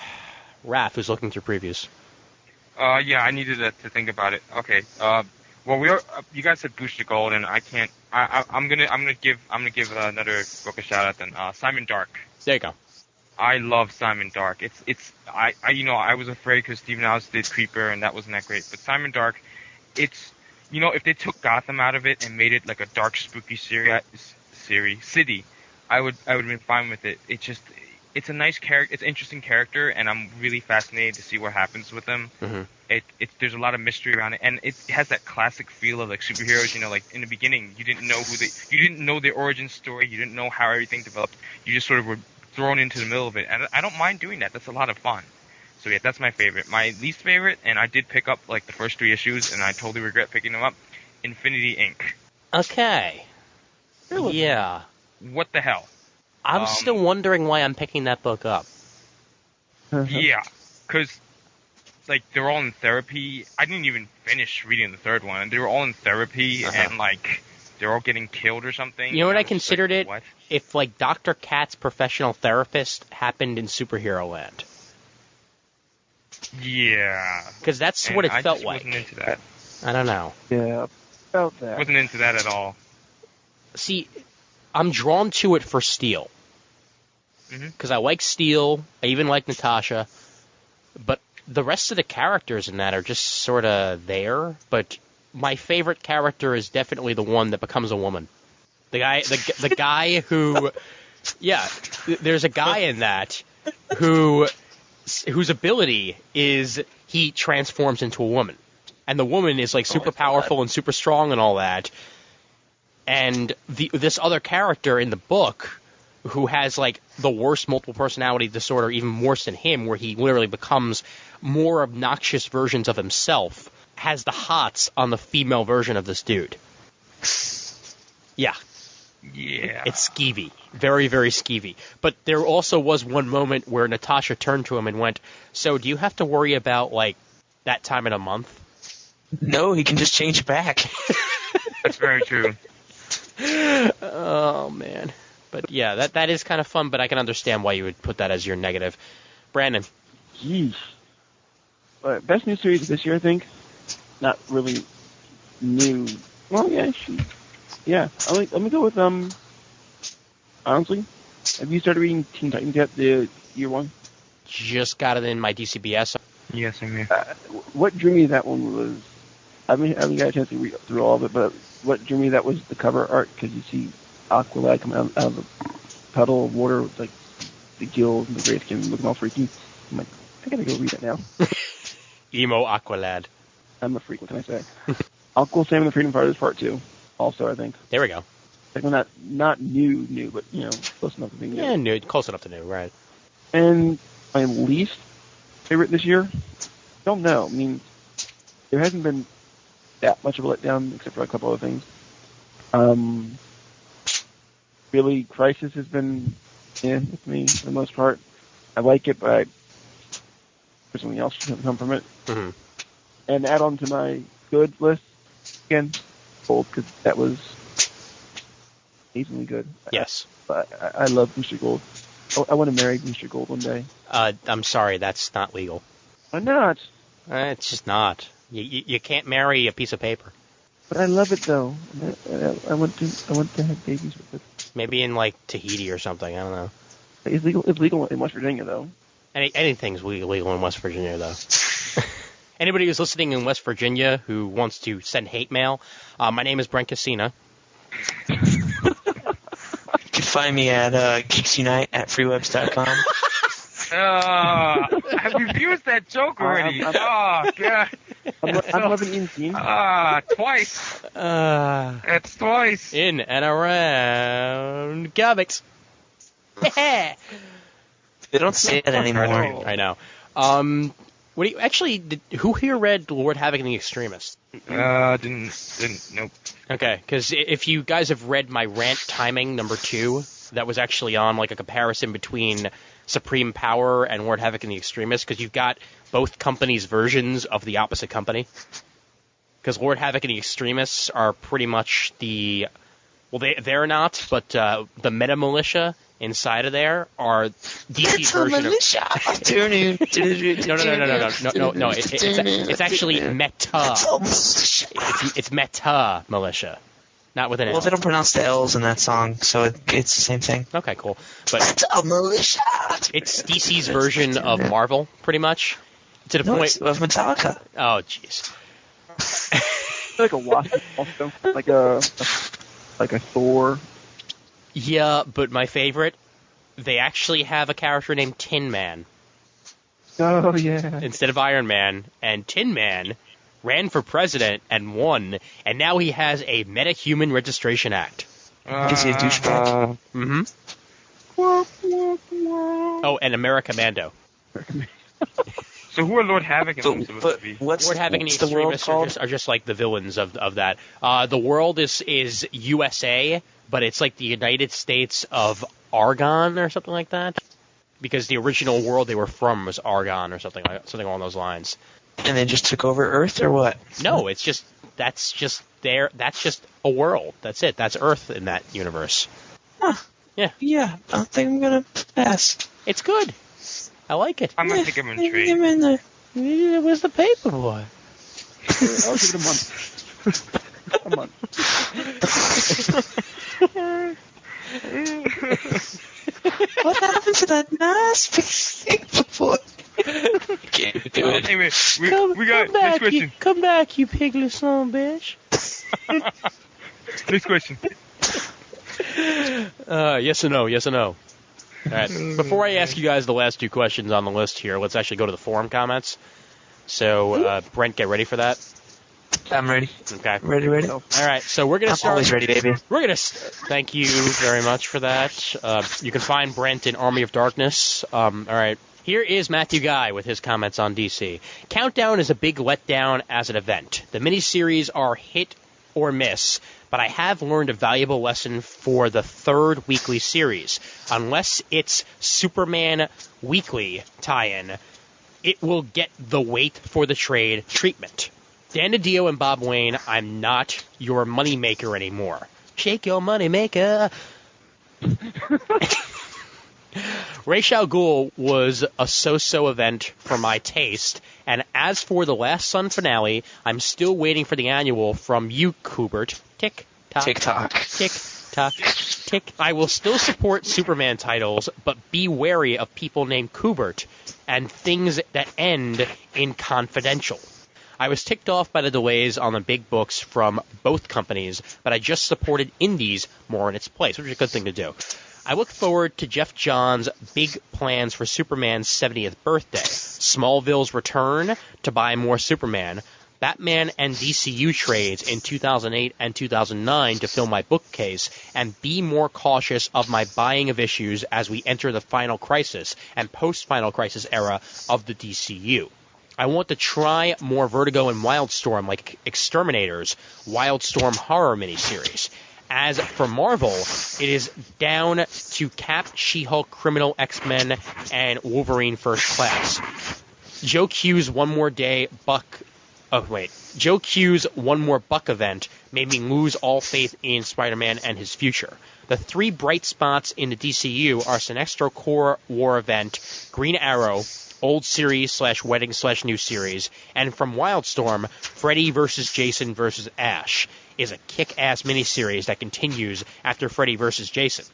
Raph, who's looking through previews. Yeah, I needed to think about it. Okay. Well, you guys said Booster Gold, and I can't. I'm gonna give another book a shout out then. Simon Dark. There you go. I love Simon Dark. I was afraid because Stephen House did Creeper, and that wasn't that great. But Simon Dark, if they took Gotham out of it and made it like a dark, spooky city, I would have been fine with it. It's a nice character. It's an interesting character, and I'm really fascinated to see what happens with him. Mm-hmm. There's a lot of mystery around it, and it has that classic feel of like superheroes. You know, like in the beginning, you didn't know their origin story, you didn't know how everything developed. You just sort of were thrown into the middle of it, and I don't mind doing that. That's a lot of fun. So yeah, that's my favorite. My least favorite, and I did pick up like the first 3 issues, and I totally regret picking them up. Infinity Inc. Okay. Really? Yeah. What the hell? I'm still wondering why I'm picking that book up. Yeah, because like they're all in therapy. I didn't even finish reading the third one. They were all in therapy and like they're all getting killed or something. You know what And I was just considered like, it? What? If, like, Dr. Katz Professional Therapist happened in Superhero Land. Yeah. Because that's And what it I felt just like. wasn't into that. I don't know. Yeah, about that. Wasn't into that at all. See, I'm drawn to it for Steel. Because I like Steel. I even like Natasha. But the rest of the characters in that are just sort of there. But my favorite character is definitely the one that becomes a woman. The guy who, yeah, there's a guy in that whose ability is he transforms into a woman, and the woman is like super powerful and super strong and all that. And this other character in the book, who has like the worst multiple personality disorder, even worse than him, where he literally becomes more obnoxious versions of himself, has the hots on the female version of this dude. Yeah. Yeah. It's skeevy. Very, very skeevy. But there also was one moment where Natasha turned to him and went, "So do you have to worry about, like, that time in a month?" No, he can just change it back. That's very true. Oh, man. But yeah, that is kind of fun, but I can understand why you would put that as your negative. Brandon. Yeesh. Best new series this year, I think. Not really new. Well, yeah, yeah. Let me go with honestly, have you started reading Teen Titans yet? The year one. Just got it in my DCBS. Yes, I'm here. What drew me to that one was I haven't got a chance to read through all of it, but what drew me to that was the cover art, because you see Aqualad coming out of a puddle of water with like the gills and the gray skin looking all freaky. I'm like, I gotta go read that now. Emo Aqualad. I'm a freak. What can I say? Uncle Sam and the Freedom Fighters Part 2. Also, I think. There we go. Like, well, not new, but close enough to being new. Yeah, new, close enough to new, right? And my least favorite this year, don't know. I mean, there hasn't been that much of a letdown except for a couple other things. Really, Crisis has been with me for the most part. I like it, but there's something else to come from it. Mm-hmm. And add on to my good list again, Gold, because that was amazingly good. Yes. I love Booster Gold. I want to marry Booster Gold one day. I'm sorry, that's not legal. Why not? It's just not. You can't marry a piece of paper. But I love it though. I want to have babies with it. Maybe in like Tahiti or something. I don't know. It's legal in West Virginia though. Anything's legal in West Virginia though. Anybody who's listening in West Virginia who wants to send hate mail, my name is Brent Cassina. You can find me at geeksunite@freewebs.com. Have you used that joke already? Oh, God. I'm loving Ian Keen. Twice. It's twice. In and around comics. They don't say that anymore. I know. What do you who here read Lord Havoc and the Extremists? Didn't, nope. Okay, because if you guys have read my rant timing number 2, that was actually on like a comparison between Supreme Power and Lord Havoc and the Extremists, because you've got both companies' versions of the opposite company. Because Lord Havoc and the Extremists are pretty much they're not, but the meta militia inside of there are DC's version of... No. It's actually meta. It's meta militia, not with an L. Well, they don't pronounce the L's in that song, so it's the same thing. Okay, cool. But it's DC's version of Marvel, pretty much. To the point it's of Metallica. Oh, jeez. Like a Wasp also, like a Thor. Yeah, but my favorite, they actually have a character named Tin Man Oh yeah. instead of Iron Man, and Tin Man ran for president and won, and now he has a Meta-Human Registration Act. Is he a douchebag? Mm-hmm. Oh, and America Mando. So who are Lord Havoc and them supposed to be? What's Lord Havoc and the the world Extremists called? are just like the villains of that. The world is USA, but it's like the United States of Argon or something like that. Because the original world they were from was Argon or something along those lines. And they just took over Earth, or what? No, that's just a world. That's it. That's Earth in that universe. Huh. Yeah. Yeah, I think I'm gonna pass. It's good. I like it. I'm gonna take him in Leave trade. him in there. Where's the paper boy? I'll give it a month. A month. What happened to that nice paper boy? Can't do it. Anyway, we got next question. Come back, you piglet son of a bitch. Next question. Yes or no? Yes or no? All right. Before I ask you guys the last two questions on the list here, let's actually go to the forum comments. So, Brent, get ready for that. I'm ready. Okay. Ready? All right. So we're gonna I'm start. always ready, baby. We're gonna. Thank you very much for that. You can find Brent in Army of Darkness. All right. Here is Matthew Guy with his comments on DC. Countdown is a big letdown as an event. The miniseries are hit or miss, but I have learned a valuable lesson for the third weekly series. Unless it's Superman Weekly tie-in, it will get the wait for the trade treatment. Dan DiDio and Bob Wayne, I'm not your moneymaker anymore. Shake your moneymaker. Ra's al Ghul was a so-so event for my taste, and as for the Last Sun finale, I'm still waiting for the annual from you, Kubert. Tick-tock. TikTok. Tick-tock. Tick. I will still support Superman titles, but be wary of people named Kubert and things that end in confidential. I was ticked off by the delays on the big books from both companies, but I just supported indies more in its place, which is a good thing to do. I look forward to Jeff Johns' big plans for Superman's 70th birthday, Smallville's return to buy more Superman, Batman and DCU trades in 2008 and 2009 to fill my bookcase, and be more cautious of my buying of issues as we enter the Final Crisis and post-Final Crisis era of the DCU. I want to try more Vertigo and Wildstorm like Exterminators, Wildstorm horror miniseries. As for Marvel, it is down to Cap, She-Hulk, Criminal, X-Men, and Wolverine First Class. Joe Q's One More Buck event made me lose all faith in Spider-Man and his future. The three bright spots in the DCU are Sinestro Corps War event, Green Arrow, old series / wedding / new series, and from Wildstorm, Freddy vs. Jason vs. Ash is a kick-ass miniseries that continues after Freddy vs. Jason.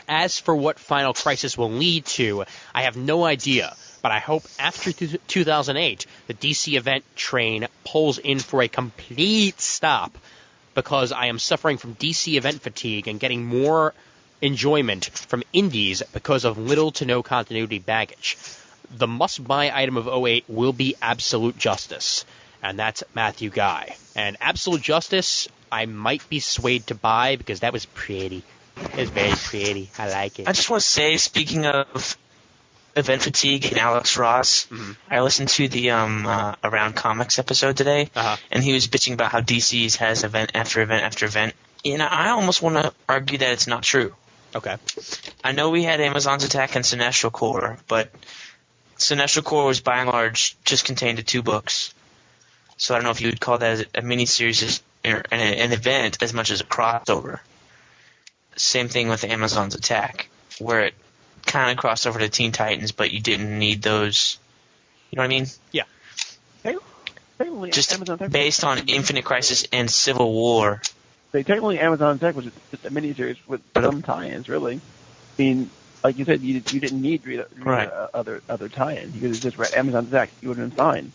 As for what Final Crisis will lead to, I have no idea, but I hope after 2008, the DC event train pulls in for a complete stop, because I am suffering from DC event fatigue and getting more enjoyment from indies because of little to no continuity baggage. The must-buy item of 08 will be Absolute Justice, and that's Matthew Guy. And Absolute Justice, I might be swayed to buy because that was pretty. It was very pretty. I like it. I just want to say, speaking of event fatigue and Alex Ross, I listened to the Around Comics episode today, and he was bitching about how DC's has event after event after event. And I almost want to argue that it's not true. Okay. I know we had Amazon's Attack and Sinestro Corps, but Sinestro Corps was by and large just contained to 2 books. So I don't know if you would call that a miniseries or an event as much as a crossover. Same thing with Amazon's Attack, where it kind of crossed over to Teen Titans, but you didn't need those. You know what I mean? Yeah. Just Amazon Tech based on Infinite Crisis and Civil War. Technically, Amazon Tech was just a miniseries with some tie-ins, really. I mean, like you said, you didn't need other tie-ins. You could have just read Amazon Tech. You would have been fine.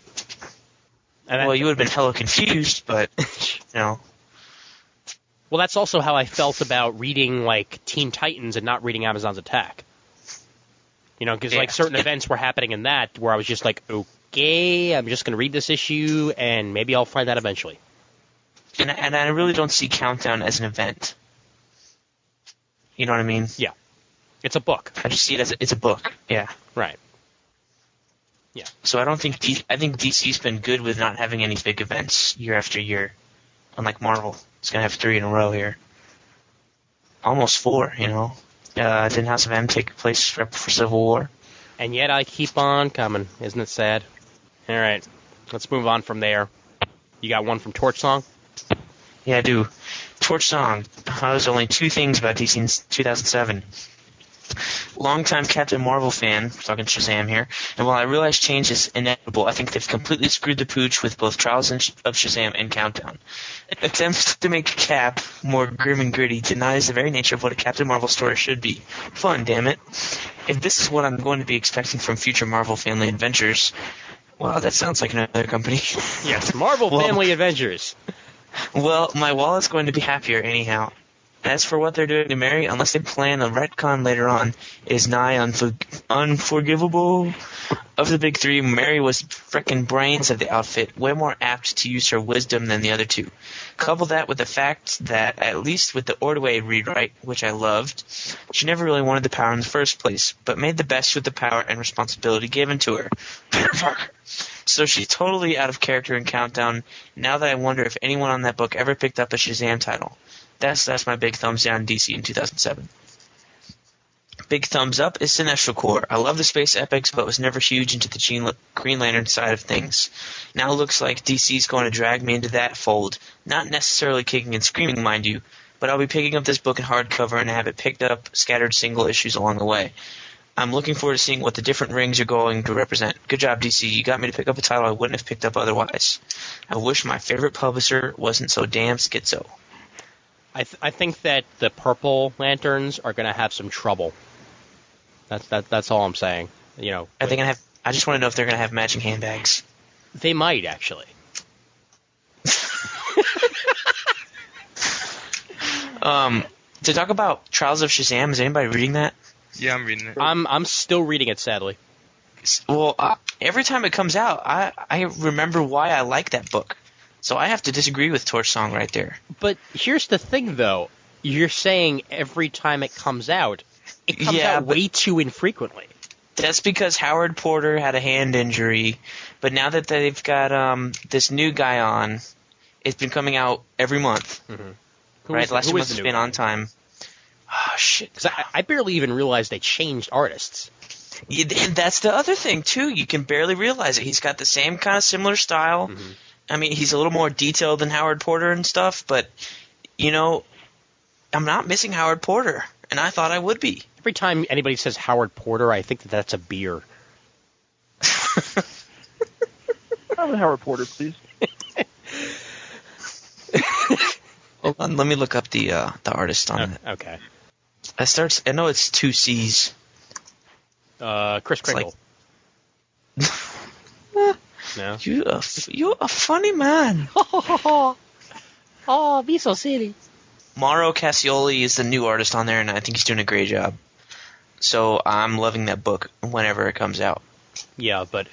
Well, you would have been hella confused, but, you know. Well, that's also how I felt about reading, like, Teen Titans and not reading Amazon's Attack. You know, because, like, certain events were happening in that where I was just like, okay, I'm just going to read this issue, and maybe I'll find that eventually. And I really don't see Countdown as an event. You know what I mean? Yeah. It's a book. I just see it as it's a book. Yeah. Right. Yeah. So I think DC's been good with not having any big events year after year. Unlike Marvel. It's going to have 3 in a row here. Almost 4, you know. Didn't House of M take place right before Civil War? And yet I keep on coming. Isn't it sad? All right. let's move on from there. You got one from Torch Song? Yeah, I do. Torch Song. There's only two things about DC in 2007. Longtime Captain Marvel fan, talking Shazam here, and while I realize change is inevitable, I think they've completely screwed the pooch with both Trials of Shazam and Countdown. Attempts to make Cap more grim and gritty denies the very nature of what a Captain Marvel story should be. Fun, damn it. If this is what I'm going to be expecting from future Marvel Family Adventures, wow, that sounds like another company. Yes, Marvel Family Adventures. Well, my wallet's going to be happier anyhow. As for what they're doing to Mary, unless they plan a retcon later on, it is nigh unforgivable. Of the big three, Mary was frickin' brains of the outfit, way more apt to use her wisdom than the other two. Couple that with the fact that, at least with the Ordway rewrite, which I loved, she never really wanted the power in the first place, but made the best with the power and responsibility given to her. Peter Parker! So she's totally out of character in Countdown, now that I wonder if anyone on that book ever picked up a Shazam title. That's my big thumbs down DC in 2007. Big thumbs up is Sinestro Corps. I love the space epics, but was never huge into the Green Lantern side of things. Now it looks like DC's going to drag me into that fold. Not necessarily kicking and screaming, mind you, but I'll be picking up this book in hardcover and have it picked up scattered single issues along the way. I'm looking forward to seeing what the different rings are going to represent. Good job, DC. You got me to pick up a title I wouldn't have picked up otherwise. I wish my favorite publisher wasn't so damn schizo. I think that the Purple Lanterns are going to have some trouble. That's all I'm saying. You know, Are they gonna have? I just want to know if they're gonna have matching handbags. They might actually. To talk about Trials of Shazam, is anybody reading that? Yeah, I'm reading it. I'm still reading it, sadly. Well, every time it comes out, I remember why I like that book. So I have to disagree with Torch Song right there. But here's the thing, though. You're saying every time it comes out out way too infrequently. That's because Howard Porter had a hand injury, but now that they've got this new guy on, it's been coming out every month. Mm-hmm. Right? Last month has been on time. Oh, shit. Because I barely even realized they changed artists. Yeah, and that's the other thing, too. You can barely realize it. He's got the same kind of similar style. Mm-hmm. I mean, he's a little more detailed than Howard Porter and stuff, but, you know, I'm not missing Howard Porter, and I thought I would be. Every time anybody says Howard Porter, I think that's a beer. I'm Howard Porter, please. Hold on, let me look up the artist on it. Okay. I know it's 2 C's. Chris Kringle. No? You're a funny man. Oh, be so silly. Mauro Cassioli is the new artist on there, and I think he's doing a great job. So I'm loving that book whenever it comes out. Yeah, but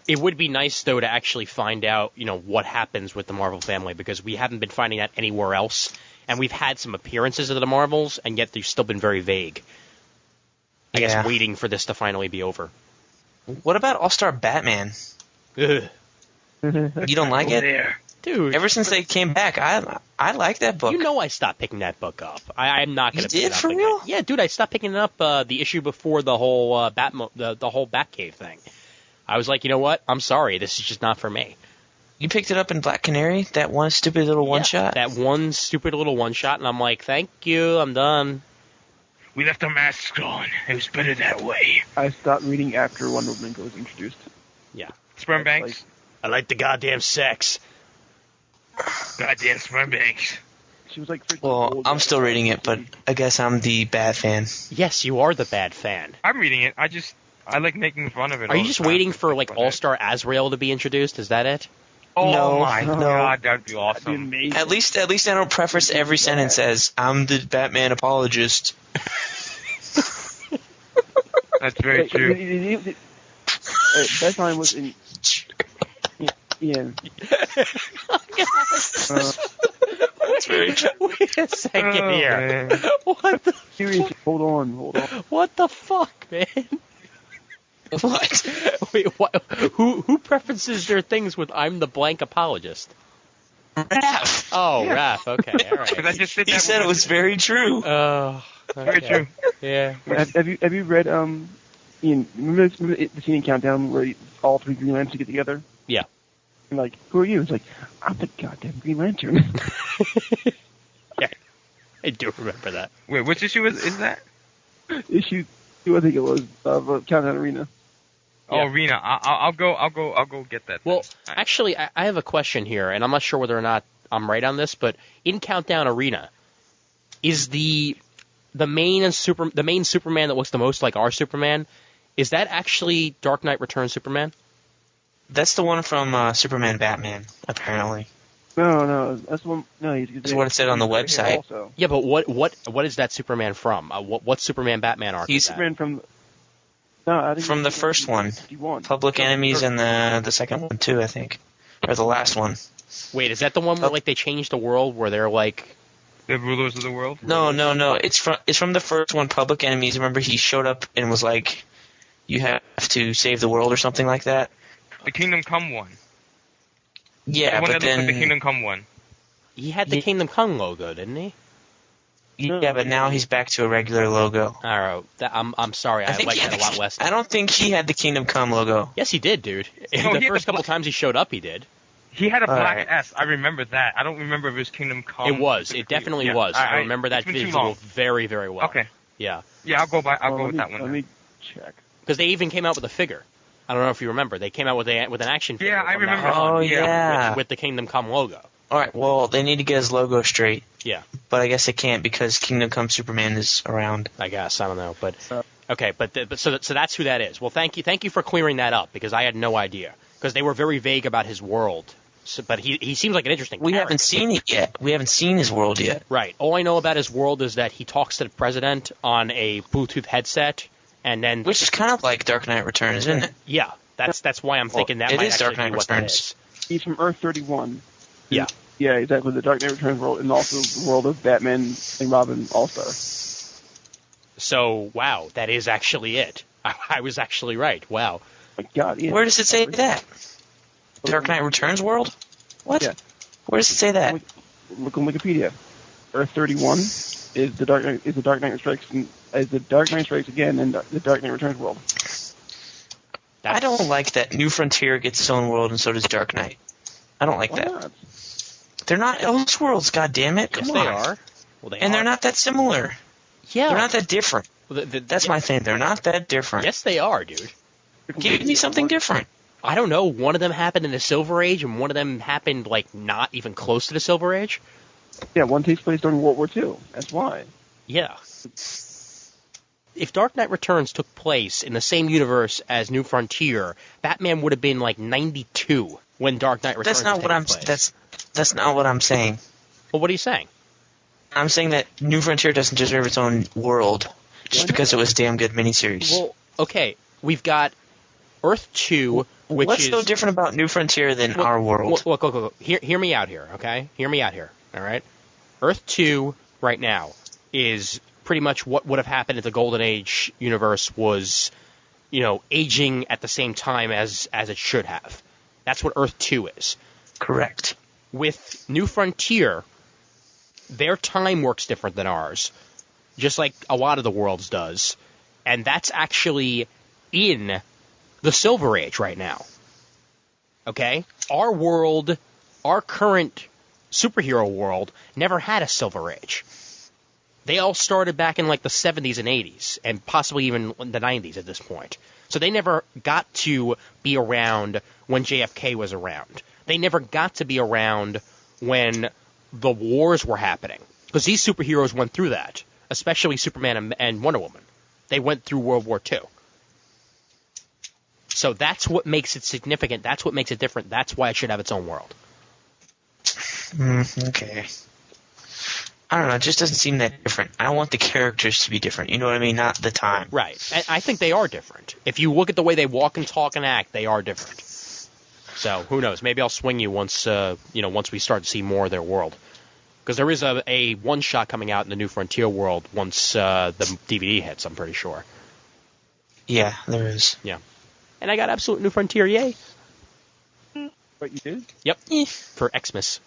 it would be nice, though, to actually find out, you know, what happens with the Marvel family, because we haven't been finding that anywhere else, and we've had some appearances of the Marvels, and yet they've still been very vague. I guess waiting for this to finally be over. What about All-Star Batman? Ugh. You don't like it? There. Dude. Ever since they came back, I like that book. You know I stopped picking that book up. I'm not going to pick did, it up for again. real? Yeah, dude, I stopped picking it up the issue before the whole the whole Batcave thing. I was like, you know what? I'm sorry. This is just not for me. You picked it up in Black Canary? That one stupid little one-shot? That one stupid little one-shot, and I'm like, thank you, I'm done. We left the masks on. It was better that way. I stopped reading after Wonder Woman was introduced. Yeah. Sperm Banks. I like the goddamn sex. Goddamn Sperm Banks. She was like freaking Well, old. I'm still reading it, but I guess I'm the bad fan. Yes, you are the bad fan. I'm reading it. I like making fun of it. Are all you the just time. waiting for, like, But All-Star Azrael to be introduced? Is that it? Oh No. my No. god, that'd be That'd be awesome. amazing. At least I don't preface every sentence as, I'm the Batman apologist. That's very true. That time was in. Yeah. That's very true. Wait a second Oh, here. man. What the Seriously, hold on. what the fuck, man? What? Wait, what? Who prefaces their things with "I'm the blank apologist"? Raph. Oh, Raph. Okay, all Because I right. just did He that said with- it was very true. Oh, very okay. true. Yeah. Have you read Ian? Remember the scene in Countdown where all three Green Lanterns get together? Yeah. And like, who are you? It's like, I'm the goddamn Green Lantern. Yeah, I do remember that. Wait, which issue is that? Issue 2, I think it was, of Countdown Arena. Oh, Yeah. Arena. I'll go get that. Well, then. actually, I have a question here, and I'm not sure whether or not I'm right on this, but in Countdown Arena, is the main Superman that looks the most like our Superman, is that actually Dark Knight Returns Superman? That's the one from Superman Batman, apparently. No, that's one. No, That's what it said on the website. Also, Yeah, but what is that Superman from? What Superman Batman arc He's is that? Superman from. No, I think From the first one. 51. Public Enemies and the second one too, I think, or the last one. Wait, is that the one where like they changed the world where they're like? The rulers of the world. No. It's from the first one, Public Enemies. Remember, he showed up and was like, "You have to save the world" or something like that. The Kingdom Come one. Yeah, The one but that looks like the then Kingdom Come one. He had the Yeah. Kingdom Come logo, didn't he? yeah, but now he's back to a regular logo. All right, I'm sorry, I like that a lot less. I don't think he had the Kingdom Come logo. Yes, he did, dude. No, the he had first the couple times he showed up, he did. He had a black Alright. S. I remember that. I don't remember if it was Kingdom Come. It was. It definitely Yeah. was. I remember that it's been too visual long. very, very well. Okay. Yeah, Yeah, I'll go Well, with that one. Let then. me check. because they even came out with a figure. I don't know if you remember. They came out with an action figure. Yeah, I from that remember. run Oh Yeah. yeah. with the Kingdom Come logo. All right. Well, they need to get his logo straight. Yeah. But I guess they can't because Kingdom Come Superman is around. I guess I don't know, but Uh, okay, but so that's who that is. Well, thank you for clearing that up because I had no idea because they were very vague about his world. So, but he seems like an interesting. We character. haven't seen it yet. We haven't seen his world yet. Right. All I know about his world is that he talks to the president on a Bluetooth headset, and then Which is kind of like Dark Knight Returns, isn't it? yeah, that's why I'm thinking that it might is actually Dark Knight be what that Returns. is. He's from Earth 31. Yeah. Yeah, exactly. The Dark Knight Returns world, and also the world of Batman and Robin All-Star. So wow, that is actually it. I was actually right. Wow. My God, yeah. Where does it say that? Dark Knight Returns world? What? Yeah. Where does it say that? Look on Wikipedia. Earth 31 is the Dark Knight Strikes again in the Dark Knight Returns world. I don't like that New Frontier gets its own world and so does Dark Knight. I don't like Why that. not? They're not Elseworlds, goddammit. Come Yes, on. they are. Well, they And are. they're not that similar. Yeah. They're not that different. That's my thing. They're not that different. Yes, they are, dude. Give me something different. I don't know. One of them happened in the Silver Age, and one of them happened like not even close to the Silver Age. Yeah, one takes place during World War II. That's why. Yeah. If Dark Knight Returns took place in the same universe as New Frontier, Batman would have been like 92 when Dark Knight Returns. That's not what I'm. That's not what I'm saying. Well, what are you saying? I'm saying that New Frontier doesn't deserve its own world just because it was a damn good miniseries. Well, okay, we've got Earth 2, which What's is so different about New Frontier than our world? Look. Hear me out here, okay? Hear me out here, all right? Earth 2 right now is pretty much what would have happened if the Golden Age universe was, aging at the same time as it should have. That's what Earth 2 is. Correct. With New Frontier, their time works different than ours, just like a lot of the worlds does. And that's actually in the Silver Age right now. Okay? Our world, our current superhero world, never had a Silver Age. They all started back in like the 70s and 80s, and possibly even the 90s at this point. So they never got to be around when JFK was around. They never got to be around when the wars were happening. Because these superheroes went through that, especially Superman and Wonder Woman. They went through World War II. So that's what makes it significant. That's what makes it different. That's why it should have its own world. Okay. I don't know. It just doesn't seem that different. I want the characters to be different. You know what I mean? Not the time. Right. And I think they are different. If you look at the way they walk and talk and act, they are different. So who knows? Maybe I'll swing you once we start to see more of their world. Because there is a one-shot coming out in the New Frontier world once the DVD hits, I'm pretty sure. Yeah, there is. Yeah. And I got Absolute New Frontier, yay. What you did? Yep. For Xmas.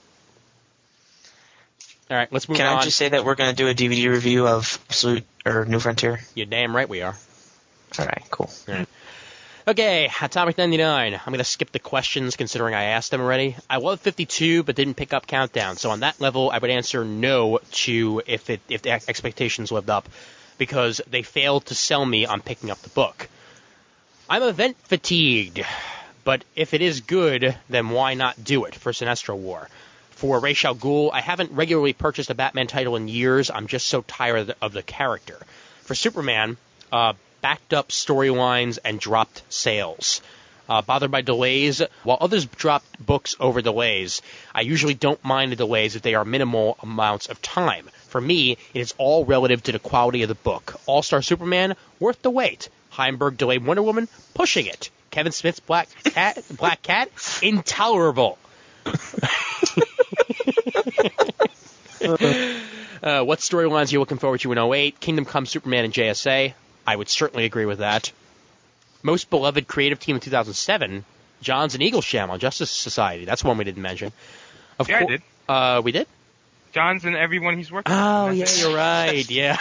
All right, let's move Can on. I just say that we're going to do a DVD review of Absolute or New Frontier? You're damn right we are. All right, cool. All right. Okay, Atomic 99. I'm going to skip the questions considering I asked them already. I love 52, but didn't pick up Countdown. So on that level, I would answer no to if the expectations lived up, because they failed to sell me on picking up the book. I'm event fatigued, but if it is good, then why not do it for Sinestro War? For Ra's al Ghul, I haven't regularly purchased a Batman title in years. I'm just so tired of the character. For Superman, backed up storylines and dropped sales. Bothered by delays. While others dropped books over delays, I usually don't mind the delays if they are minimal amounts of time. For me, it is all relative to the quality of the book. All-Star Superman, worth the wait. Heinberg delayed Wonder Woman, pushing it. Kevin Smith's Black Cat, intolerable. What storylines are you looking forward to in 08? Kingdom Come, Superman, and JSA. I would certainly agree with that. Most beloved creative team in 2007, Johns and Eaglesham on Justice Society. That's one we didn't mention. I did. We did? Johns and everyone he's working with. Oh, yeah, you're right. Yeah.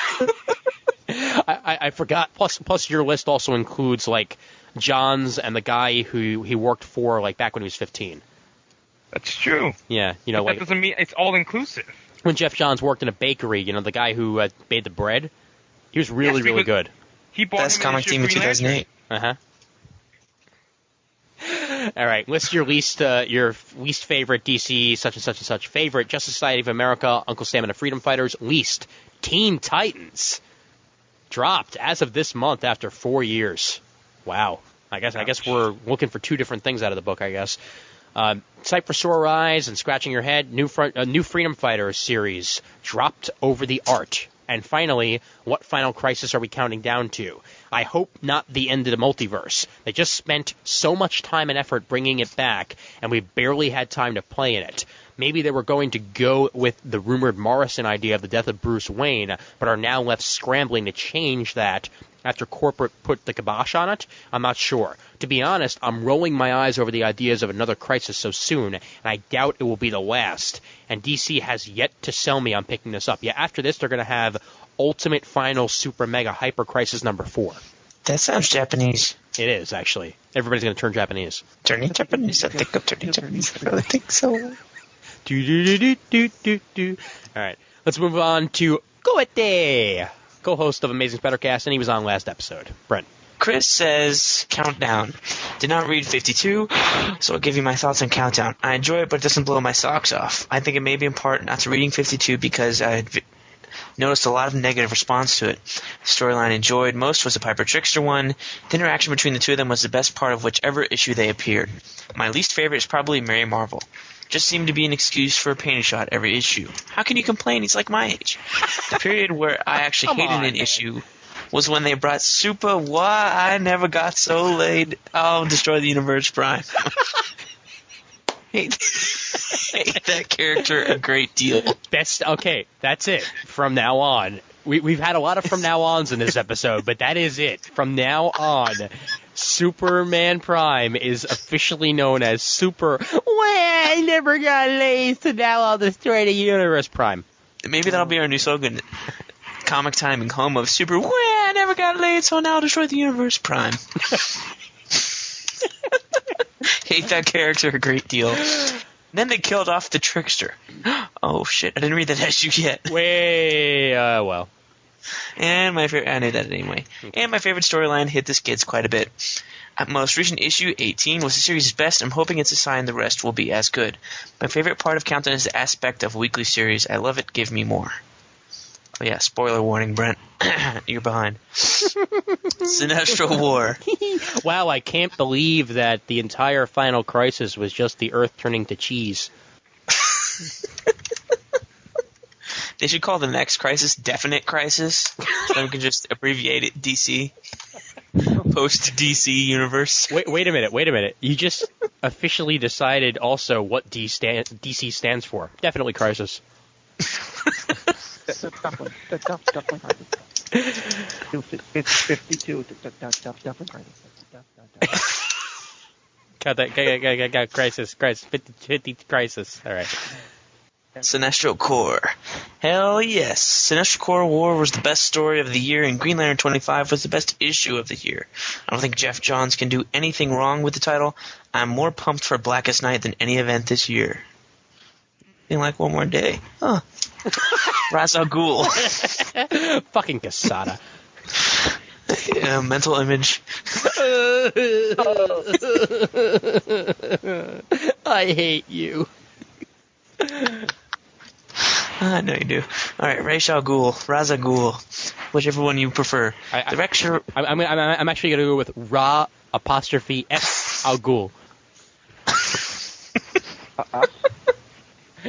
I forgot. Plus, your list also includes, like, Johns and the guy who he worked for, like, back when he was 15. That's true. Yeah, you know, but like... that doesn't mean it's all-inclusive. When Jeff Johns worked in a bakery, you know, the guy who made the bread, he was really, really good. He bought Best comic team in 2008. Uh-huh. All right, list your least favorite DC such and such favorite. Justice Society of America, Uncle Sam and the Freedom Fighters. Least Teen Titans dropped as of this month after 4 years. Wow. I guess we're looking for two different things out of the book. I guess. Sight for Sore Eyes and Scratching Your Head. New Freedom Fighters series dropped over the art. And finally, what Final Crisis are we counting down to? I hope not the end of the multiverse. They just spent so much time and effort bringing it back, and we barely had time to play in it. Maybe they were going to go with the rumored Morrison idea of the death of Bruce Wayne, but are now left scrambling to change that after corporate put the kibosh on it? I'm not sure. To be honest, I'm rolling my eyes over the ideas of another crisis so soon, and I doubt it will be the last. And DC has yet to sell me on picking this up. Yeah, after this, they're going to have Ultimate Final Super Mega Hyper Crisis number 4. That sounds Japanese. It is, actually. Everybody's going to turn Japanese. Turning Japanese? I think I'm turning Japanese. I really think so. Do. All right, let's move on to Goethe, co-host of Amazing Splattercast, and he was on last episode. Brent. Chris says, Countdown. Did not read 52, so I'll give you my thoughts on Countdown. I enjoy it, but it doesn't blow my socks off. I think it may be in part not to reading 52 because I had noticed a lot of negative response to it. The storyline I enjoyed most was the Piper Trickster one. The interaction between the two of them was the best part of whichever issue they appeared. My least favorite is probably Mary Marvel. Just seemed to be an excuse for a panty shot every issue. How can you complain? He's like my age. The period where I actually hated an issue was when they brought Super Why I Never Got So Laid. Oh, Destroy the Universe Prime. hate that character a great deal. Okay, that's it. From now on. We've had a lot of from now ons in this episode, but that is it. From now on, Superman Prime is officially known as Super Well, I never got laid, so now I'll destroy the universe Prime. Maybe that'll be our new slogan. Comic timing home of Super Well, I never got laid, so now I'll destroy the universe Prime. Hate that character a great deal. Then they killed off the Trickster. Oh shit! I didn't read that issue yet. Well. And my favorite, I knew that anyway. And my favorite storyline hit the skids quite a bit. At most recent issue 18 was the series' best. I'm hoping it's a sign the rest will be as good. My favorite part of Countdown is the aspect of a weekly series. I love it. Give me more. Oh yeah, spoiler warning, Brent. You're behind. Sinestro War. Wow, I can't believe that the entire Final Crisis was just the Earth turning to cheese. They should call the next crisis Definite Crisis. So we can just abbreviate it DC. Post-DC universe. Wait a minute. You just officially decided also what DC stands for. Definitely Crisis. Definitely Crisis. 52. Definitely Crisis. Got that. Got Crisis. 50 Crisis. All right. Sinestro Corps. Hell yes. Sinestro Corps War was the best story of the year, and Green Lantern 25 was the best issue of the year. I don't think Jeff Johns can do anything wrong with the title. I'm more pumped for Blackest Night than any event this year. Feeling like one more day. Huh. Ra's al Ghul. Fucking Casada. Mental image. I hate you. I know you do. All right, Ra's al Ghul, Ra's al Ghul, whichever one you prefer. I'm actually gonna go with Ra apostrophe S al Ghul.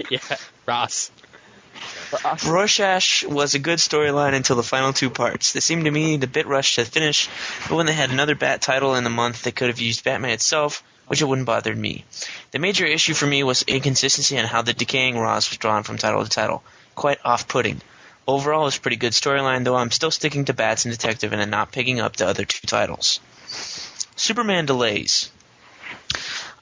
Yeah, Ross. Rorschach was a good storyline until the final two parts. They seemed to me a bit rushed to finish, but when they had another Bat title in the month, they could have used Batman itself, which it wouldn't bother me. The major issue for me was inconsistency on how the decaying Ross was drawn from title to title. Quite off-putting. Overall, it was a pretty good storyline, though I'm still sticking to Bats and Detective and not picking up the other two titles. Superman delays.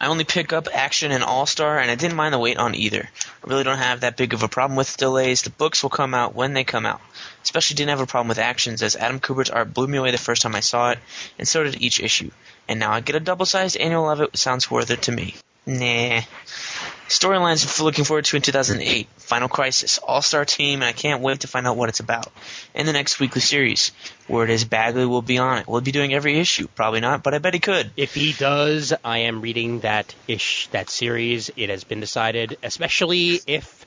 I only pick up Action and All-Star, and I didn't mind the wait on either. I really don't have that big of a problem with delays. The books will come out when they come out. Especially didn't have a problem with Actions, as Adam Kubert's art blew me away the first time I saw it, and so did each issue. And now I get a double-sized annual of it, sounds worth it to me. Nah. Storylines I'm looking forward to in 2008. Final Crisis, All-Star Team, and I can't wait to find out what it's about. And the next weekly series. Word is Bagley will be on it. Will he be doing every issue? Probably not, but I bet he could. If he does, I am reading that series. It has been decided, especially if,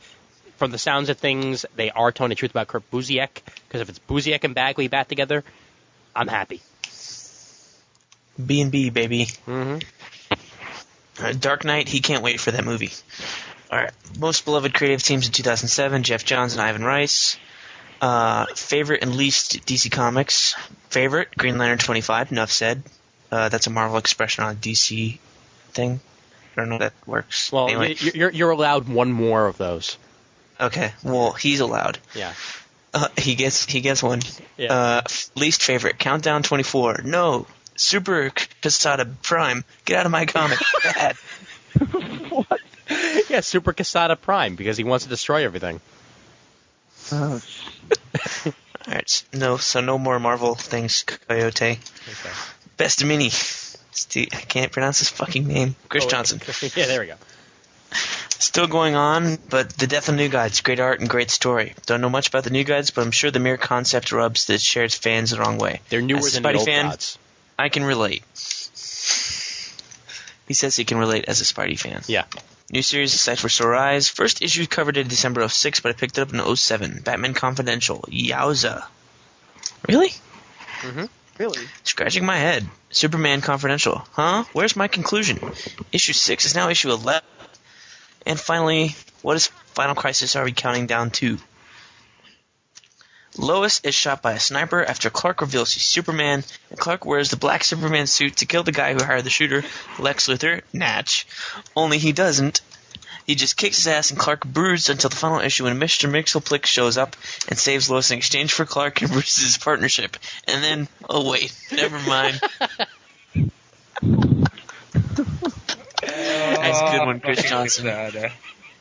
from the sounds of things, they are telling the truth about Kurt Busiek. Because if it's Busiek and Bagley back together, I'm happy. B&B, baby. Mm-hmm. Dark Knight, he can't wait for that movie. Alright, most beloved creative teams in 2007, Jeff Johns and Ivan Reis. Favorite and least DC Comics. Favorite, Green Lantern 25, enough said. That's a Marvel expression on a DC thing. I don't know if that works. Well, anyway. you're allowed one more of those. Okay, well, he's allowed. Yeah. He gets one. Yeah. Least favorite, Countdown 24. No. Super Casada Prime. Get out of my comic. Bad. What? Yeah, Super Casada Prime, because he wants to destroy everything. Oh, Alright, no more Marvel things, Coyote. Okay. Best Mini. I can't pronounce his fucking name. Chris Johnson. Yeah, there we go. Still going on, but The Death of New Gods. Great art and great story. Don't know much about the New Gods, but I'm sure the mere concept rubs the shared fans the wrong way. They're newer As a than the Spidey old fan, gods. I can relate. He says he can relate as a Spidey fan. Yeah. New series, The Sight for Sore Eyes. First issue covered in December of 06, but I picked it up in 07. Batman Confidential. Yowza. Really? Mm-hmm. really? Scratching my head. Superman Confidential. Huh? Where's my conclusion? Issue 6 is now issue 11. And finally, what is Final Crisis are we counting down to? Lois is shot by a sniper after Clark reveals he's Superman, and Clark wears the black Superman suit to kill the guy who hired the shooter, Lex Luthor, Natch. Only he doesn't. He just kicks his ass, and Clark broods until the final issue when Mr. Mxyzptlk shows up and saves Lois in exchange for Clark and Bruce's partnership. And then, oh wait, never mind. That's a good one, Chris Johnson.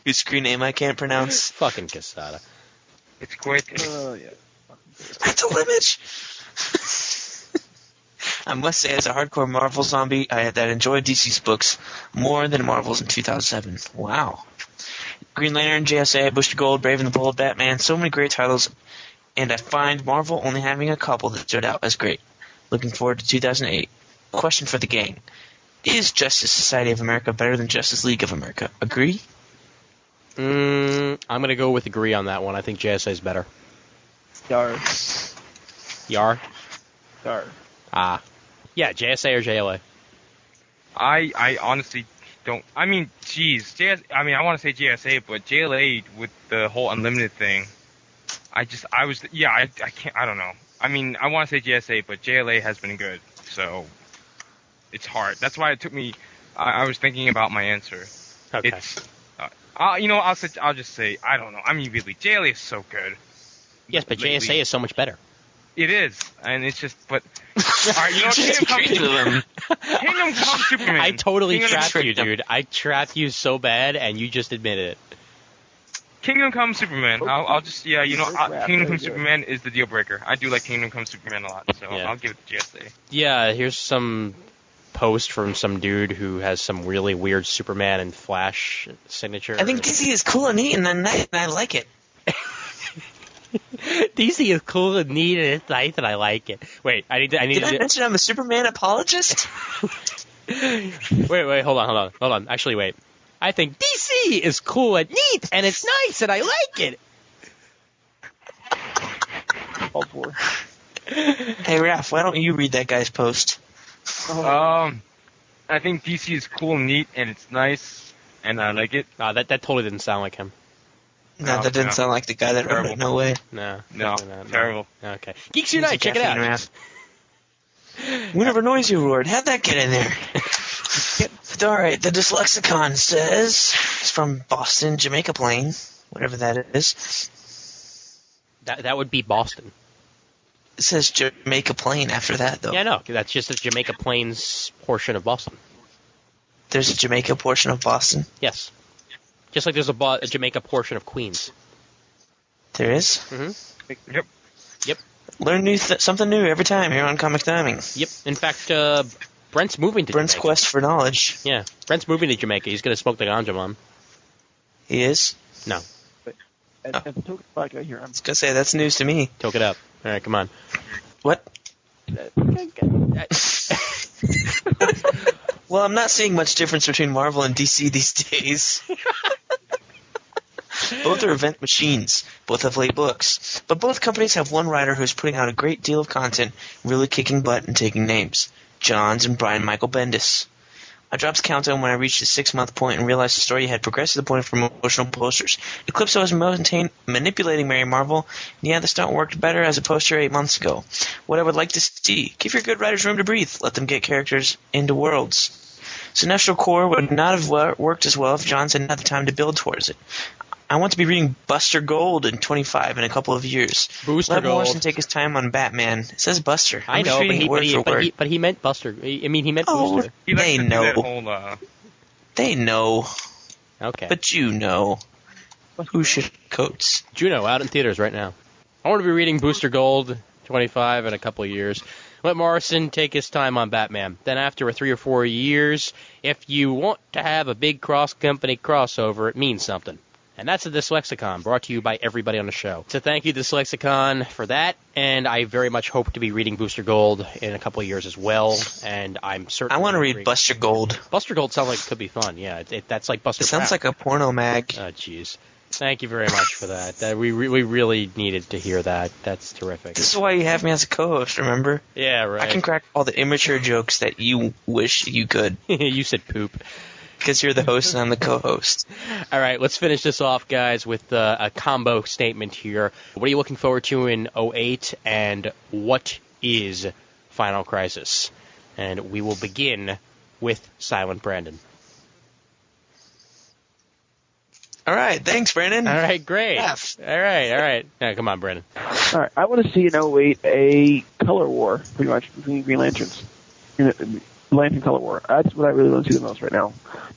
Whose screen name I can't pronounce. Fucking Casada. It's great. Oh, yeah. Mental image! I must say, as a hardcore Marvel zombie, that enjoyed DC's books more than Marvel's in 2007. Wow. Green Lantern, JSA, Booster Gold, Brave and the Bold, Batman, so many great titles, and I find Marvel only having a couple that stood out as great. Looking forward to 2008. Question for the gang. Is Justice Society of America better than Justice League of America? Agree? I'm going to go with agree on that one. I think JSA is better. Yar. Yar? Yar. Ah. Yeah, JSA or JLA? I honestly don't. I mean, geez, I want to say JSA, but JLA with the whole unlimited thing, I can't. I don't know. I mean, I want to say JSA, but JLA has been good, so it's hard. That's why it took me. I was thinking about my answer. Okay. It's, I'll just say I don't know. I mean, really, JLA is so good. Yes, but lately. JSA is so much better. It is, and it's just, but all right, you know, Kingdom Come Superman. I totally Kingdom trapped Come- you, dude. I trapped you so bad, and you just admitted it. Kingdom Come Superman. I'll just Kingdom Come Very Superman is the deal breaker. I do like Kingdom Come Superman a lot, so Yeah. I'll give it to GSA. Yeah, here's some post from some dude who has some really weird Superman and Flash signature. I think DC is cool and neat, and I like it. DC is cool and neat and it's nice and I like it. Wait, I need Did I to mention I'm a Superman apologist? wait, hold on. Actually, wait. I think DC is cool and neat and it's nice and I like it. All four. Hey, Raph, why don't you read that guy's post? I think DC is cool and neat, and it's nice, and I like it. That totally didn't sound like him. No, that didn't sound like the guy that wrote it. No way. No. No, definitely not. terrible. Okay. Geeks Unite, check it out. Whenever Noisy Award, how'd that get in there? All right, the Dyslexicon says it's from Boston, Jamaica Plain, whatever that is. That would be Boston. It says Jamaica Plain after that, though. Yeah, no, that's just the Jamaica Plains portion of Boston. There's a Jamaica portion of Boston. Yes. Just like there's a Jamaica portion of Queens. There is? Mm-hmm. Yep. Learn something new every time here on Comic Timing. Yep. In fact, Brent's moving to Brent's Jamaica. quest for knowledge. Yeah. Brent's moving to Jamaica. He's going to smoke the ganja, Mom. He is? No. As a token spot right here, I'm I was going to say, that's news to me. Toke it up. All right, come on. What? Well, I'm not seeing much difference between Marvel and DC these days. Both are event machines. Both have late books. But both companies have one writer who's putting out a great deal of content, really kicking butt and taking names. Johns and Brian Michael Bendis. I dropped Countdown when I reached the 6-month point and realized the story had progressed to the point of promotional posters. Eclipso was manipulating Mary Marvel, and yeah, the stunt worked better as a poster 8 months ago. What I would like to see, give your good writers room to breathe. Let them get characters into worlds. Sinestro Corps would not have worked as well if Johns hadn't had the time to build towards it. I want to be reading Buster Gold in 25 in a couple of years. Booster Let Gold. Morrison take his time on Batman. It says Buster. I I'm just know, reading it word for word. but he meant Buster. He meant Oh, Booster. He likes They to do know. that whole, They know. Okay. But you know. Who should coats? Juno, out in theaters right now. I want to be reading Booster Gold 25 in a couple of years. Let Morrison take his time on Batman. Then after 3 or 4 years, if you want to have a big cross-company crossover, it means something. And that's the Dyslexicon, brought to you by everybody on the show. So thank you, Dyslexicon, for that. And I very much hope to be reading Booster Gold in a couple of years as well. And I'm certain. I want to read Buster Gold. Buster Gold sounds like it could be fun. Yeah, that's like Buster. It sounds Brown. like a porno mag. Oh, jeez. Thank you very much for that. We really needed to hear that. That's terrific. This is why you have me as a co-host, remember? Yeah, right. I can crack all the immature jokes that you wish you could. You said poop. Because you're the host and I'm the co-host. All right, let's finish this off, guys, with a combo statement here. What are you looking forward to in 08, and what is Final Crisis? And we will begin with Silent Brandon. All right, thanks, Brandon. All right, great. Yes. All right. Now, come on, Brandon. All right, I want to see in 08 a color war, pretty much, between Green Lanterns. Lantern color war. That's what I really want to see the most right now.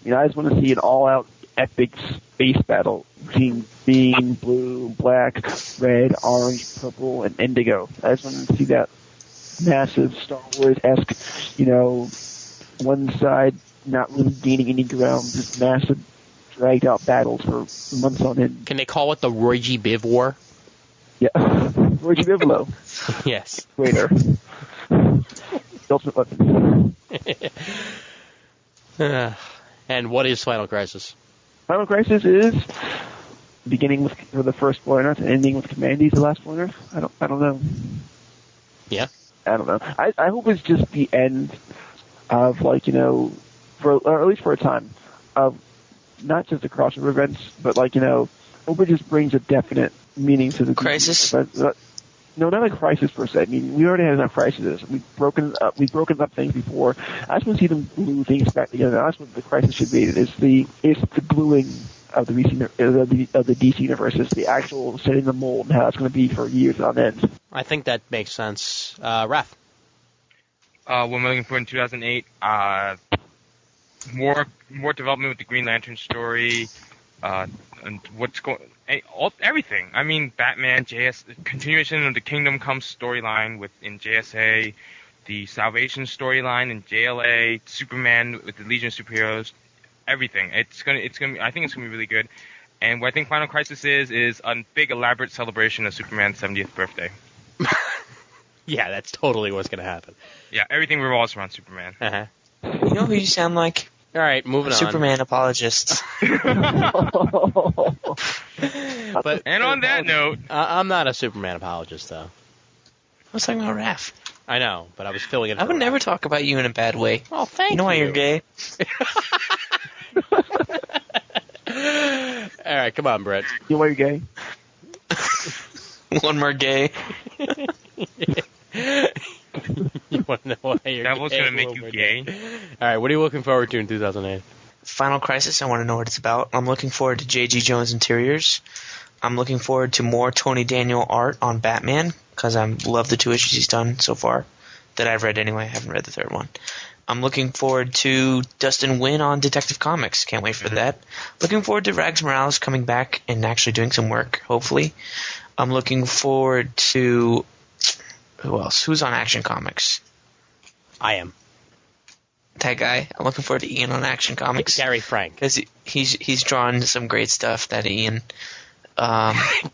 I just want to see an all-out epic space battle between green, blue, black, red, orange, purple, and indigo. I just want to see that massive Star Wars-esque, one side not really gaining any ground, just massive dragged-out battles for months on end. Can they call it the Roy G. Biv War? Yeah. Roy G. Bivolo. Yes. Waiter. Ultimate weapon. And what is Final Crisis? Final Crisis is beginning for the first Born Earth and ending with Commandees, the last Born Earth. I don't know. Yeah. I don't know. I hope it's just the end of or at least for a time, of not just the crossover events, but hope it just brings a definite meaning to the Crisis? No, not a crisis per se. I mean, we already have enough crises. We've broken up things before. I just want to see them glue things back together. That's what the crisis should be. It's the gluing of the DC universe. It's the actual setting the mold and how it's going to be for years on end. I think that makes sense. Raph? What am I looking for in 2008? More development with the Green Lantern story. and what's going, everything. I mean, Batman, continuation of the Kingdom Come storyline within JSA, the Salvation storyline in JLA, Superman with the Legion of Superheroes, everything. It's gonna. I think it's gonna be really good. And what I think Final Crisis is a big elaborate celebration of Superman's 70th birthday. Yeah, that's totally what's going to happen. Yeah, everything revolves around Superman. Uh-huh. You know who you sound like? All right, moving on. Superman apologist. But And on that note, I'm not a Superman apologist, though. I was talking about Raph. I know, but I was filling it. I would never talk about you in a bad way. Oh, thank you. You know why you're gay? All right, come on, Brett. You know why you're gay? One more gay. You want to know why you're Devil's gay? gonna make you gay. All right, what are you looking forward to in 2008? Final Crisis, I want to know what it's about. I'm looking forward to J.G. Jones Interiors. I'm looking forward to more Tony Daniel art on Batman, because I love the 2 issues he's done so far, that I've read anyway. I haven't read the 3rd one. I'm looking forward to Dustin Nguyen on Detective Comics. Can't wait for that. Looking forward to Rags Morales coming back and actually doing some work, hopefully. I'm looking forward to... Who else? Who's on Action Comics? I am. That guy. I'm looking forward to Ian on Action Comics. Gary Frank. Because he's drawn some great stuff, that Ian.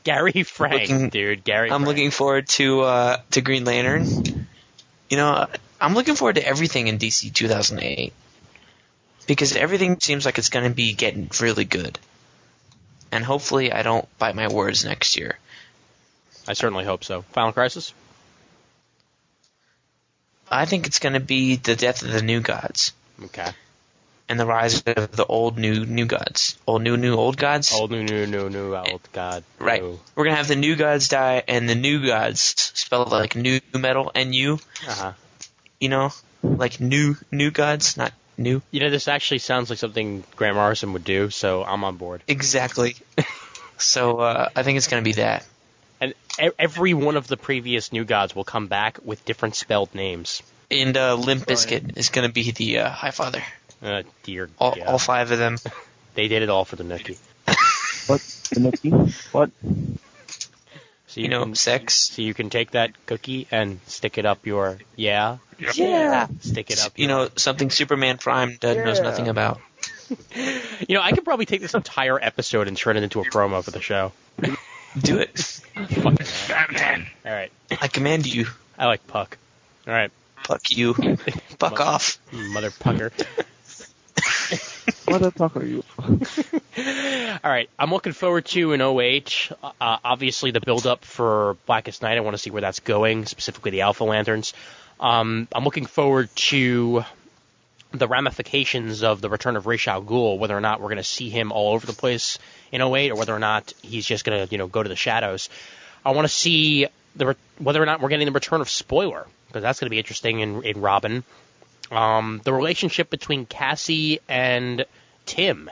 Gary Frank, dude. Gary I'm Frank. looking forward to Green Lantern. You know, I'm looking forward to everything in DC 2008. Because everything seems like it's going to be getting really good. And hopefully I don't bite my words next year. I certainly hope so. Final Crisis? I think it's going to be the death of the New Gods. Okay. And the rise of the old new gods. Old gods? Old new old god. Right. New. We're going to have the New Gods die, and the New Gods, spelled like new metal, N-U. Uh-huh. You know? Like new gods, not new. You know, this actually sounds like something Grant Morrison would do, so I'm on board. Exactly. So I think it's going to be that. And every one of the previous New Gods will come back with different spelled names. And Limp Bizkit is going to be the High Father. Dear All God. 5 of them. They did it all for the Nookie. What? The Nikki? What? So You know, can, sex. So you can take that cookie and stick it up your... Yeah? Yeah. Stick it up You know, something Superman Prime knows nothing about. You know, I could probably take this entire episode and turn it into a promo for the show. Do it. Fucking Batman. All right. I command you. I like Puck. All right. Fuck you. Fuck off. Mother Pucker. What the fuck are you? All right. I'm looking forward to an 08. Obviously, the build-up for Blackest Night. I want to see where that's going, specifically the Alpha Lanterns. I'm looking forward to the ramifications of the return of Ra's al Ghul, whether or not we're going to see him all over the place in 08, or whether or not he's just going to, go to the shadows. I want to see whether or not we're getting the return of Spoiler, because that's going to be interesting in Robin. The relationship between Cassie and Tim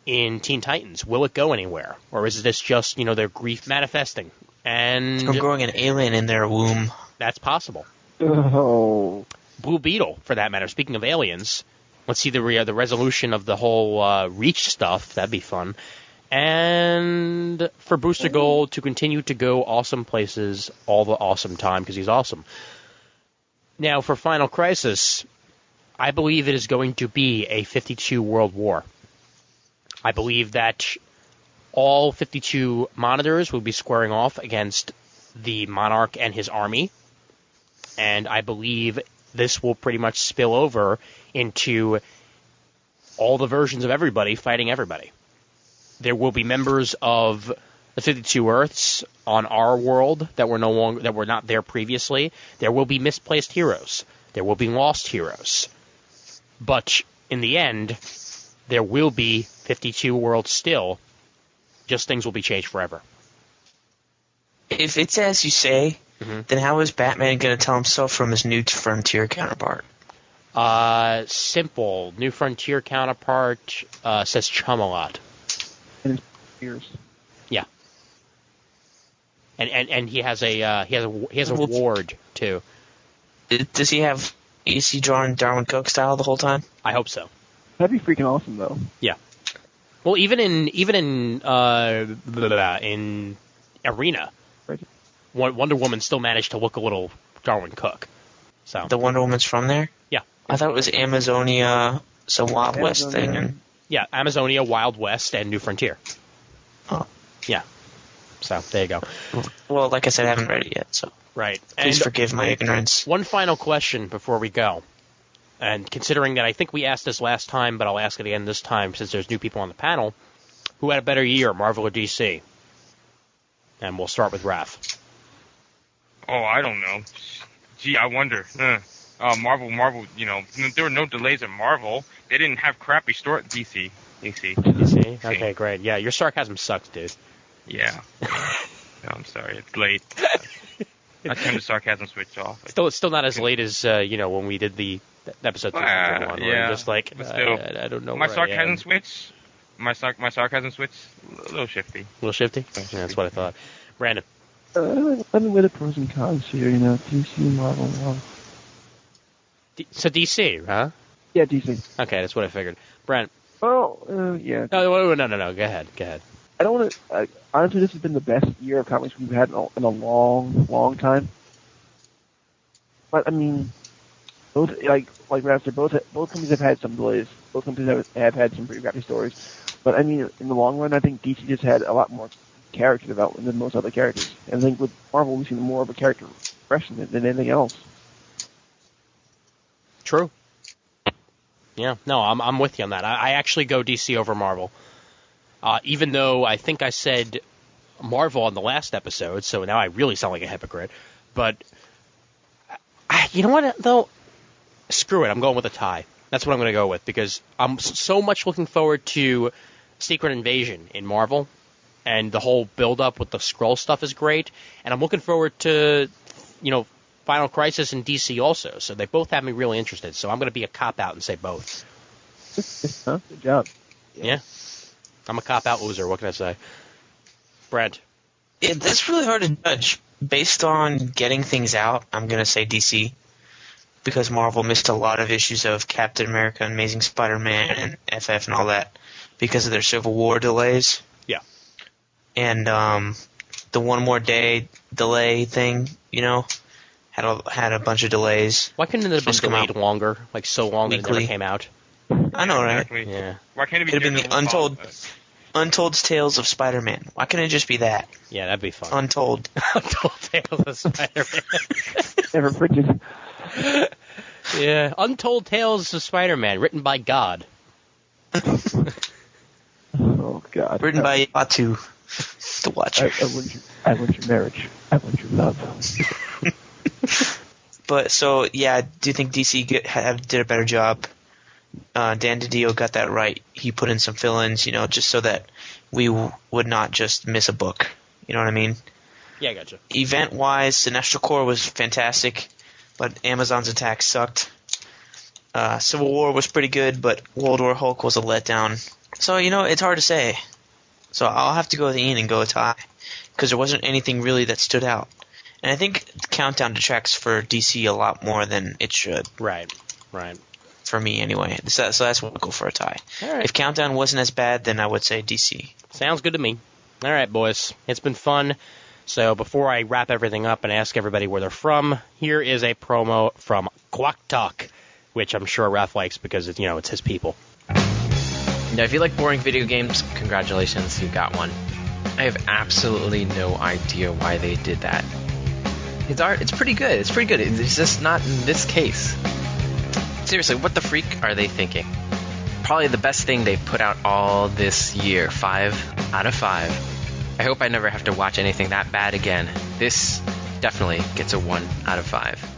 in Teen Titans, will it go anywhere? Or is this just, their grief manifesting? And I'm growing an alien in their womb. that's possible. Oh. Blue Beetle, for that matter. Speaking of aliens, let's see the resolution of the whole Reach stuff. That'd be fun. And for Booster Gold to continue to go awesome places all the awesome time, because he's awesome. Now, for Final Crisis, I believe it is going to be a 52 World War. I believe that all 52 monitors will be squaring off against the Monarch and his army. And I believe this will pretty much spill over into all the versions of everybody fighting everybody. There will be members of the 52 Earths on our world that were not there previously. There will be misplaced heroes. There will be lost heroes. But in the end, there will be 52 worlds still. Just things will be changed forever. If it's as you say, then how is Batman going to tell himself from his New Frontier counterpart? Simple. New Frontier counterpart says chum a lot. In his ears. Yeah. And he has a ward too. Does he have? Is he drawing Darwin Cook style the whole time? I hope so. That'd be freaking awesome, though. Yeah. Well, even in Arena, Right. Wonder Woman still managed to look a little Darwin Cook. So The Wonder Woman's from there? Yeah. I thought it was Amazonia, some Wild West thing. Amazonia. yeah, Amazonia, Wild West, and New Frontier. Oh. Yeah. So there you go. Well, like I said, I haven't read it yet, so Right. please And forgive my ignorance. one final question before we go. And considering that I think we asked this last time, but I'll ask it again this time since there's new people on the panel, who had a better year, Marvel or DC? And we'll start with Raph. Oh, I don't know. Gee, I wonder. Marvel, there were no delays at Marvel. They didn't have crappy store at DC. DC? Okay, great. Yeah, your sarcasm sucks, dude. Yeah. No, I'm sorry. It's late. I turned the sarcasm switch off. It's still not as late as, when we did the episode 201. Where yeah, you're just like, but still, I don't know my where I sarcasm am. switch. My sarcasm switch, a little shifty. A little shifty? Yeah, that's what I thought. Brandon. Let me weigh the pros and cons here, DC, Marvel, So DC, huh? Yeah, DC. Okay, that's what I figured. Brent. Well, yeah. No. Go ahead. I don't want to. Honestly, this has been the best year of comics we've had in a long, long time. But I mean, both like Raph said, both companies have had some delays. Both companies have had some pretty crappy stories. But I mean, in the long run, I think DC just had a lot more character development than most other characters. And I think with Marvel, we've seen more of a character progression than anything else. True. Yeah, no, I'm with you on that. I actually go DC over Marvel. Even though I think I said Marvel on the last episode, so now I really sound like a hypocrite. But, you know what, though? Screw it, I'm going with a tie. That's what I'm going to go with, because I'm so much looking forward to Secret Invasion in Marvel, and the whole build-up with the Skrull stuff is great, and I'm looking forward to, Final Crisis in DC also, so they both have me really interested, so I'm going to be a cop-out and say both. Huh? Good job. Yeah. I'm a cop-out loser, what can I say? Brent. It's really hard to judge. Based on getting things out, I'm going to say DC. Because Marvel missed a lot of issues of Captain America, Amazing Spider-Man, and FF and all that because of their Civil War delays. Yeah. And the One More Day delay thing, had a bunch of delays. Why couldn't it have been Supposed to come delayed out longer, like so long that it never weekly. came out? I know, right? Exactly. Yeah. Why can't it be? Could have been the Daredevil? Untold Tales of Spider-Man. Why couldn't it just be that? Yeah, that'd be fun. Untold. Untold Tales of Spider-Man. Never freaking. Yeah, Untold Tales of Spider-Man, written by God. Oh God. Written by Batu, the Watcher. I want your marriage. I want your love. But so yeah, I do think DC did a better job. Dan DiDio got that right. He put in some fill-ins, just so that we would not just miss a book. You know what I mean? Yeah, I gotcha. Event-wise, Sinestro Corps was fantastic, but Amazon's attack sucked. Civil War was pretty good, but World War Hulk was a letdown. So, it's hard to say. So I'll have to go with Ian and go a tie, because there wasn't anything really that stood out. And I think Countdown detracts for DC a lot more than it should. Right. For me, anyway. So that's what I'll go for a tie. All right. If Countdown wasn't as bad, then I would say DC. Sounds good to me. All right, boys. It's been fun. So before I wrap everything up and ask everybody where they're from, here is a promo from Quack Talk, which I'm sure Raph likes because it's his people. Now, if you like boring video games, congratulations, you got one. I have absolutely no idea why they did that. It's pretty good. It's just not in this case. Seriously, what the freak are they thinking? Probably the best thing they've put out all this year. 5 out of 5. I hope I never have to watch anything that bad again. This definitely gets a 1 out of 5.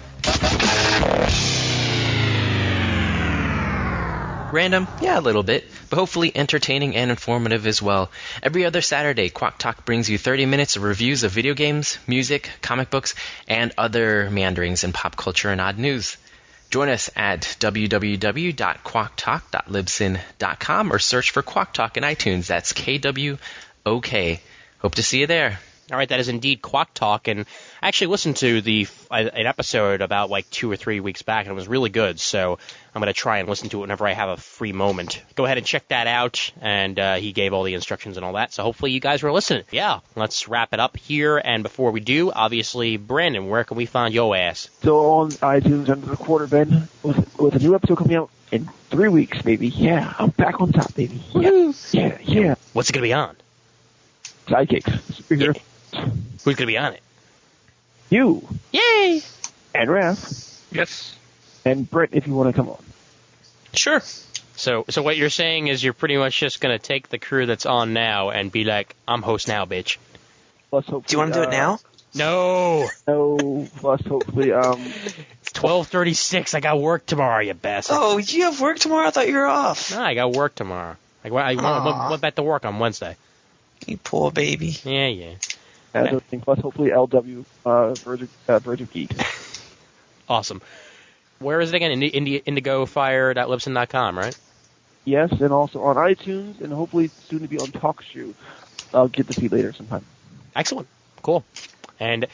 Random? Yeah, a little bit, but hopefully entertaining and informative as well. Every other Saturday, Quack Talk brings you 30 minutes of reviews of video games, music, comic books, and other meanderings in pop culture and odd news. Join us at www.quacktalk.libsyn.com or search for Quack Talk in iTunes. That's KWOK. Hope to see you there. All right, that is indeed Quack Talk, and I actually listened to an episode about like 2 or 3 weeks back, and it was really good, so I'm going to try and listen to it whenever I have a free moment. Go ahead and check that out, and he gave all the instructions and all that, so hopefully you guys were listening. Yeah, let's wrap it up here, and before we do, obviously, Brandon, where can we find your ass? Still on iTunes under the quarter bin with a new episode coming out in 3 weeks, baby. Yeah, I'm back on top, baby. Yeah. What's it going to be on? Sidekicks. Superhero. Who's going to be on it? You. Yay! And Raph. Yes. And Brett, if you want to come on. Sure. So what you're saying is you're pretty much just going to take the crew that's on now and be like, I'm host now, bitch. Plus, hopefully, Do you want to do it now? No! No, plus hopefully, It's 12:36. I got work tomorrow, you bastard. Oh, you have work tomorrow? I thought you were off. No, I got work tomorrow. I went back to work on Wednesday. You poor baby. Yeah. plus hopefully LW, Verge of Geek. Awesome. Where is it again? IndigoFire.Libsyn.com, right? Yes, and also on iTunes, and hopefully soon to be on TalkShoe. I'll get the feed later sometime. Excellent. Cool. And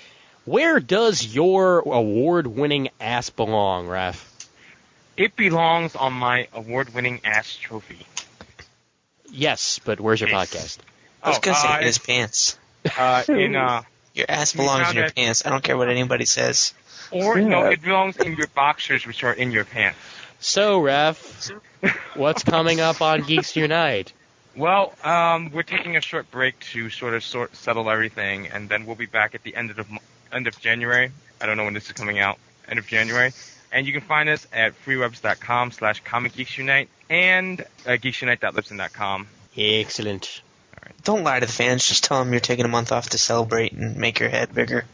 where does your award-winning ass belong, Raph? It belongs on my award-winning ass trophy. Yes, but where's your podcast? I was going to say in his pants. Your ass belongs in your pants. I don't care what anybody says. No, it belongs in your boxers, which are in your pants. So, Raph, what's coming up on Geeks Unite? Well, we're taking a short break to sort of settle everything, and then we'll be back at the end of January. I don't know when this is coming out. End of January. And you can find us at freewebs.com/comicgeeksunite and geeksunite.libsyn.com. Excellent. Don't lie to the fans. Just tell them you're taking a month off to celebrate and make your head bigger.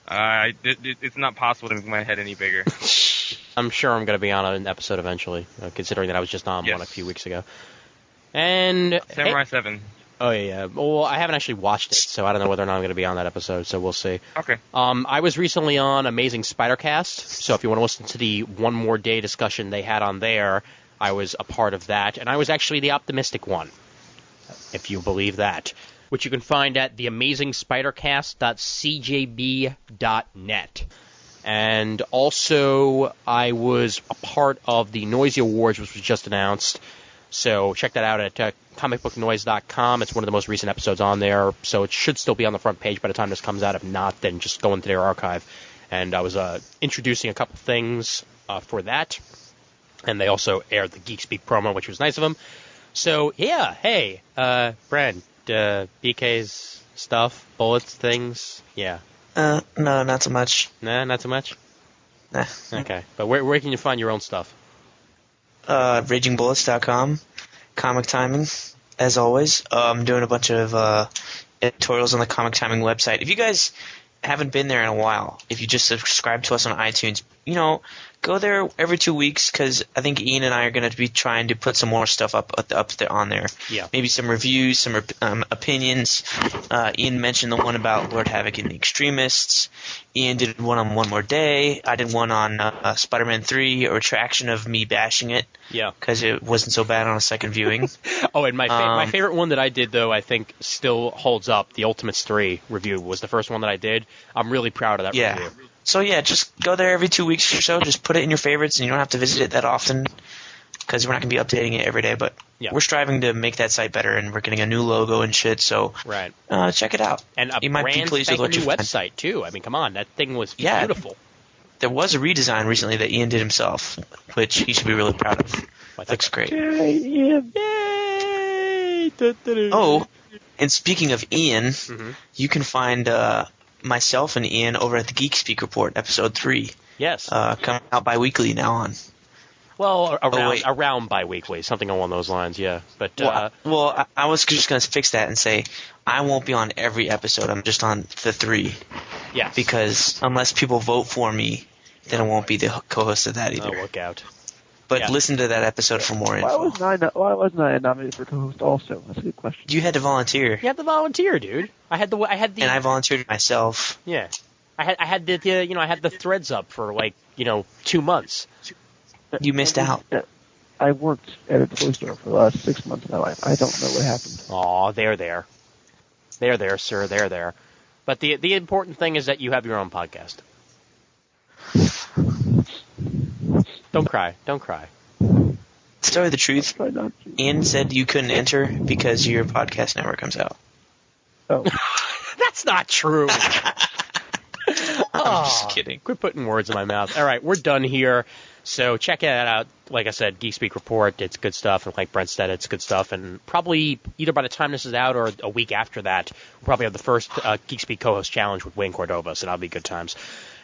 It's not possible to make my head any bigger. I'm sure I'm going to be on an episode eventually, considering that I was just on one a few weeks ago. And Samurai 7. Oh, yeah. Well, I haven't actually watched it, so I don't know whether or not I'm going to be on that episode, so we'll see. Okay. I was recently on Amazing Spider-Cast, so if you want to listen to the One More Day discussion they had on there, I was a part of that, and I was actually the optimistic one, if you believe that, which you can find at theamazingspidercast.cjb.net. And also, I was a part of the Noisy Awards, which was just announced. So check that out at comicbooknoise.com. It's one of the most recent episodes on there, so it should still be on the front page by the time this comes out. If not, then just go into their archive. And I was introducing a couple things for that. And they also aired the Geek Speak promo, which was nice of them. So, yeah, hey, Brent, BK's stuff, bullets, things, yeah. No, not so much. Nah, not so much? Nah. Okay, but where can you find your own stuff? RagingBullets.com, Comic Timing, as always. I'm doing a bunch of editorials on the Comic Timing website. If you guys haven't been there in a while, if you just subscribe to us on iTunes, go there every 2 weeks, because I think Ian and I are going to be trying to put some more stuff up there on there. Yeah. Maybe some reviews, some opinions. Ian mentioned the one about Lord Havoc and the Extremists. Ian did one on One More Day. I did one on Spider-Man 3, a retraction of me bashing it. Yeah. Because it wasn't so bad on a second viewing. Oh, and my favorite one that I did, though, I think still holds up. The Ultimates 3 review was the first one that I did. I'm really proud of that review. So, yeah, just go there every 2 weeks or so. Just put it in your favorites, and you don't have to visit it that often because we're not going to be updating it every day. But we're striving to make that site better, and we're getting a new logo and shit. So check it out. And a you might be brand pleased with spanking what new you find. website, too. I mean, come on. That thing was beautiful. There was a redesign recently that Ian did himself, which he should be really proud of. Looks great. Yay! Oh, and speaking of Ian, you can find myself and Ian over at the Geek Speak Report, episode 3. Yes. Coming out bi-weekly now on. Well, around bi-weekly, something along those lines, yeah. But I was just going to fix that and say I won't be on every episode. I'm just on the 3. Yeah. Because unless people vote for me, then I won't be the co-host of that either. Oh, look out. But listen to that episode for more info. Why wasn't I nominated for co-host also? That's a good question. You had to volunteer. You had to volunteer, dude. I had the. And I volunteered myself. Yeah. I had the threads up for 2 months. You missed out. I worked at a toy store for the last 6 months of my life. I don't know what happened. Aw, there. They're there, sir. They're there. But the important thing is that you have your own podcast. Don't cry. Don't cry. To tell you the truth, Try not to. Ian said you couldn't enter because your podcast never comes out. Oh. That's not true. I'm just kidding. Quit putting words in my mouth. All right, we're done here. So check that out. Like I said, Geek Speak Report, it's good stuff. And like Brent said, it's good stuff. And probably either by the time this is out or a week after that, we'll probably have the first Geek Speak co-host challenge with Wayne Cordova. So that'll be good times.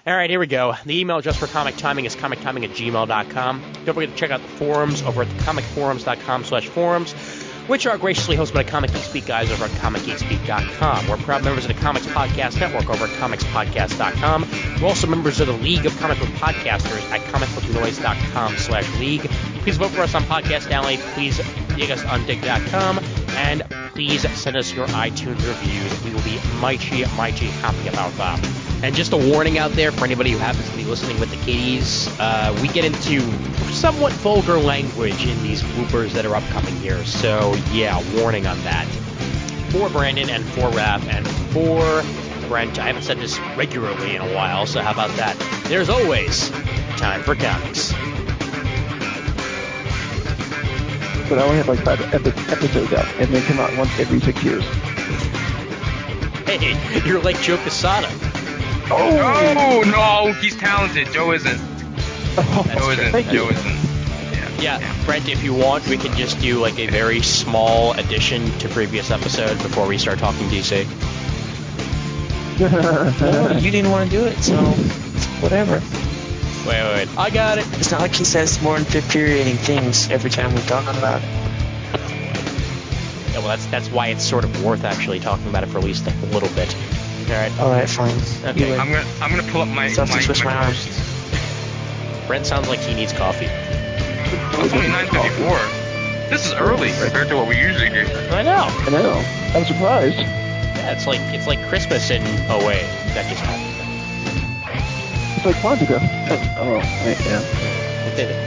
All right, here we go. The email address for Comic Timing is comictiming@gmail.com. Don't forget to check out the forums over at comicforums.com/forums, which are graciously hosted by Comic Geek Speak guys over at comicgeekspeak.com. We're proud members of the Comics Podcast Network over at comicspodcast.com. We're also members of the League of Comic Book Podcasters at comicbooknoise.com/league. Please vote for us on Podcast Alley. Please dig us on dig.com. And please send us your iTunes reviews. We will be mighty, mighty happy about that. And just a warning out there for anybody who happens to be listening with the kiddies, we get into somewhat vulgar language in these bloopers that are upcoming here. So, yeah, warning on that. For Brandon and for Raph and for Brent, I haven't said this regularly in a while, so how about that? There's always time for comics. But I only have like 5 episodes out, and they come out once every 6 years. Hey, you're like Joe Quesada. Oh no, he's talented. Joe isn't. Joe isn't. Thank you. Joe isn't. Yeah, Brent, if you want, we can just do like a very small addition to previous episode before we start talking DC. No, you didn't want to do it, so whatever. Wait. I got it. It's not like he says more infuriating things every time we talk about it. Yeah, well, that's why it's sort of worth actually talking about it for at least a little bit. All right. Fine. Okay. I'm gonna pull up my Twist my arm. posts. Brent sounds like he needs coffee. It's only 9:54. This is early compared to what we usually do. I know. I know. I'm surprised. Yeah, it's like Christmas in that just happened. It's like Quantica. Oh, wait, yeah.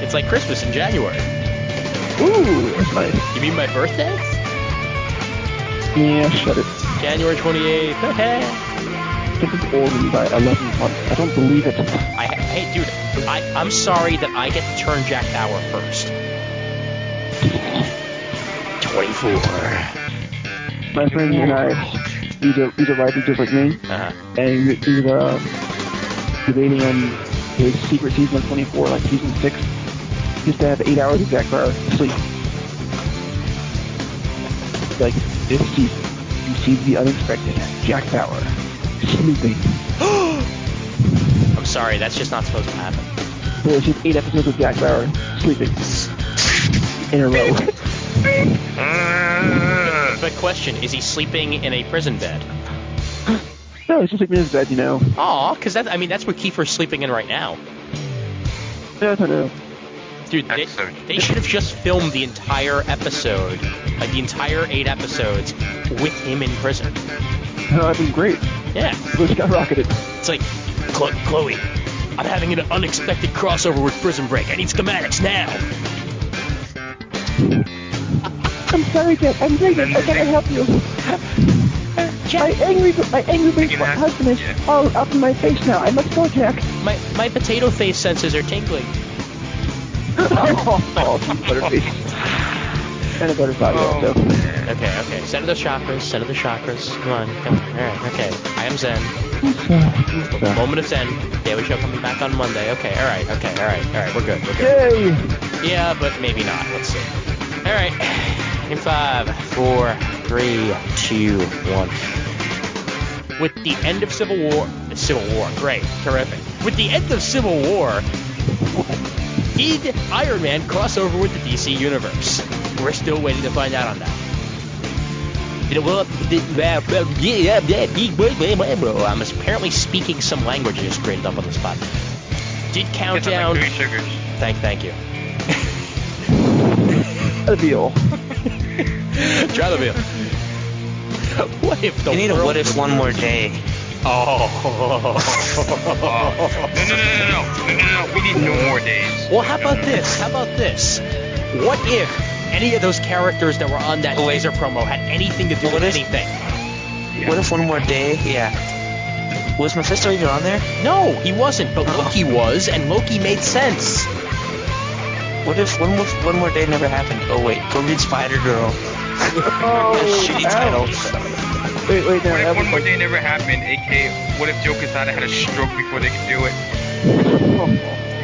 It's like Christmas in January. Ooh, that's nice. You mean my birthday? Yeah, shut it. January 28th. This is older by 11 months. I don't believe it. Hey, dude, I'm sorry that I get to turn Jack Bauer first. 24. My friend and I, he's a writer just like me, and we were debating on his secret season of 24, like season 6. He used to have 8 hours of Jack Bauer sleep. Like, this season, you see the unexpected. Jack Bauer, sleeping. I'm sorry, that's just not supposed to happen. There was just 8 episodes of Jack Bauer sleeping in a row. But question, is he sleeping in a prison bed? No, he's just sleeping in his bed, you know. Aw, because that's what Kiefer's sleeping in right now. No, no. Dude, they should have just filmed the entire episode, like the entire 8 episodes, with him in prison. No, that'd be great. Yeah. He got rocketed. It's like, Chloe, I'm having an unexpected crossover with Prison Break. I need schematics now. I'm sorry, Jack. I'm pregnant. I gotta help you. My angry husband is all up in my face now. I must go, Jack. My potato face senses are tingling. Oh, butterface. And a butterfly, so. Okay. Center the chakras. Come on. All right, okay. I am Zen. Moment of Zen. Daily show coming back on Monday. Okay, all right. We're good. Yay! Yeah, but maybe not. Let's see. All right. In 5, 4, 3, 2, 1. With the end of Civil War, great, terrific. With the end of Civil War, did Iron Man cross over with the DC Universe? We're still waiting to find out on that. I'm apparently speaking some language I just created up on the spot. Did Countdown... Thank you. A deal. Try the deal. What if the You need a world what if one more day. Oh. No. We need no more days. Well, how about this? What if any of those characters that were on that laser promo had anything to do with anything? What if one more day? Yeah. Was Mephisto even on there? No, he wasn't, but Loki was, and Loki made sense. What if one more day never happened? Oh wait, go read Spider Girl. Oh, Shitty title. Wait, no, What that if was one more like- day never happened? AK, what if Joe Quesada had a stroke before they could do it?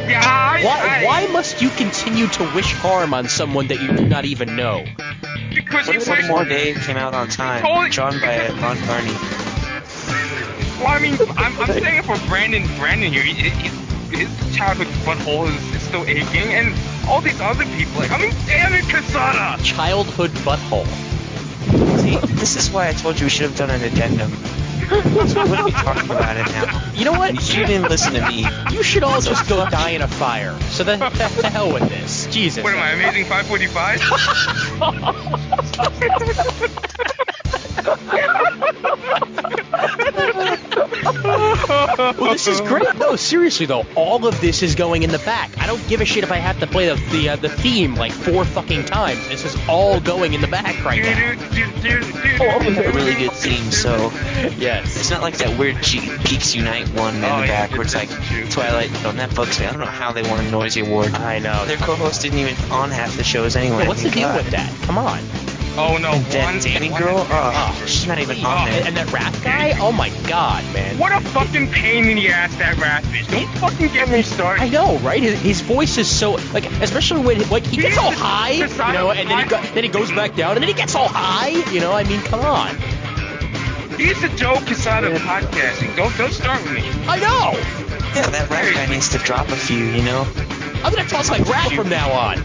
Yeah, Why must you continue to wish harm on someone that you do not even know? Because What you if one wish. more day came out on time? Totally- Drawn by Ron Carney. Well, I mean, I'm saying it for Brandon here. His childhood butthole is still aching, and all these other people. Like, I mean, damn it, Quesada! Childhood butthole. See, this is why I told you we should have done an addendum. We wouldn't be talking about it now. You know what? You didn't listen to me. You should all just go die in a fire. So then, to hell with this. Jesus. What am I, Amazing 545? Well, this is great. No, seriously though, all of this is going in the back. I don't give a shit if I have to play the theme like 4 fucking times. This is all going in the back right now. A really good theme, so Yes. it's not like that weird Geeks Unite one in the back where it's like Twilight. No, that bugs me. I don't know how they won a Noisy Award. I know. Their co-host didn't even on half the shows anyway. What's the deal with that? Come on. Oh no, That Danny girl? Oh, she's not even on there. And that rap guy? Oh my god, man. What a fucking pain in the ass that rat is. Don't fucking get me started. I know, right? His voice is so like, especially when like he gets all high, you know, and then he goes back down, and then he gets all high, you know. I mean, come on. He's the Joe Quesada of podcasting. Don't start with me. I know. Yeah, that rap guy needs to drop a few, you know? I'm gonna talk like rap from now on.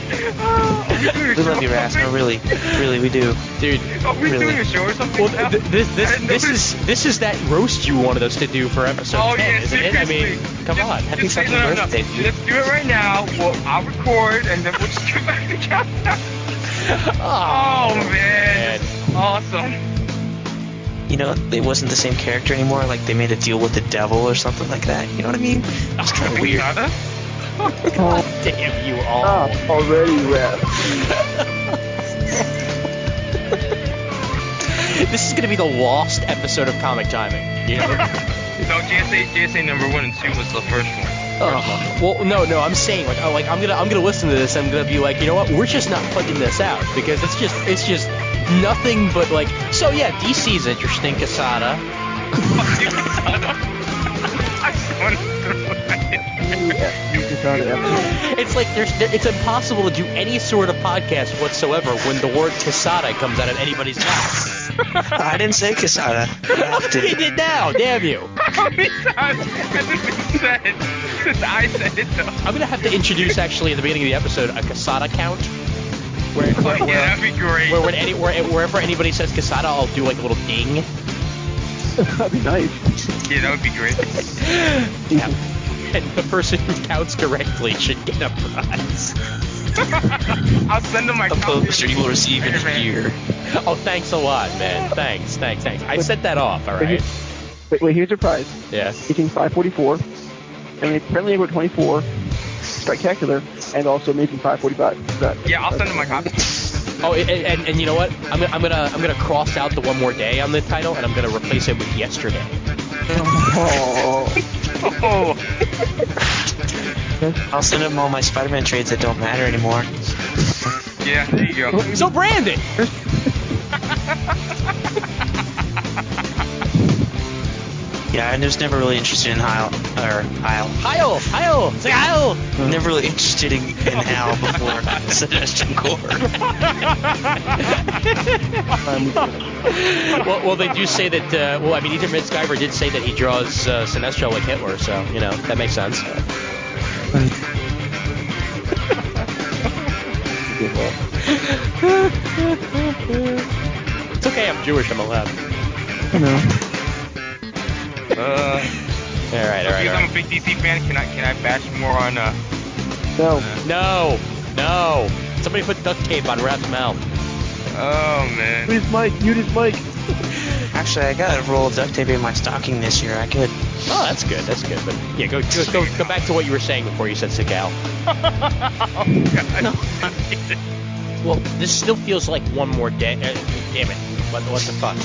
We love you, Rasmus. Really, we do. Dude. Are we Really? doing a show or something? Well, now? this is that roast you wanted us to do for episode Oh 10, yeah, isn't it? I seriously. mean, come on. Happy Just say fucking no. birthday, dude. Let's do it right now. Well, I'll record and then we'll just get back to countdown. Oh man, awesome. You know, it wasn't the same character anymore. Like, they made a deal with the devil or something like that. You know what I mean? It's kind of weird. Quesada? God damn you all. Stop already, rap. This is gonna be the lost episode of Comic Timing. You know? No, JSA number 1 and 2 was the first one. Well, no, I'm saying like I'm gonna listen to this. I'm gonna be like, you know what? We're just not putting this out because it's just nothing but like. So yeah, DC's interesting, Quesada. It's like it's impossible to do any sort of podcast whatsoever when the word Quesada comes out of anybody's mouth. I didn't say Quesada. You have You to. did now, damn you! How many times has it been said since I said it though? I'm gonna have to introduce actually at the beginning of the episode a Quesada count. Where Yeah, that'd be great. wherever anybody says Quesada, I'll do like a little ding. That'd be nice. Yeah, that would be great. Yeah. And the person who counts correctly should get a prize. I'll send them my A poster you will receive in a Spider-Man. year. Oh, thanks a lot, man. Thanks. I set that off, all right? Wait, here's your prize. Yeah. 544. I mean, Friendly Neighborhood 24. Spectacular. And also Amazing 545. Yeah, I'll send them my copy. Oh, and you know what? I'm gonna cross out the one more day on the title, and I'm gonna replace it with yesterday. Oh. Oh, I'll send him all my Spider-Man trades that don't matter anymore. yeah, there you go. So Brandon, Yeah, I was never really interested in Heil. Heil, say Heil. Never really interested in Hal before Sebastian Gore. Well, they do say that. Well, I mean, Ethan Mitzgiver did say that he draws Sinestro like Hitler, so you know that makes sense. It's okay, I'm Jewish. I'm allowed. I know. All right. Because I'm a big DC fan, can I bash more on No. No. Somebody put duct tape on Rap's mouth. Oh man. Mute his mic. I Actually, I got a roll of duct tape in my stocking this year. I could. Oh, that's good. That's good. But yeah, go back to what you were saying before you said Seagal. No. Well, this still feels like one more day. Damn it! What the fuck?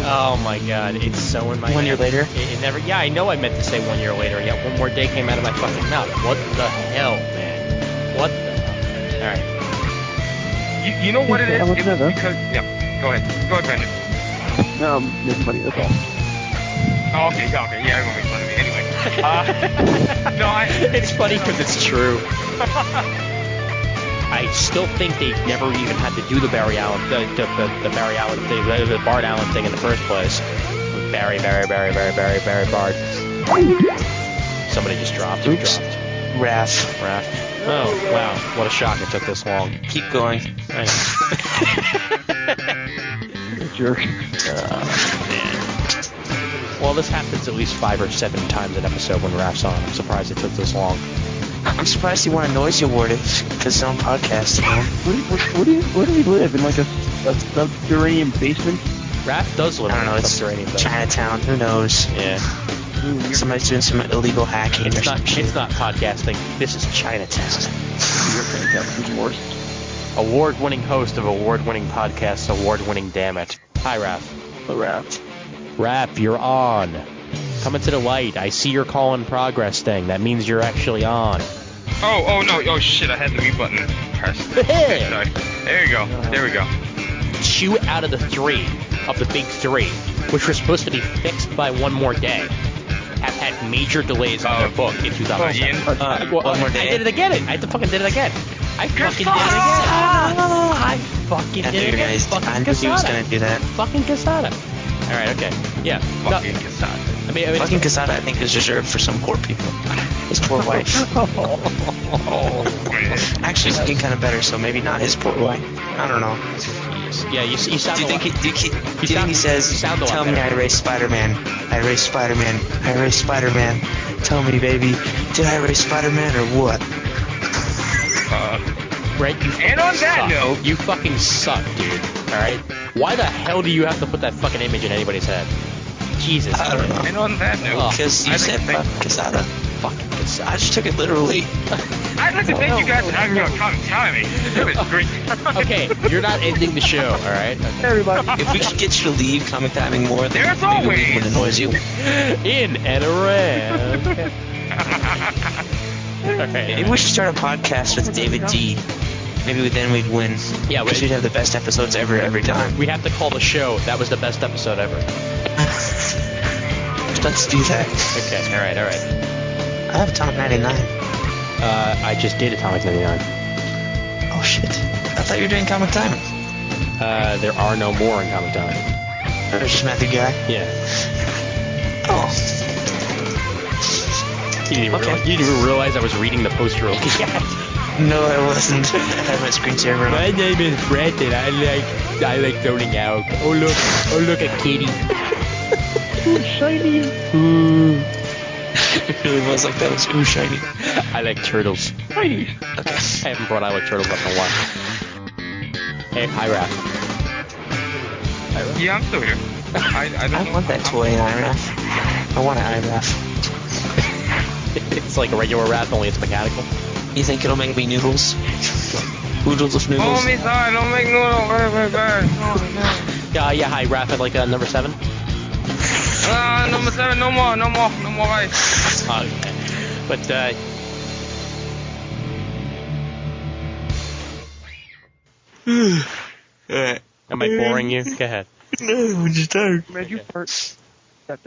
Oh my god! It's so in my 1 year head. later? It never. Yeah, I know I meant to say 1 year later. Yeah, one more day came out of my fucking mouth. What the hell, man? What the? All right. You know what it is? I want to know, though. Because go ahead. Go ahead, Brandon. No, making funny. That's all. Oh, okay. Yeah, everyone makes fun of me anyway. No, It's funny because it's true. I still think they never even had to do the Barry Allen, the Barry Allen thing, the Bart Allen thing in the first place. With Barry Bard. Somebody just dropped. Who Oops. dropped? Raph. Oh wow! What a shock! It took this long. Keep going. I know. Jerk. Man. Well, this happens at least 5 or 7 times an episode when Raph's on. I'm surprised it took this long. I'm surprised he won a Noisy Award for his own podcast. You know? Where do we live? In like a subterranean basement? Raph does live I don't in know. a It's subterranean building. Chinatown. Who knows? Yeah. Somebody's doing some illegal hacking or It's some not. shit. It's not podcasting. This is Chinatown. You're fantastic. Worst. Award-winning host of award-winning podcast, award-winning Damn It. Hi, Raph. The Raph. Raph, you're on. Coming to the light. I see your call in progress thing. That means you're actually on. Oh no! Oh shit! I had the mute button pressed. Hey! Sorry. There you go. There we go. 2 out of the 3 of the big 3, which were supposed to be fixed by one more day, have had major delays on their book in 2007. Ian? Well, One more I day. did it again. I fucking did it again. I fucking did it again. I fucking I did it knew again. guys. Fucking I knew he was Casada. gonna do that. Fucking Casada. All right. Okay. Yeah. Fucking No, Casada. I mean, Fucking Casada, I think, is reserved for some poor people. His poor wife. Oh man. Actually, he's looking kind of better, so maybe not his poor wife. I don't know. yeah. You sound Do you a lot. think he you says, sound a lot "Tell me better." I erased Spider-Man. I erased Spider-Man. I erased Spider-Man. Tell me, baby, did I erase Spider-Man or what?" Right? You And on that suck. note- You fucking suck, dude. All right. Why the hell do you have to put that fucking image in anybody's head? Jesus. I don't know. And on that note, Oh. Because you I'd said like to fucking Casada. Fucking I Casada. just took it literally. I'd like to thank you guys for having me on Comic Timing. It was great. Okay, you're not ending the show, all right? Okay. Everybody. If we could get you to leave Comic Timing more, then There's maybe we always- would annoy you. In and around. All right. Maybe we should start a podcast with David D. Maybe then we'd win. Yeah, because we'd have the best episodes ever every time. we have to call the show. That was the best episode ever. Let's do that. Okay, all right. I have Atomic 99. I just did Atomic 99. Oh shit! I thought you were doing Comic Timing. There are no more in Comic Time. There's just Matthew Guy. Yeah. Oh. You didn't, Okay. you didn't even realize I was reading the poster. No, I wasn't. I had my screensaver on. My name is Brandon. I like zoning out. Oh look a kitty. Ooh, shiny. Ooh. It really was like that. It was ooh shiny. I like turtles. Shiny. Okay. I haven't brought I like turtles up in a while. Hey, hi Raph. Hi Raph. Yeah, I'm still here. I don't I want that toy in IRAF. I want an IRAF. It's like a regular Raph, only it's mechanical. You think it'll make me noodles? Oodles of Oh, noodles. me sorry, don't make noodles. Yeah, hi Raph. I'd like number 7. Number 7, no more rice. Okay. But am I boring you? Go ahead. No, I'm just tired. Man, you hurt. That.